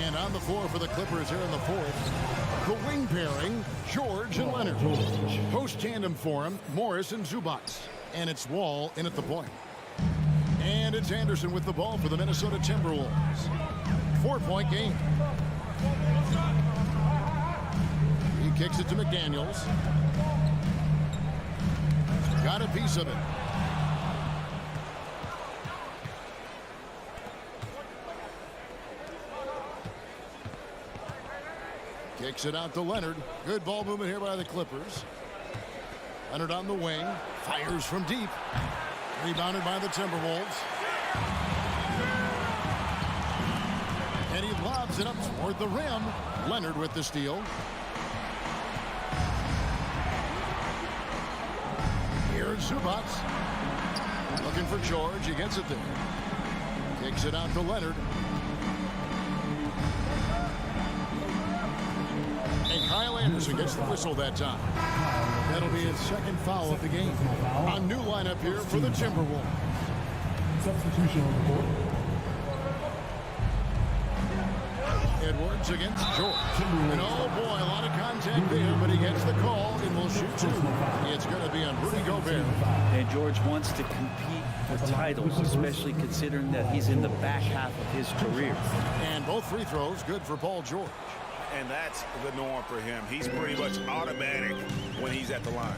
And on the floor for the Clippers here in the fourth, the wing pairing, George and Leonard. Post tandem for him, Morris and Zubac. And it's Wall in at the point. And it's Anderson with the ball for the Minnesota Timberwolves. 4-point game. He kicks it to McDaniels. Got a piece of it. Kicks it out to Leonard. Good ball movement here by the Clippers. Leonard on the wing. Fires from deep. Rebounded by the Timberwolves. And he lobs it up toward the rim. Leonard with the steal. Here's Zubac. Looking for George. He gets it there. Kicks it out to Leonard. And Kyle Anderson gets the whistle that time. That'll be his second foul of the game. A new lineup here for the Timberwolves. Substitution on the court. Edwards against George. And oh boy, a lot of contact there, but he gets the call and will shoot two. It's going to be on Rudy Gobert. And George wants to compete for titles, especially considering that he's in the back half of his career. And both free throws good for Paul George. And that's the norm for him. He's pretty much automatic when he's at the line.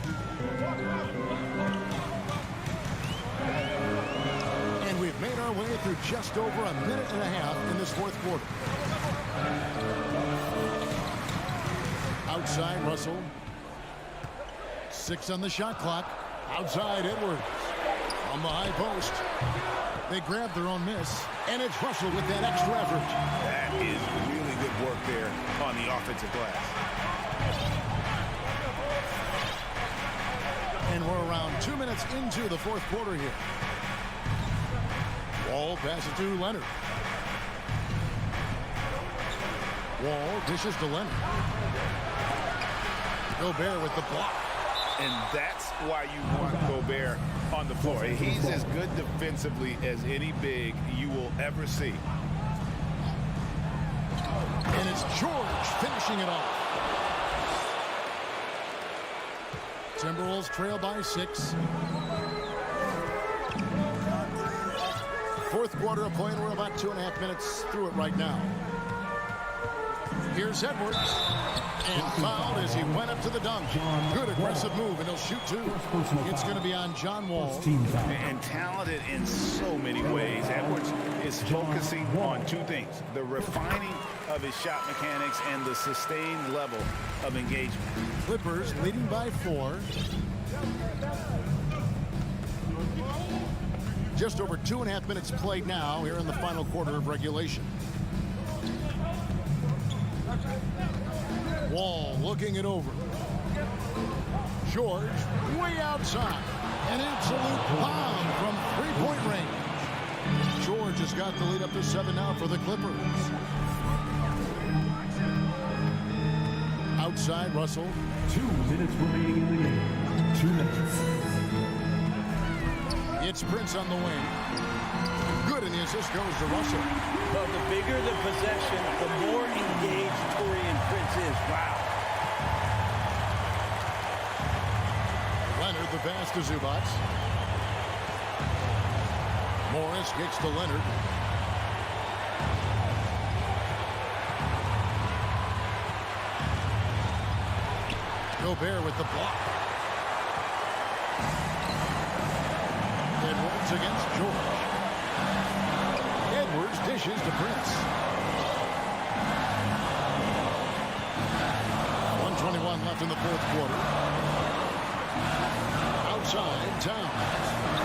And we've made our way through just over a minute and a half in this fourth quarter. Outside Russell. 6 on the shot clock. Outside Edwards. On the high post. They grab their own miss. And it's Russell with that extra effort. That is really good work there on the offensive glass. And we're around 2 minutes into the fourth quarter here. Wall passes to Leonard. Wall dishes to Leonard. Gobert with the block. And that's why you want Gobert on the floor. He's as good defensively as any big you will ever see. And it's George finishing it off. Timberwolves trail by 6. Fourth quarter of play, and we're about 2.5 minutes through it right now. Here's Edwards. And fouled as he went up to the dunk. Good aggressive move, and he'll shoot two. It's going to be on John Wall. And talented in so many ways. Edwards is focusing on two things: the refining of his shot mechanics and the sustained level of engagement. Clippers leading by 4. Just over 2.5 minutes played now here in the final quarter of regulation. Wall looking it over. George way outside. An absolute bomb from three-point range. George has got the lead up to 7 now for the Clippers. Outside Russell. 2 minutes remaining in the game. 2 minutes. It's Prince on the wing. Good, and the assist goes to Russell. Well, the bigger the possession, the more engaged Taurean Prince is. Wow. Leonard the pass to Zubac. Morris kicks to Leonard. Gobert with the block. Edwards against George. Edwards dishes to Prince. 1:21 left in the fourth quarter. Outside, Towns.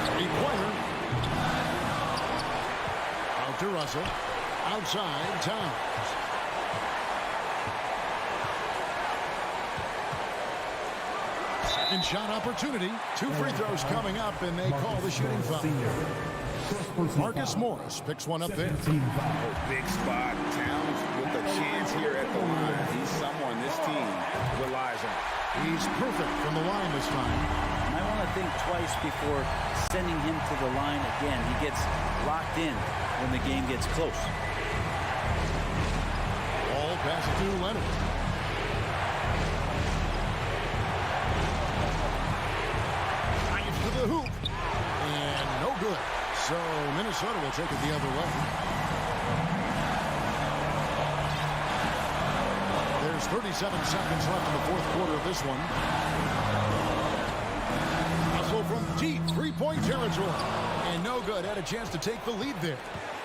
Three-pointer. Out to Russell. Outside, Towns. Second shot opportunity. 2 free throws coming up, and they call the shooting foul. Marcus Morris picks one up there. Big spot. Towns with a chance here at the line. He's someone this team relies on. He's perfect from the line this time. And I want to think twice before sending him to the line again. He gets locked in when the game gets close. Ball passes to Leonard. Drives to the hoop. And no good. So Minnesota will take it the other way. There's 37 seconds left in the fourth quarter of this one. Russell from deep three-point territory. And no good. Had a chance to take the lead there.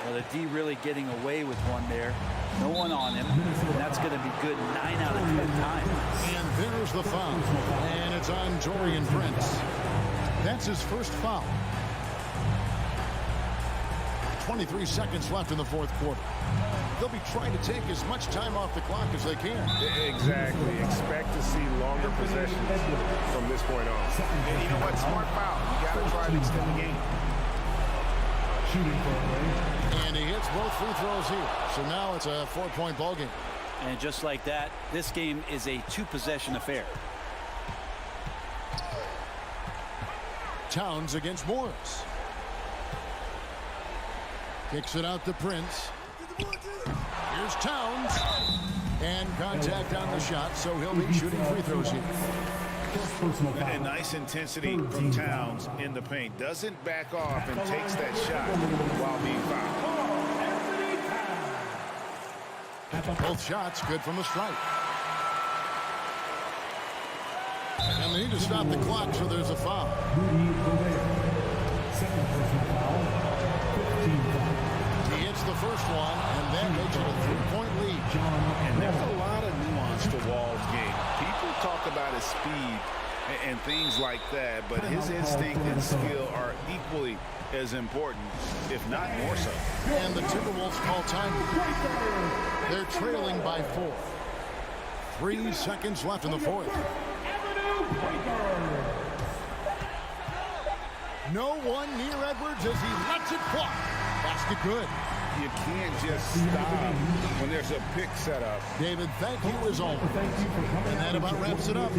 Well, the D really getting away with one there. No one on him. And that's going to be good 9 out of 10 times. And there's the foul. And it's on Taurean Prince. That's his first foul. 23 seconds left in the fourth quarter. They'll be trying to take as much time off the clock as they can. Exactly. Expect to see longer possessions from this point on. And you know what? Smart foul. You got to try to extend the game. And he hits both free throws here. So now it's a 4-point ball game. And just like that, this game is a 2-possession affair. Towns against Morris. Kicks it out to Prince. Here's Towns. And contact on the shot, so he'll be shooting free throws here. And nice intensity from Towns in the paint. Doesn't back off and takes that shot while being fouled. Both shots good from the stripe. And they need to stop the clock, so there's a foul. He hits the first one, and that makes it a 3-point lead. And there's a lot of nuance to Wall's game. People talk about his speed and things like that, but his instinct and skill are equally as important, if not more so. And the Timberwolves call time. They're trailing by 4. 3 seconds left in the fourth. No one near Edwards as he lets it fly. Basket good. You can't just stop when there's a pick set up. David, thank you as always. And that about wraps it up.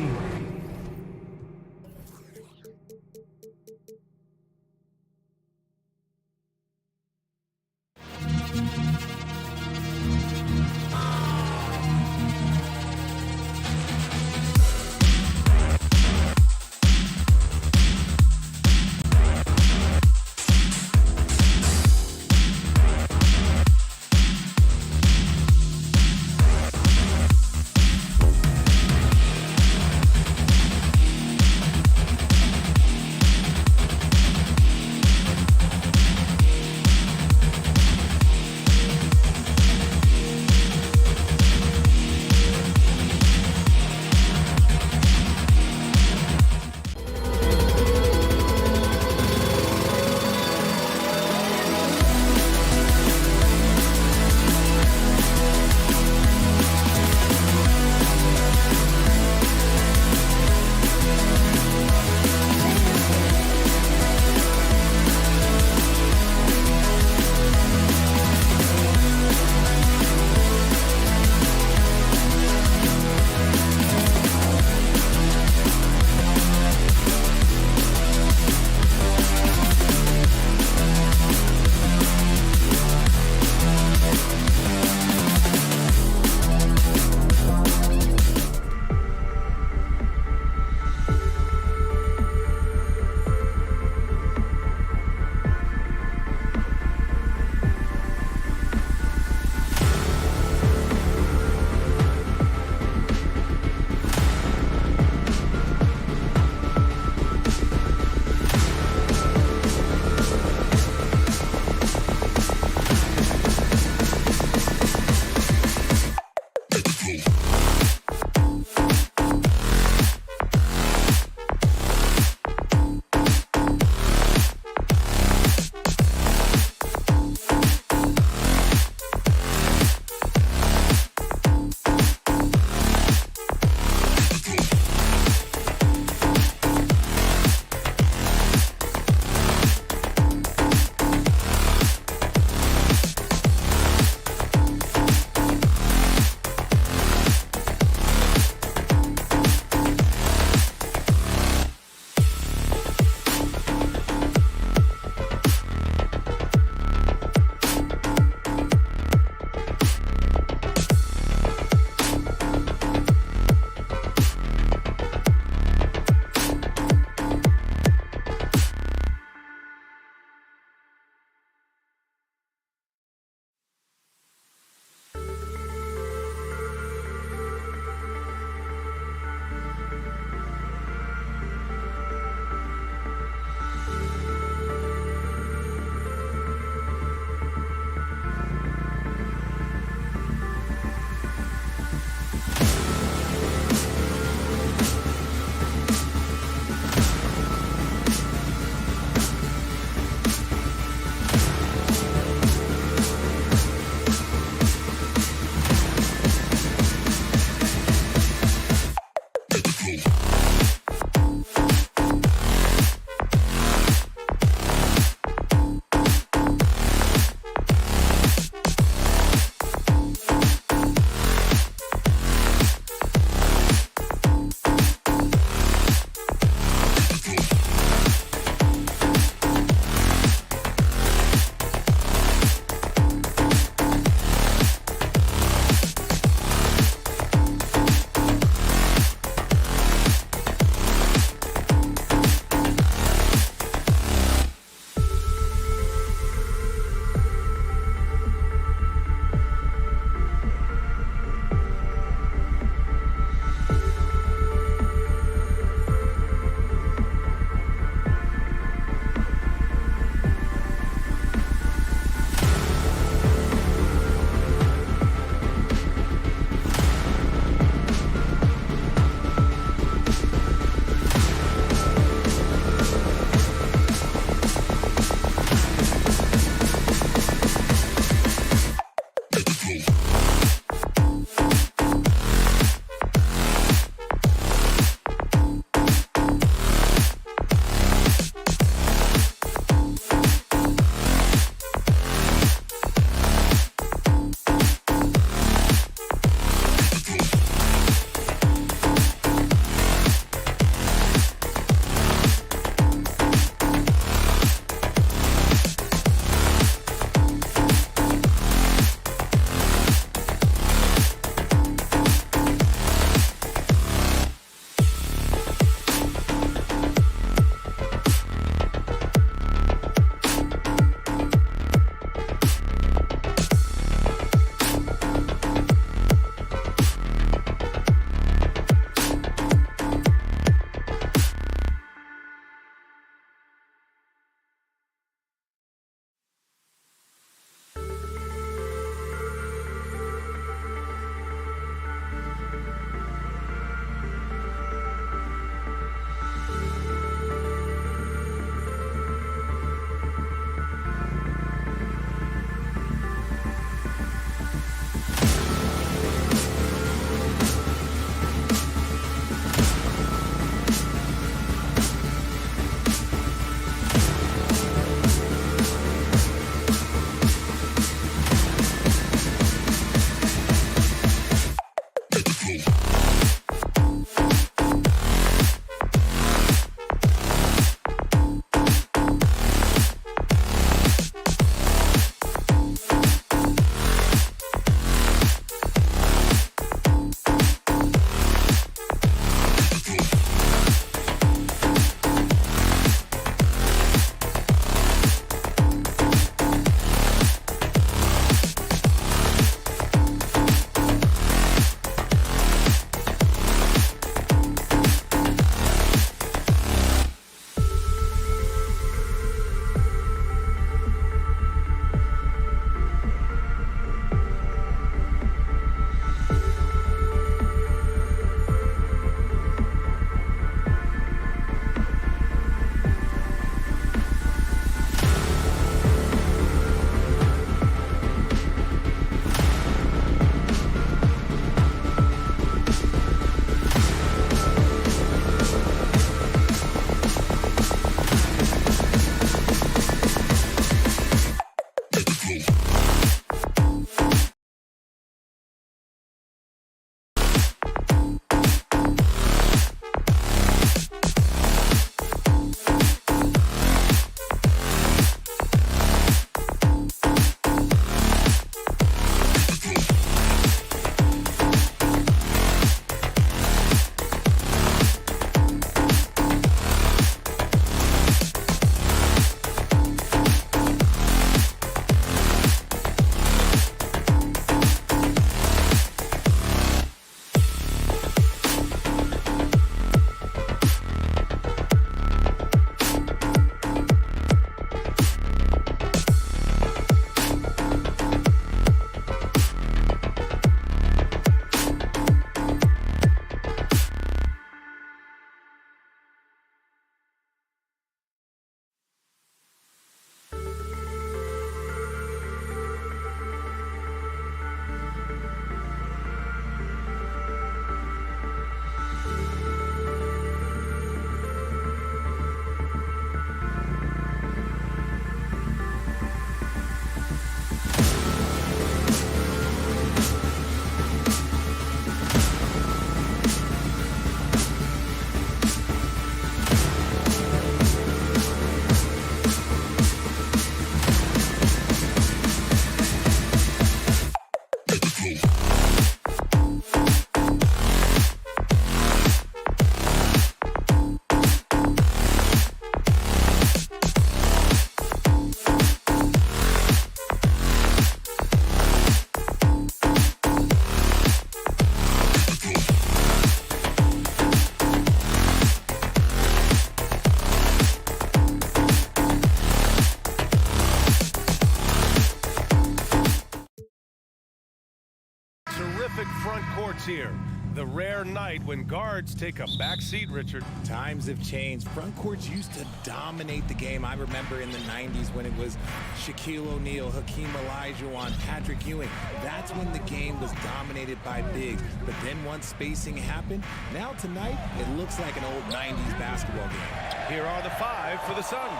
The rare night when guards take a back seat, Richard. Times have changed. Front courts used to dominate the game. I remember in the 90s when it was Shaquille O'Neal, Hakeem Olajuwon, Patrick Ewing. That's when the game was dominated by bigs. But then once spacing happened, now tonight it looks like an old 90s basketball game. Here are the 5 for the Suns.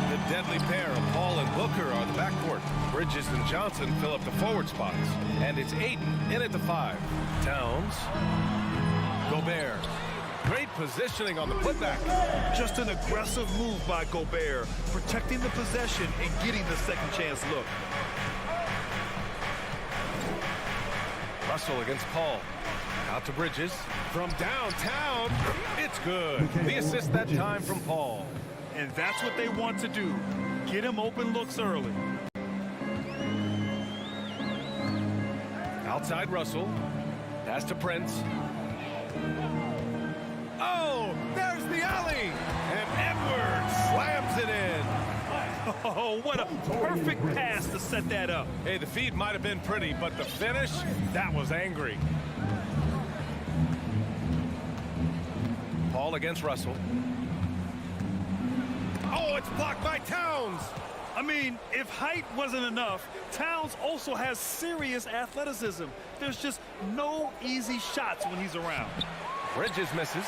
The deadly pair of Paul and Booker are the backcourt. Bridges and Johnson fill up the forward spots. And it's Ayton in at the 5. Towns. Gobert. Great positioning on the putback. Just an aggressive move by Gobert, protecting the possession and getting the second chance look. Russell against Paul. Out to Bridges. From downtown, it's good. The assist that time from Paul. And that's what they want to do. Get him open looks early. Outside Russell. Pass to Prince. Oh, there's the alley. And Edwards slams it in. Oh, what a perfect pass to set that up. Hey, the feed might have been pretty, but the finish, that was angry. Paul against Russell. Oh, it's blocked by Towns. I mean, if height wasn't enough, Towns also has serious athleticism. There's just no easy shots when he's around. Bridges misses.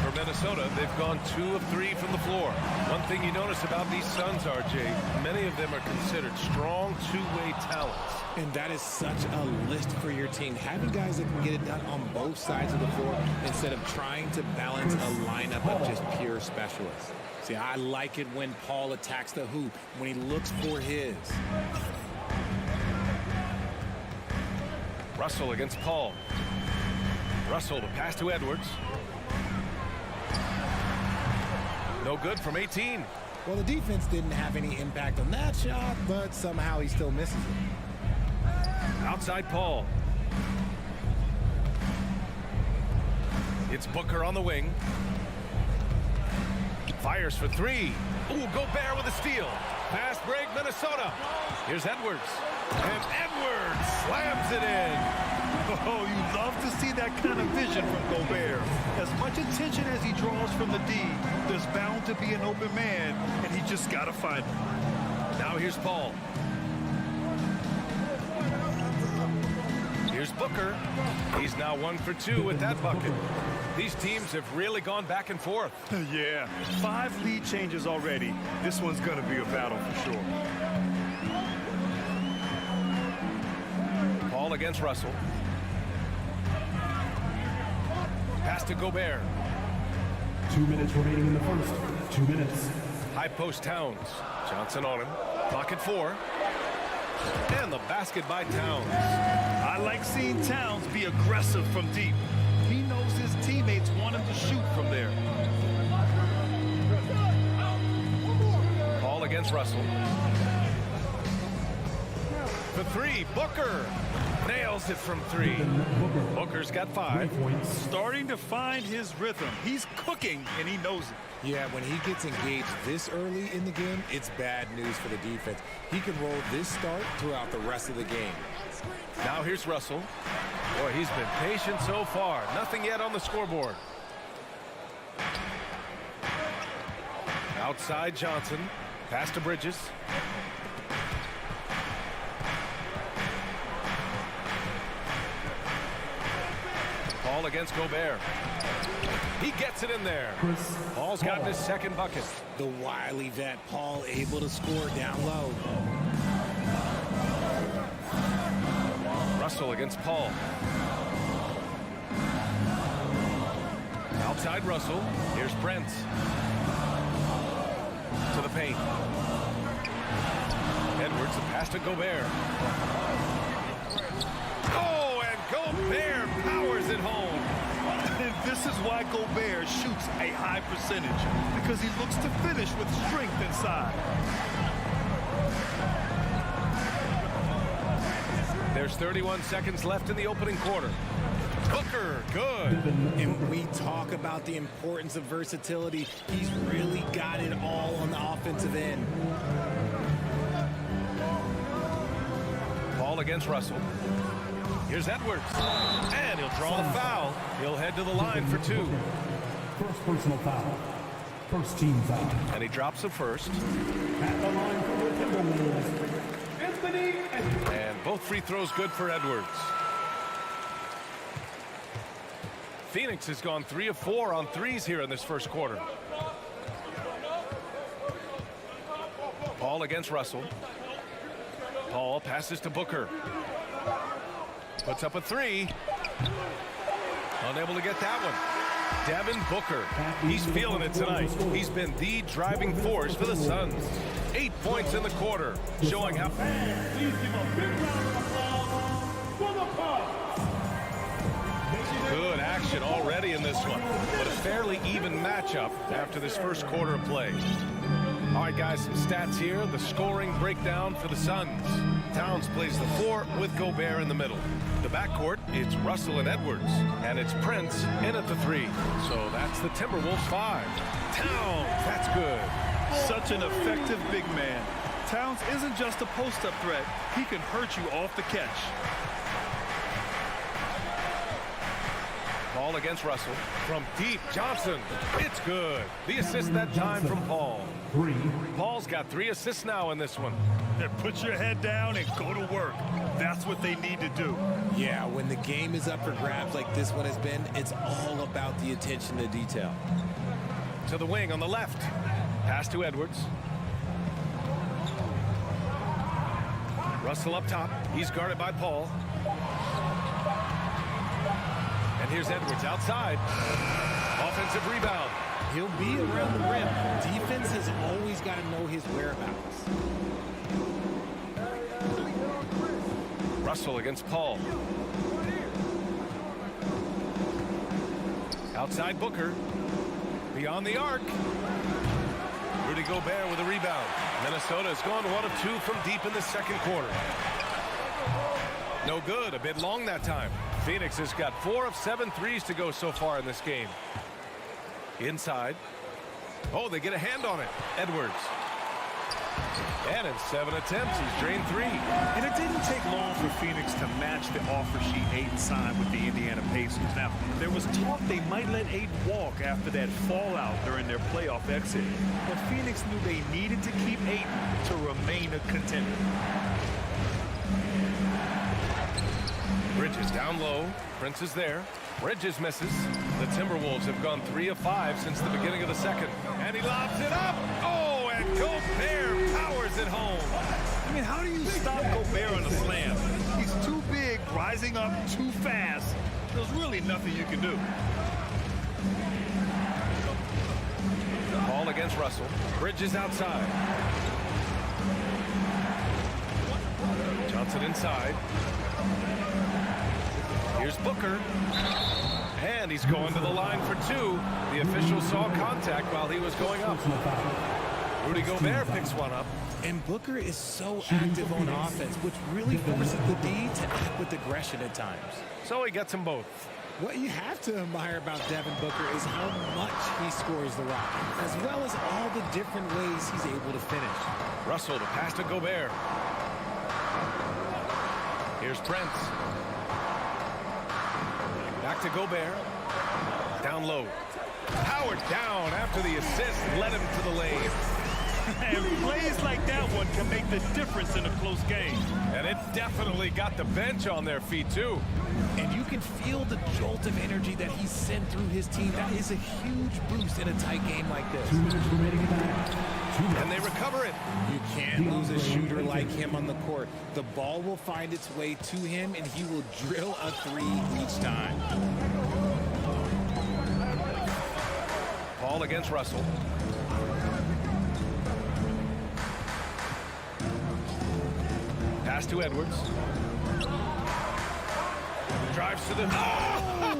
For Minnesota, they've gone 2 of 3 from the floor. One thing you notice about these Suns, RJ, many of them are considered strong two-way talents. And that is such a list for your team. Having guys that can get it done on both sides of the floor instead of trying to balance a lineup of just pure specialists. See, I like it when Paul attacks the hoop, when he looks for his. Russell against Paul. Russell to pass to Edwards. No good from 18. Well, the defense didn't have any impact on that shot, but somehow he still misses it. Outside Paul. It's Booker on the wing. Fires for 3. Ooh, Gobert with a steal. Fast break, Minnesota. Here's Edwards. And Edwards slams it in. Oh, you love to see that kind of vision from Gobert. As much attention as he draws from the D, there's bound to be an open man, and he just got to find him. Now here's Paul. Here's Booker. He's now 1 for 2 with that bucket. These teams have really gone back and forth. Yeah, 5 lead changes already. This one's going to be a battle for sure. Paul against Russell. Pass to Gobert. 2 minutes remaining in the first. 2 minutes. High post Towns. Johnson on him. Pocket 4. And the basket by Towns. I like seeing Towns be aggressive from deep. He knows his teammates want him to shoot from there. Paul against Russell. For 3, Booker nails it from 3. Booker's got 5. Starting to find his rhythm. He's cooking, and he knows it. Yeah, when he gets engaged this early in the game, it's bad news for the defense. He can roll this start throughout the rest of the game. Now here's Russell. Boy, he's been patient so far. Nothing yet on the scoreboard. Outside Johnson. Pass to Bridges. Paul against Gobert. He gets it in there. Paul's gotten his second bucket. The wily vet Paul able to score down low. Russell against Paul. Outside Russell. Here's Prince. To the paint. Edwards, the pass to Gobert. Oh, and Gobert powers it home. And this is why Gobert shoots a high percentage, because he looks to finish with strength inside. There's 31 seconds left in the opening quarter. Booker, good. And we talk about the importance of versatility. He's really got it all on the offensive end. Paul against Russell. Here's Edwards. And he'll draw the foul. He'll head to the line for 2. First personal foul. First team foul. And he drops the first. At the line for the Timberwolves, Anthony. And both free throws good for Edwards. Phoenix has gone 3 of 4 on threes here in this first quarter. Paul against Russell. Paul passes to Booker. Puts up a 3. Unable to get that one. Devin Booker. He's feeling it tonight. He's been the driving force for the Suns. 8 points in the quarter, showing how. Please give a big round of applause for the Bucks. Good action already in this one, but a fairly even matchup after this first quarter of play. All right, guys, some stats here. The scoring breakdown for the Suns. Towns plays the 4 with Gobert in the middle. The backcourt, it's Russell and Edwards, and it's Prince in at the 3. So that's the Timberwolves 5. Towns, that's good. Such an effective big man. Towns isn't just a post-up threat. He can hurt you off the catch. Paul against Russell. From deep, Johnson. It's good. The assist that time from Paul. Paul's got 3 assists now in this one. Put your head down and go to work. That's what they need to do. Yeah, when the game is up for grabs like this one has been, it's all about the attention to detail. To the wing on the left. Pass to Edwards. Russell up top. He's guarded by Paul. And here's Edwards outside. Offensive rebound. He'll be around the rim. Defense has always got to know his whereabouts. Russell against Paul. Outside Booker. Beyond the arc. Rudy Gobert with a rebound. Minnesota has gone 1 of 2 from deep in the second quarter. No good. A bit long that time. Phoenix has got 4 of 7 threes to go so far in this game. Inside. Oh, they get a hand on it. Edwards. And in 7 attempts, he's drained 3. And it didn't take long for Phoenix to match the offer sheet Ayton signed with the Indiana Pacers. Now, there was talk they might let Ayton walk after that fallout during their playoff exit. But Phoenix knew they needed to keep Ayton to remain a contender. Bridges down low. Prince is there. Bridges misses. The Timberwolves have gone 3 of 5 since the beginning of the second. And he lobs it up. Oh, and Gobert powers it home. I mean, how do you stop Gobert on a slam? He's too big, rising up too fast. There's really nothing you can do. Ball against Russell. Bridges outside. Johnson inside. Here's Booker. And he's going to the line for 2. The official saw contact while he was going up. Rudy Gobert picks one up. And Booker is so active on offense, which really forces the D to act with aggression at times. So he gets them both. What you have to admire about Devin Booker is how much he scores the rock, as well as all the different ways he's able to finish. Russell to pass to Gobert. Here's Prince. Back to Gobert. Down low. Powered down after the assist led him to the lane. And plays like that one can make the difference in a close game. And it definitely got the bench on their feet, too. And you can feel the jolt of energy that he sent through his team. That is a huge boost in a tight game like this. 2 minutes remaining in that. And they recover it. You can't lose a shooter like him on the court. The ball will find its way to him, and he will drill a 3 each time. Paul against Russell. Pass to Edwards. Drives to the... Oh!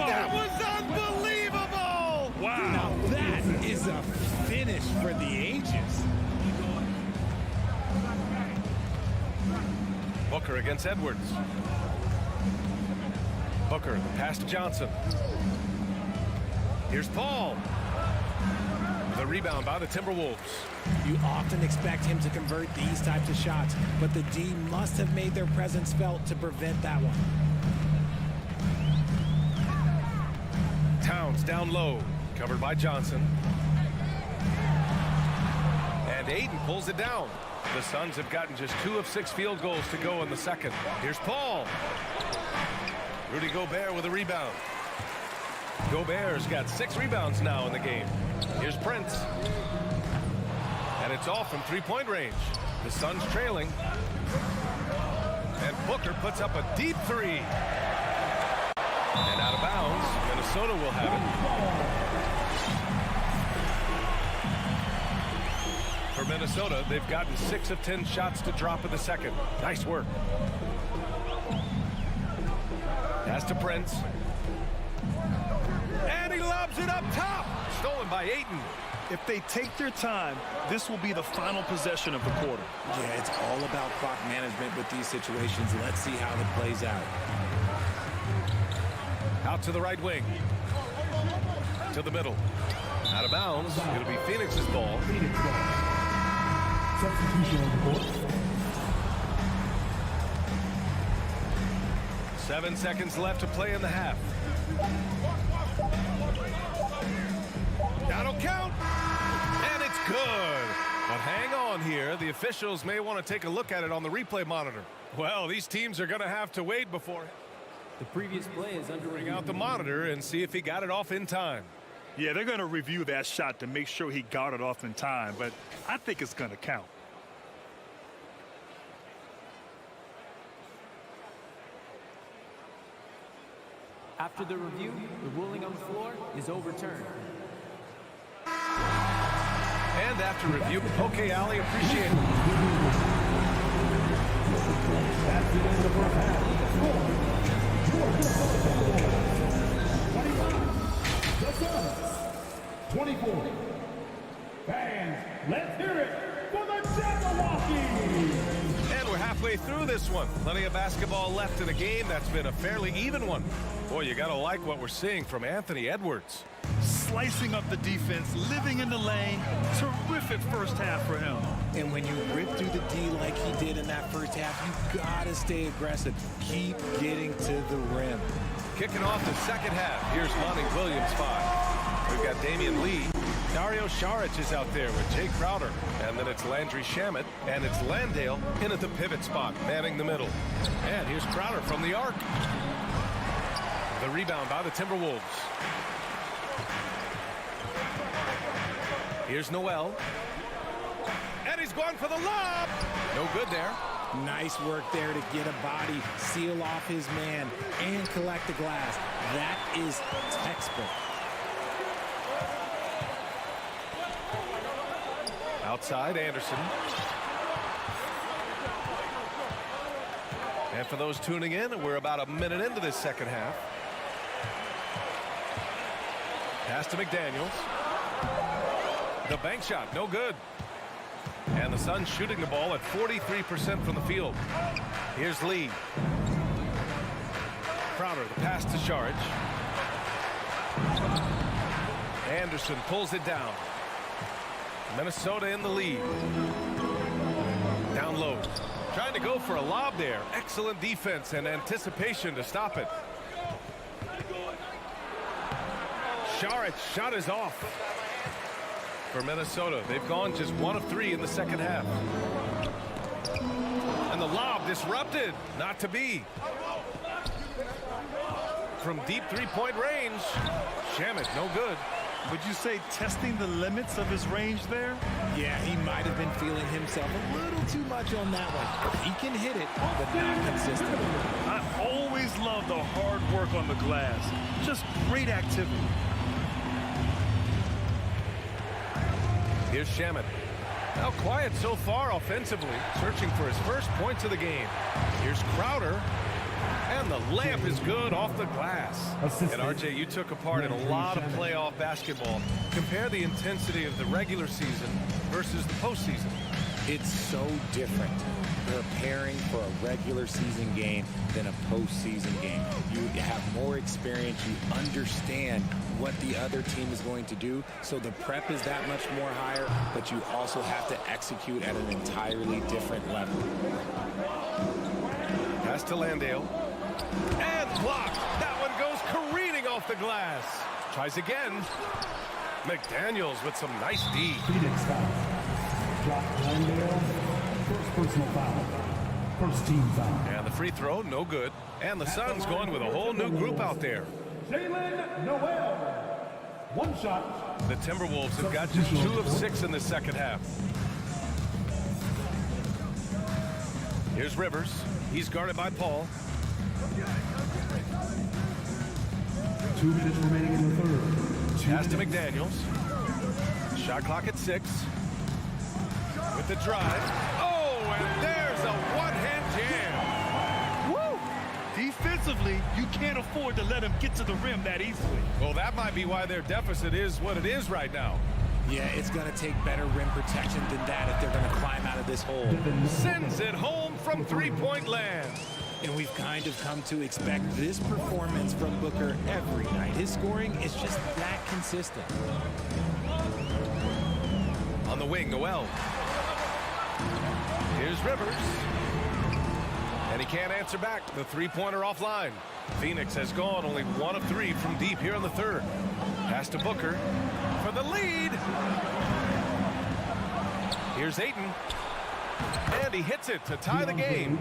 That was unbelievable! Wow. Now that is a finish for the ages. Booker against Edwards. Booker, the pass to Johnson. Here's Paul. The rebound by the Timberwolves. You often expect him to convert these types of shots, but the D must have made their presence felt to prevent that one. Towns down low, covered by Johnson. And Aiden pulls it down. The Suns have gotten just 2 of 6 field goals to go in the second. Here's Paul. Rudy Gobert with a rebound. Gobert's got 6 rebounds now in the game. Here's Prince. And it's off from 3-point range. The Suns trailing. And Booker puts up a deep 3. And out of bounds. Minnesota will have it. For Minnesota, they've gotten 6 of 10 shots to drop in the second. Nice work. Pass to Prince. And he lobs it up top. Stolen by Ayton. If they take their time, this will be the final possession of the quarter. Yeah, it's all about clock management with these situations. Let's see how it plays out. Out to the right wing. To the middle. Out of bounds. It'll be Phoenix's ball. Substitution on the court. 7 seconds left to play in the half. That'll count. And it's good. But hang on here. The officials may want to take a look at it on the replay monitor. Well, these teams are going to have to wait before the previous play is under bring out the monitor and see if he got it off in time. Yeah, they're going to review that shot to make sure he got it off in time, but I think it's going to count. After the review, the ruling on the floor is overturned. And after review, okay, Ali, appreciate it. That's the end of the first half. 25, the Suns. 24. Fans, let's hear it for the Jabberwockies. And we're halfway through this one. Plenty of basketball left in a game that's been a fairly even one. Boy, you gotta like what we're seeing from Anthony Edwards. Slicing up the defense, living in the lane. Terrific first half for him. And when you rip through the D like he did in that first half, you gotta stay aggressive. Keep getting to the rim. Kicking off the second half. Here's Monty Williams 5. We've got Damian Lee. Dario Saric is out there with Jay Crowder. And then it's Landry Shamet. And it's Landale in at the pivot spot, manning the middle. And here's Crowder from the arc. The rebound by the Timberwolves. Here's Noel. And he's going for the lob. No good there. Nice work there to get a body, seal off his man, and collect the glass. That is textbook. Outside, Anderson. And for those tuning in, we're about a minute into this second half. Pass to McDaniels. The bank shot, no good. And the Suns shooting the ball at 43% from the field. Here's Lee. Crowder, the pass to Saric. Anderson pulls it down. Minnesota in the lead. Down low. Trying to go for a lob there. Excellent defense and anticipation to stop it. Saric shot is off. For Minnesota, they've gone just 1 of 3 in the second half. And the lob disrupted. Not to be. From deep 3-point range, Shamet, no good. Would you say testing the limits of his range there? Yeah, he might have been feeling himself a little too much on that one. He can hit it, but not consistently. I always love the hard work on the glass. Just great activity. Here's Shamet. Now quiet so far offensively, searching for his first points of the game. Here's Crowder. And the layup is good off the glass. And RJ, you took a part in a lot of playoff basketball. Compare the intensity of the regular season versus the postseason. It's so different preparing for a regular season game than a postseason game. You have more experience. You understand what the other team is going to do. So the prep is that much more higher, but you also have to execute at an entirely different level. Pass to Landale. And blocked. That one goes careening off the glass. Tries again. McDaniels with some nice D. Phoenix foul. Jock Landale, first personal foul. First team foul. And the free throw, no good. And the Suns going with a whole new group out there. Jalen Noel. One shot. The Timberwolves have got just 2 of 6 in the second half. Here's Rivers. He's guarded by Paul. 2 minutes remaining in the third. Pass to McDaniels. Shot clock at 6. With the drive. Oh, and there's a one-hand jam. Woo! Defensively, you can't afford to let him get to the rim that easily. Well, that might be why their deficit is what it is right now. Yeah, it's going to take better rim protection than that if they're going to climb out of this hole. Sends it home from three-point land. And we've kind of come to expect this performance from Booker every night. His scoring is just that consistent. On the wing, Noel. Here's Rivers. And he can't answer back. The three-pointer offline. Phoenix has gone only 1 of 3 from deep here in the third. Pass to Booker for the lead. Here's Ayton. And he hits it to tie the game.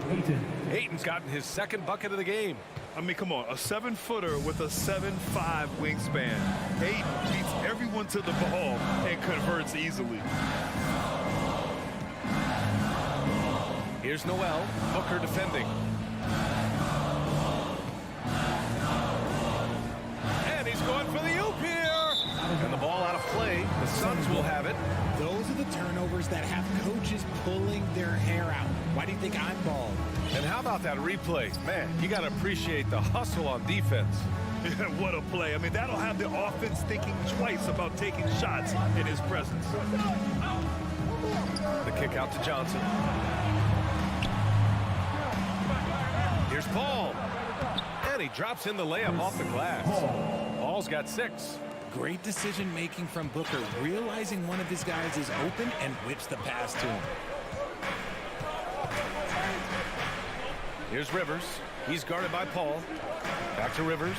Ayton's gotten his second bucket of the game. I mean, come on, a 7-footer with a 7'5" wingspan. Ayton beats everyone to the ball and converts easily. Here's Noel. Booker defending. And he's going for the oop here. And the ball out of play. The Suns will have it. Those are the turnovers that have coaches pulling their hair out. Why do you think I'm bald? And how about that replay? Man, you got to appreciate the hustle on defense. What a play. I mean, that'll have the offense thinking twice about taking shots in his presence. The kick out to Johnson. Here's Paul. And he drops in the layup off the glass. Paul's got 6. Great decision making from Booker, realizing one of his guys is open and whips the pass to him. Here's Rivers. He's guarded by Paul. Back to Rivers.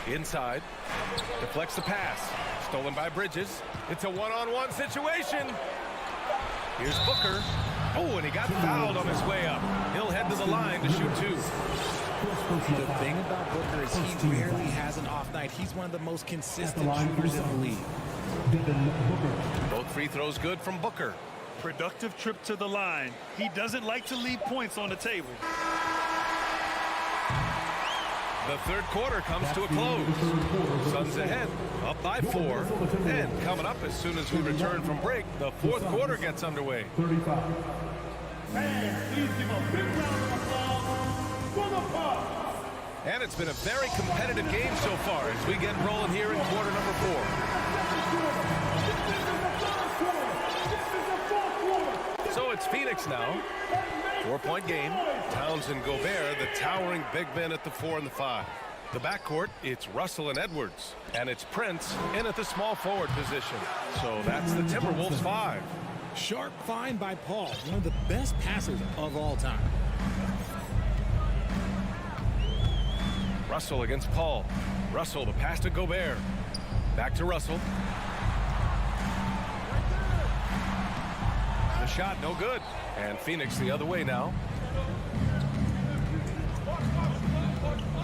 Inside. Deflects the pass. Stolen by Bridges. It's a one-on-one situation. Here's Booker. Oh, and he got fouled on his way up. He'll head to the line to shoot 2. The thing about Booker is he rarely has an off night. He's one of the most consistent shooters in the league. Both free throws good from Booker. Productive trip to the line. He doesn't like to leave points on the table. The third quarter comes to a close. Suns ahead, up by 4. And coming up as soon as we return from break, the fourth quarter gets underway. 35. And it's been a very competitive game so far as we get rolling here in quarter number 4. So it's Phoenix now. 4-point game. Towns and Gobert, the towering big men at the 4 and the 5. The backcourt, it's Russell and Edwards. And it's Prince in at the small forward position. So that's the Timberwolves 5. Sharp find by Paul, one of the best passers of all time. Russell against Paul. Russell, the pass to Gobert. Back to Russell. The shot, no good. And Phoenix the other way now.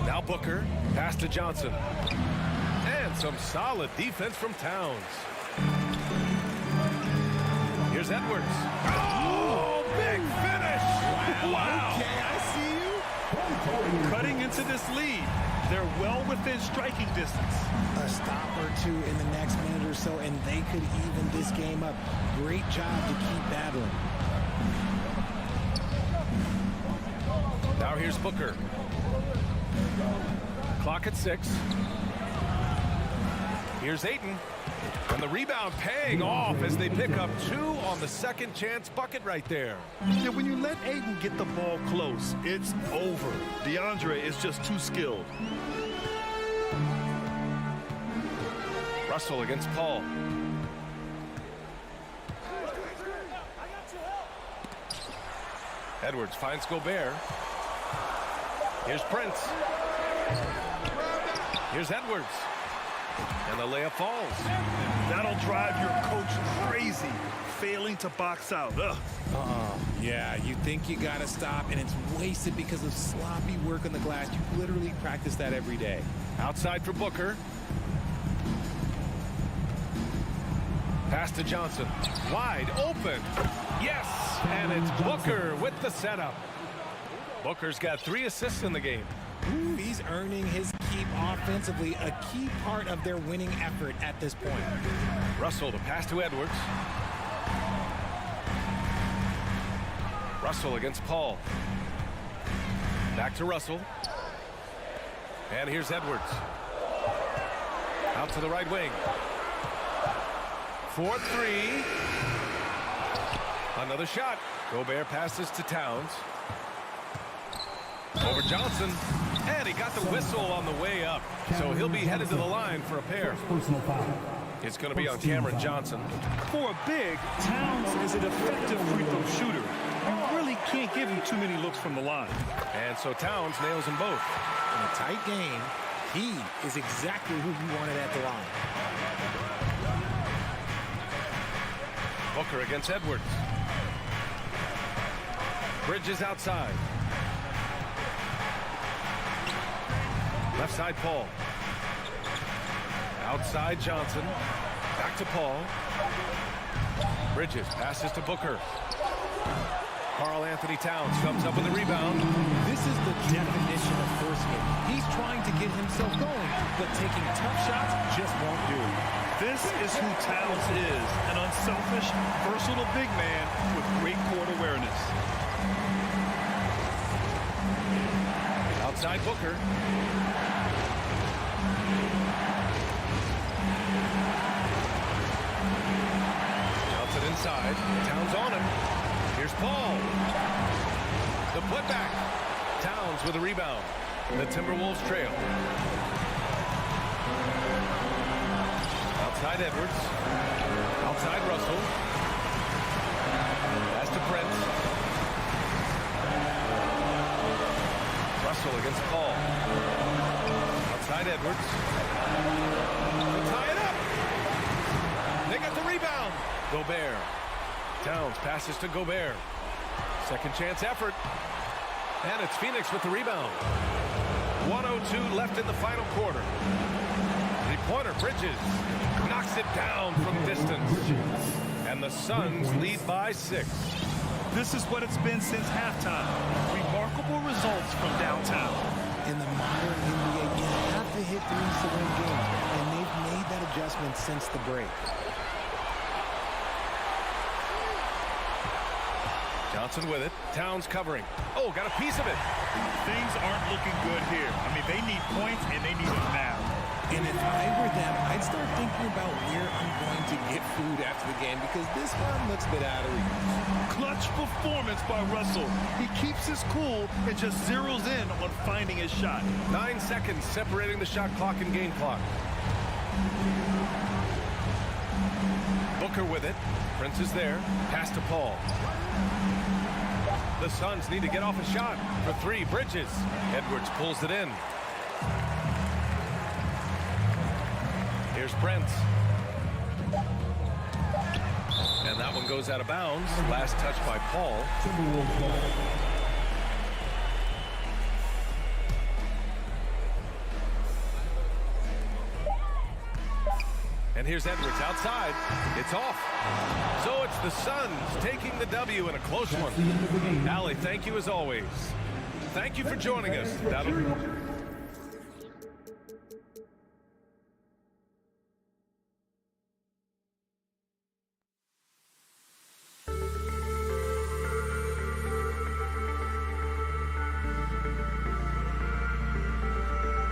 Now Booker. Pass to Johnson. And some solid defense from Towns. Here's Edwards. Oh, big finish. Wow. Okay, I see you. Cutting into this lead. They're well within striking distance. A stop or 2 in the next minute or so, and they could even this game up. Great job to keep battling. Now here's Booker. Clock at 6. Here's Ayton. And the rebound paying off as they pick up 2 on the second chance bucket right there. Yeah, when you let Ayton get the ball close, it's over. DeAndre is just too skilled. Russell against Paul. Edwards finds Gobert. Here's Prince. Here's Edwards. And the layup falls. That'll drive your coach crazy, failing to box out. Yeah, you think you got to stop, and it's wasted because of sloppy work on the glass. You literally practice that every day. Outside for Booker. Pass to Johnson. Wide open. Yes! And it's Booker with the setup. Booker's got 3 assists in the game. He's earning his keep offensively, a key part of their winning effort at this point. Russell to pass to Edwards. Russell against Paul. Back to Russell. And here's Edwards. Out to the right wing. 4-3. Another shot. Gobert passes to Towns. Over Johnson. And he got the whistle on the way up. So he'll be headed to the line for a pair. It's going to be on Cameron Johnson. For a big, Towns is an effective free throw shooter. You really can't give him too many looks from the line. And so Towns nails them both. In a tight game, he is exactly who you wanted at the line. Booker against Edwards. Bridges outside. Left side, Paul. Outside, Johnson. Back to Paul. Bridges passes to Booker. Karl Anthony Towns comes up with a rebound. This is the definition of force hit. He's trying to get himself going, but taking tough shots just won't do it. This is who Towns is, an unselfish, versatile big man with great court awareness. Outside Booker. Johnson inside. Towns on him. Here's Paul. The putback. Towns with a rebound. The Timberwolves trail. Outside Edwards. Outside Russell. Pass to Prince. Russell against Paul. Outside Edwards. They'll tie it up. They got the rebound. Gobert. Towns passes to Gobert. Second chance effort. And it's Phoenix with the rebound. 1:02 left in the final quarter. Three-pointer, Bridges. Knocks it down from distance. And the Suns lead by 6. This is what it's been since halftime. Remarkable results from downtown. In the modern NBA, you have to hit threes to win games, and they've made that adjustment since the break. Johnson with it. Towns covering. Oh, got a piece of it. Things aren't looking good here. I mean, they need points, and they need them now. And if I were them, I'd start thinking about where I'm going to get food after the game, because this one looks a bit out of reach. Clutch performance by Russell. He keeps his cool and just zeroes in on finding his shot. 9 seconds separating the shot clock and game clock. Booker with it. Prince is there. Pass to Paul. The Suns need to get off a shot for 3. Bridges. Edwards pulls it in. Here's Prince. And that one goes out of bounds. Last touch by Paul. And here's Edwards outside. It's off. So it's the Suns taking the W in a close one. Allie, thank you as always. Thank you for joining us.